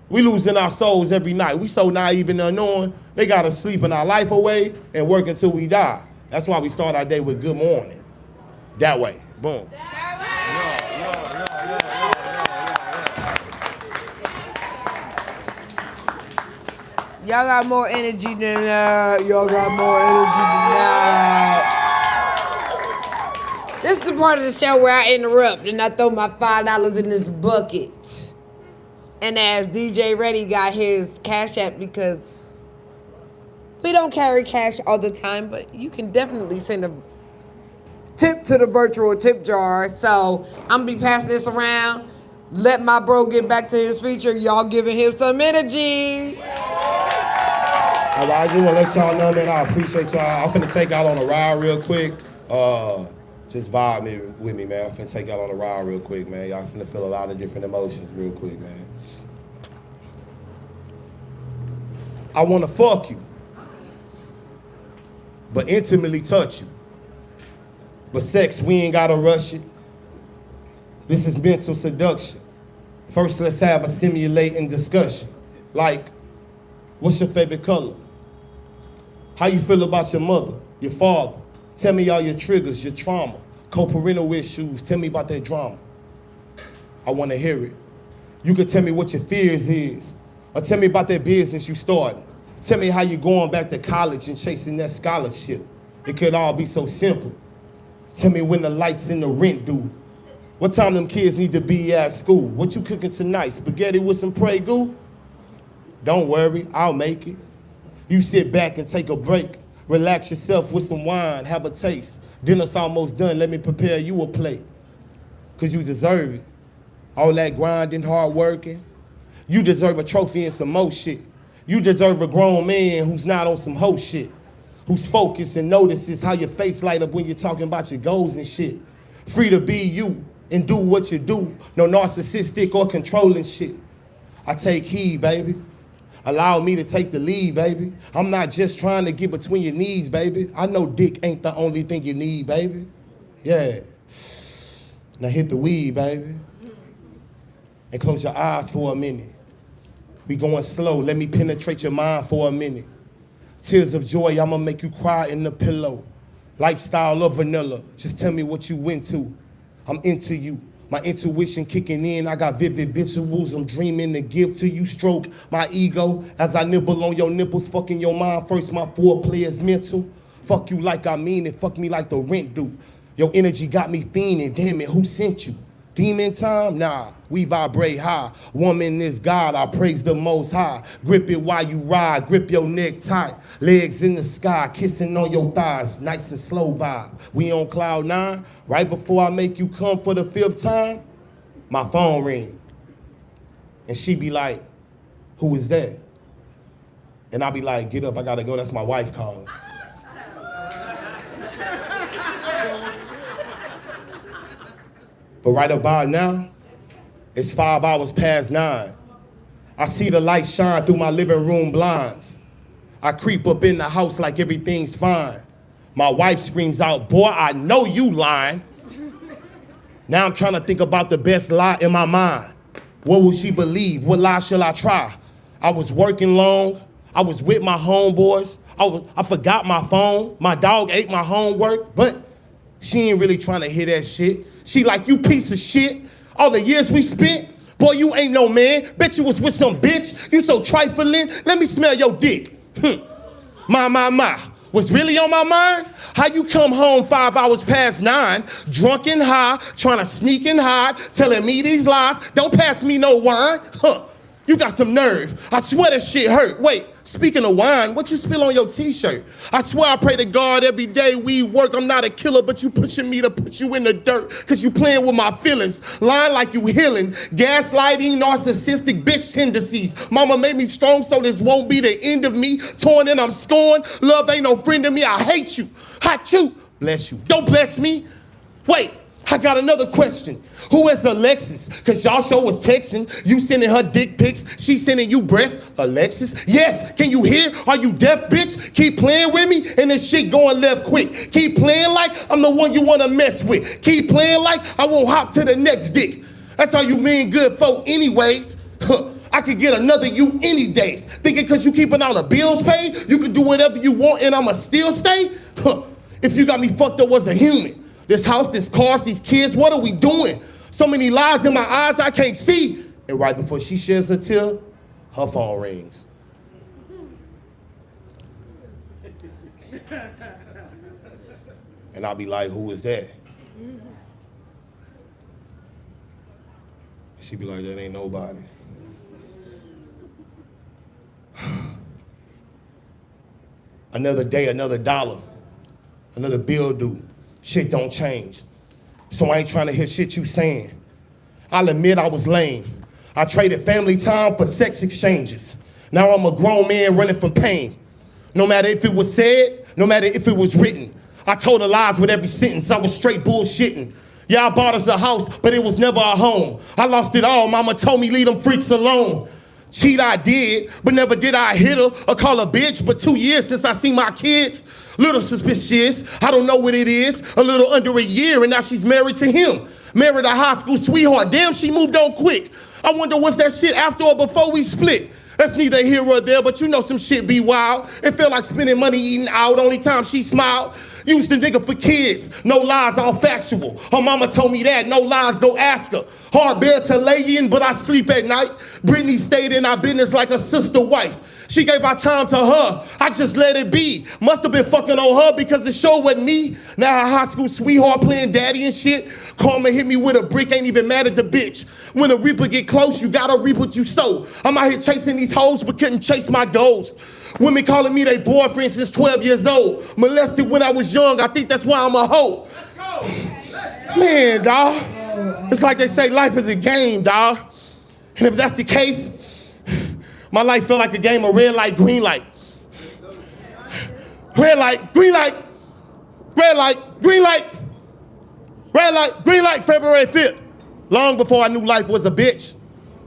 We losing our souls every night. We so naive and unknowing, they got us sleeping our life away and work until we die. That's why we start our day with good morning. That way, boom. Y'all got more energy than that. Y'all got more energy than that. This is the part of the show where I interrupt and I throw my $5 in this bucket. And as DJ Reddy got his Cash App, because we don't carry cash all the time, but you can definitely send a tip to the virtual tip jar. So I'm gonna be passing this around. Let my bro get back to his feature. Y'all giving him some energy. All right, I just want to let y'all know, man, I appreciate y'all. I'm finna take y'all on a ride real quick. Just vibe with me, man. I'm finna take y'all on a ride real quick, man. Y'all finna feel a lot of different emotions real quick, man. I want to fuck you, but intimately touch you. But sex, we ain't gotta rush it. This is mental seduction. First, let's have a stimulating discussion. Like, what's your favorite color? How you feel about your mother, your father? Tell me all your triggers, your trauma, co-parental issues. Tell me about that drama. I want to hear it. You can tell me what your fears is, or tell me about that business you started. Tell me how you're going back to college and chasing that scholarship. It could all be so simple. Tell me when the lights and the rent due. What time them kids need to be at school? What you cooking tonight? Spaghetti with some Prey goo? Don't worry, I'll make it. You sit back and take a break. Relax yourself with some wine, have a taste. Dinner's almost done, let me prepare you a plate. Cause you deserve it. All that grinding, hard working. You deserve a trophy and some more shit. You deserve a grown man who's not on some hoe shit. who's focused and notices how your face light up when you're talking about your goals and shit. Free to be you and do what you do. No narcissistic or controlling shit. I take heed, baby. Allow me to take the lead, baby. I'm not just trying to get between your knees, baby. I know dick ain't the only thing you need, baby. Yeah. Now hit the weed, baby. And close your eyes for a minute. We going slow. Let me penetrate your mind for a minute. Tears of joy, I'ma make you cry in the pillow. Lifestyle of vanilla. Just tell me what you into. I'm into you. My intuition kicking in. I got vivid visuals. I'm dreaming to give to you. Stroke my ego as I nibble on your nipples. Fucking your mind first. My foreplay is mental. Fuck you like I mean it. Fuck me like the rent do. Your energy got me fiending. Damn it, who sent you? Demon time? Nah, we vibrate high. Woman is God, I praise the most high. Grip it while you ride, grip your neck tight. Legs in the sky, kissing on your thighs. Nice and slow vibe. We on cloud 9. Right before I make you come for the 5th time, my phone ring. And she be like, who is that? And I be like, get up, I gotta go, that's my wife calling. But right about now, it's 5 hours past 9. I see the light shine through my living room blinds. I creep up in the house like everything's fine. My wife screams out, boy, I know you lying. Now I'm trying to think about the best lie in my mind. What will she believe? What lie shall I try? I was working long. I was with my homeboys. I forgot my phone. My dog ate my homework, but she ain't really trying to hear that shit. She like, you piece of shit. All the years we spent, boy, you ain't no man. Bet you was with some bitch. You so trifling. Let me smell your dick. My. What's really on my mind? How you come home 5 hours past 9, drunk and high, trying to sneak and hide, telling me these lies. Don't pass me no wine. You got some nerve. I swear that shit hurt. Wait, speaking of wine, what you spill on your t-shirt? I swear I pray to God every day we work. I'm not a killer, but you pushing me to put you in the dirt. Cause you playing with my feelings. Lying like you healing. Gaslighting, narcissistic bitch tendencies. Mama made me strong so this won't be the end of me. Torn and I'm scorned. Love ain't no friend of me. I hate you. Hot you. Bless you. Don't bless me. Wait. I got another question. Who is Alexis? Cause y'all show was texting. You sending her dick pics. She sending you breasts. Alexis? Yes. Can you hear? Are you deaf, bitch? Keep playing with me and this shit going left quick. Keep playing like I'm the one you wanna mess with. Keep playing like I won't hop to the next dick. That's all you mean good folk anyways. I could get another you any days. Thinking cause you keeping all the bills paid, you can do whatever you want and I'ma still stay? If you got me fucked up as a human. This house, this cars, these kids, what are we doing? So many lies in my eyes I can't see. And right before she sheds a tear, her phone rings. And I'll be like, who is that? She be like, that ain't nobody. Another day, another dollar, another bill due. Shit don't change. So I ain't trying to hear shit you saying. I'll admit I was lame. I traded family time for sex exchanges. Now I'm a grown man running from pain. No matter if it was said, no matter if it was written. I told her lies with every sentence. I was straight bullshitting. Yeah, I bought us a house, but it was never a home. I lost it all. Mama told me leave them freaks alone. Cheat I did, but never did I hit her or call her bitch. But 2 years since I seen my kids. Little suspicious, I don't know what it is. A little under a year and now she's married to him. Married a high school sweetheart. Damn, she moved on quick. I wonder what's that shit after or before we split. That's neither here or there, but you know some shit be wild. It felt like spending money eating out, only time she smiled. Used to nigga for kids, no lies, all factual. Her mama told me that, no lies, go ask her. Hard bed to lay in, but I sleep at night. Brittany stayed in our business like a sister wife. She gave our time to her, I just let it be. Must have been fucking on her because the show wasn't me. Now her high school sweetheart playing daddy and shit. Karma hit me with a brick, ain't even mad at the bitch. When a reaper get close, you gotta reap what you sow. I'm out here chasing these hoes, but couldn't chase my goals. Women calling me their boyfriend since 12 years old. Molested when I was young, I think that's why I'm a hoe. Man, dawg. It's like they say life is a game, dawg. And if that's the case, my life felt like a game of red light, green light. Red light, green light, red light, green light, red light, green light, February 5th. Long before I knew life was a bitch,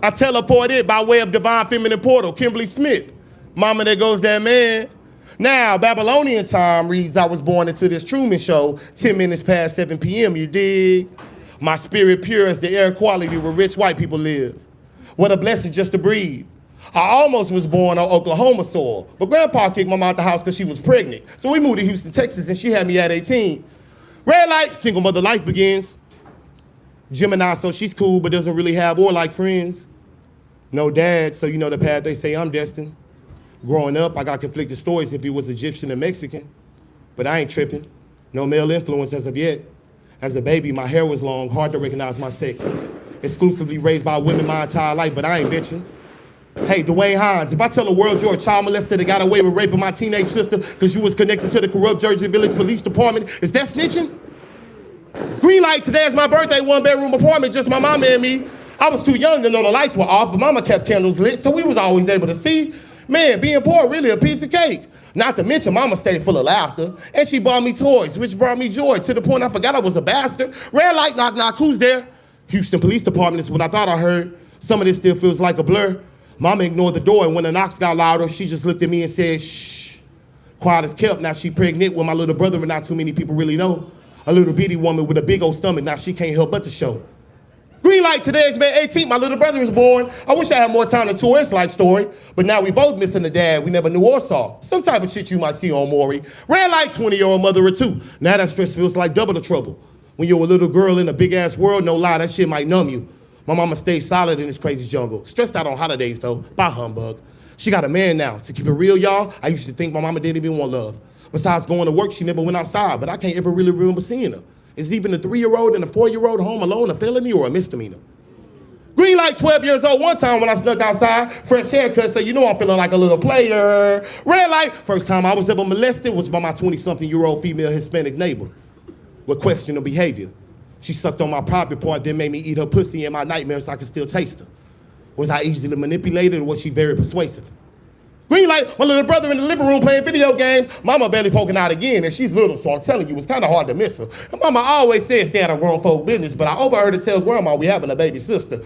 I teleported by way of divine feminine portal, Kimberly Smith. Mama, there goes that man. Now, Babylonian time reads I was born into this Truman Show 10 minutes past 7 p.m., you dig? My spirit pure as the air quality where rich white people live. What a blessing just to breathe. I almost was born on Oklahoma soil, but Grandpa kicked Mama out the house because she was pregnant. So we moved to Houston, Texas, and she had me at 18. Red light, single mother life begins. Gemini, so she's cool, but doesn't really have or like friends. No dad, so you know the path they say I'm destined. Growing up, I got conflicted stories if he was Egyptian or Mexican, but I ain't tripping. No male influence as of yet. As a baby, my hair was long, hard to recognize my sex. Exclusively raised by women my entire life, but I ain't bitching. Hey, Dwayne Hines, if I tell the world you're a child molester that got away with raping my teenage sister because you was connected to the corrupt Jersey Village Police Department, is that snitching? Green light, today is my birthday, 1-bedroom apartment, just my mama and me. I was too young to know the lights were off, but mama kept candles lit, so we was always able to see. Man, being poor really a piece of cake. Not to mention mama stayed full of laughter, and she bought me toys, which brought me joy, to the point I forgot I was a bastard. Red light, knock, knock, who's there? Houston Police Department is what I thought I heard. Some of this still feels like a blur. Mama ignored the door, and when the knocks got louder, she just looked at me and said, shh. Quiet as kept, now she pregnant with my little brother, and not too many people really know. A little bitty woman with a big old stomach, now she can't help but to show. Green light, today is May 18th, my little brother was born. I wish I had more time to tour his life story, but now we both missing a dad we never knew or saw. Some type of shit you might see on Maury. Red light, 20-year-old mother or two. Now that stress feels like double the trouble. When you're a little girl in a big-ass world, no lie, that shit might numb you. My mama stayed solid in this crazy jungle. Stressed out on holidays, though. By humbug. She got a man now. To keep it real, y'all, I used to think my mama didn't even want love. Besides going to work, she never went outside, but I can't ever really remember seeing her. Is even a 3-year-old and a 4-year-old home alone a felony or a misdemeanor? Green light, 12 years old, one time when I snuck outside, fresh haircut, so you know I'm feeling like a little player. Red light, first time I was ever molested was by my 20-something-year-old female Hispanic neighbor with questionable behavior. She sucked on my private part, then made me eat her pussy in my nightmares so I could still taste her. Was I easily manipulated or was she very persuasive? Green light, my little brother in the living room playing video games. Mama barely poking out again, and she's little, so I'm telling you, it's kind of hard to miss her. And mama always said stay out of grown folk business, but I overheard her tell grandma we having a baby sister.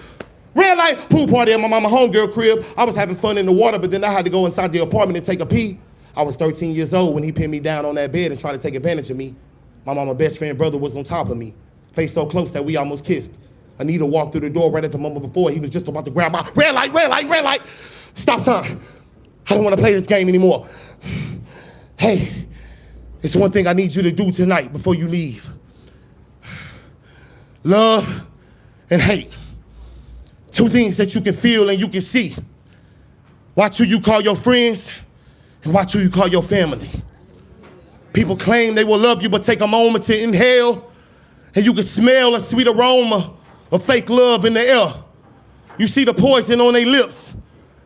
Red light, pool party at my mama homegirl crib. I was having fun in the water, but then I had to go inside the apartment and take a pee. I was 13 years old when he pinned me down on that bed and tried to take advantage of me. My mama's best friend brother was on top of me, face so close that we almost kissed. Anita walked through the door right at the moment before he was just about to grab my red light, red light, red light. Stop sign. I don't want to play this game anymore. Hey, it's one thing I need you to do tonight before you leave. Love and hate. Two things that you can feel and you can see. Watch who you call your friends and watch who you call your family. People claim they will love you, but take a moment to inhale and you can smell a sweet aroma of fake love in the air. You see the poison on their lips.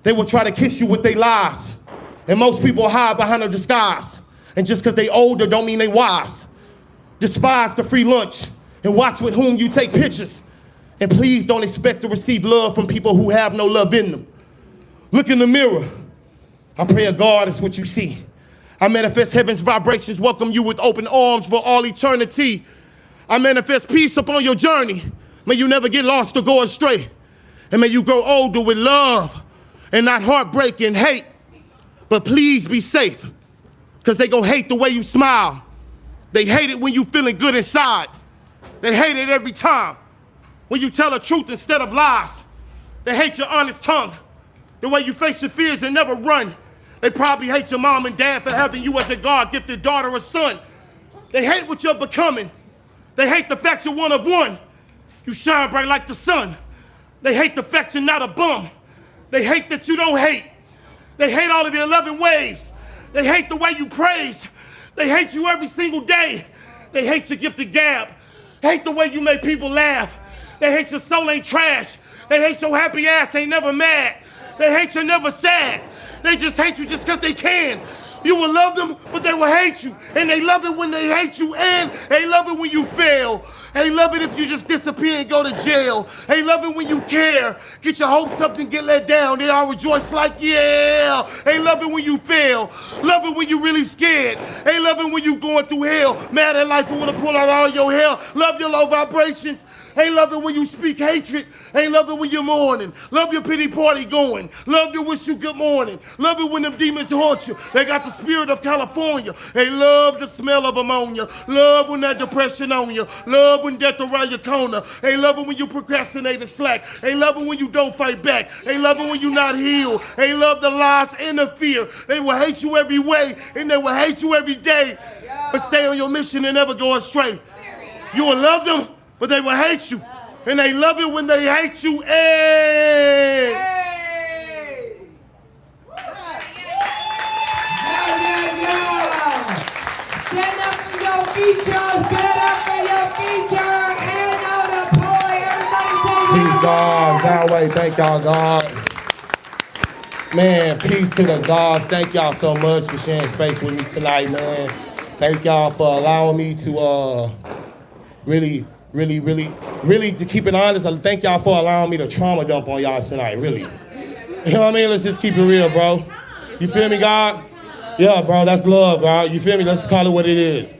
They will try to kiss you with their lies. And most people hide behind a disguise. And just because they older don't mean they wise. Despise the free lunch and watch with whom you take pictures. And please don't expect to receive love from people who have no love in them. Look in the mirror. I pray to God is what you see. I manifest heaven's vibrations, welcome you with open arms for all eternity. I manifest peace upon your journey. May you never get lost or go astray. And may you grow older with love and not heartbreak and hate. But please be safe, because they gonna hate the way you smile. They hate it when you feeling good inside. They hate it every time when you tell the truth instead of lies. They hate your honest tongue, the way you face your fears and never run. They probably hate your mom and dad for having you as a God-gifted daughter or son. They hate what you're becoming. They hate the fact you're one of one. You shine bright like the sun. They hate the fact you're not a bum. They hate that you don't hate. They hate all of your loving ways. They hate the way you praise. They hate you every single day. They hate your gifted gab. Hate the way you make people laugh. They hate your soul ain't trash. They hate your happy ass ain't never mad. They hate you never sad. They just hate you just because they can. You will love them, but they will hate you. And they love it when they hate you, and they love it when you fail. They love it if you just disappear and go to jail. They love it when you care. Get your hopes up and get let down. They all rejoice like, yeah. They love it when you fail. Love it when you really scared. They love it when you going through hell. Mad at life and want to pull out all your hair. Love your low vibrations. They love it when you speak hatred. They love it when you're mourning. Love your pity party going. Love to wish you good morning. Love it when them demons haunt you. They got the spirit of California. They love the smell of ammonia. Love when that depression on you. Love when death around your corner. They love it when you procrastinate and slack. They love it when you don't fight back. They love it when you're not healed. They love the lies and the fear. They will hate you every way, and they will hate you every day. But stay on your mission and never go astray. You will love them, but they will hate you. And they love it when they hate you. Hey! Stand up for your feature. Stand up for your feature. And on the boy, everybody take it. Peace, God. That way. Thank y'all, God. Man, peace to the gods. Thank y'all so much for sharing space with me tonight, man. Thank y'all for allowing me to really, to keep it honest, I thank y'all for allowing me to trauma dump on y'all tonight, really. You know what I mean? Let's just keep it real, bro. You feel me, God? Yeah, bro, that's love, bro. You feel me? Let's call it what it is.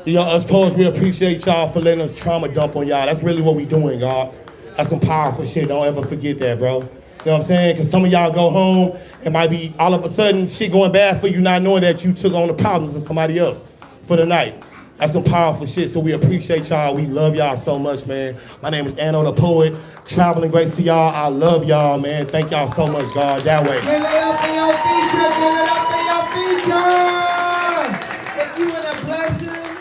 You know, us poets, we appreciate y'all for letting us trauma dump on y'all. That's really what we doing, God. That's some powerful shit. Don't ever forget that, bro. You know what I'm saying? Because some of y'all go home, it might be all of a sudden shit going bad for you, not knowing that you took on the problems of somebody else for the night. That's some powerful shit, so we appreciate y'all. We love y'all so much, man. My name is Anno the Poet. Traveling grace to y'all. I love y'all, man. Thank y'all so much, God. That way. Give it up for your feature. Give it up for your feature. If you want to bless him,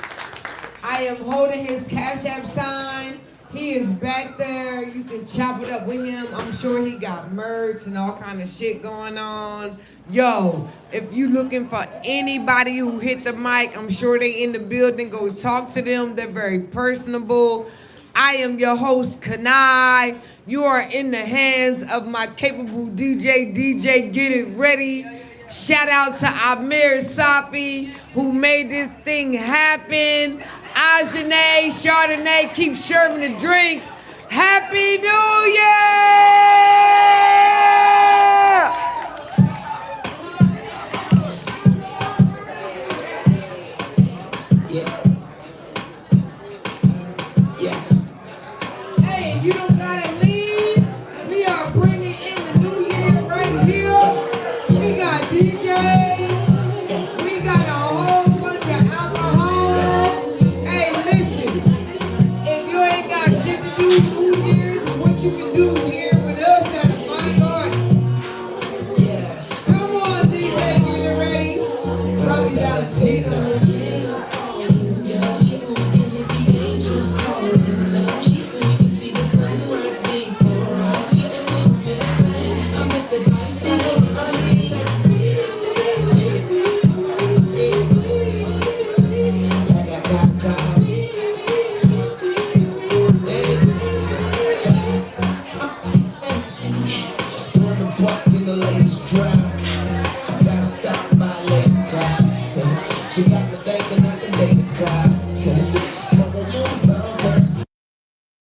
I am holding his Cash App sign. He is back there. You can chop it up with him. I'm sure he got merch and all kind of shit going on. Yo, if you looking for anybody who hit the mic, I'm sure they in the building. Go talk to them. They're very personable. I am your host, Kanai. You are in the hands of my capable DJ. DJ, get it ready. Shout out to Amir Safi, who made this thing happen. Ajane, Chardonnay, keep serving the drinks. Happy New Year! Hey, you don't gotta leave. We are bringing in the new year right here. We got DJs. We got a whole bunch of alcohol. Hey, listen. If you ain't got shit to do New Year's, what you can do here with us at the Fine Garden. Come on, DJ, get it ready. Robbie Valentino. What?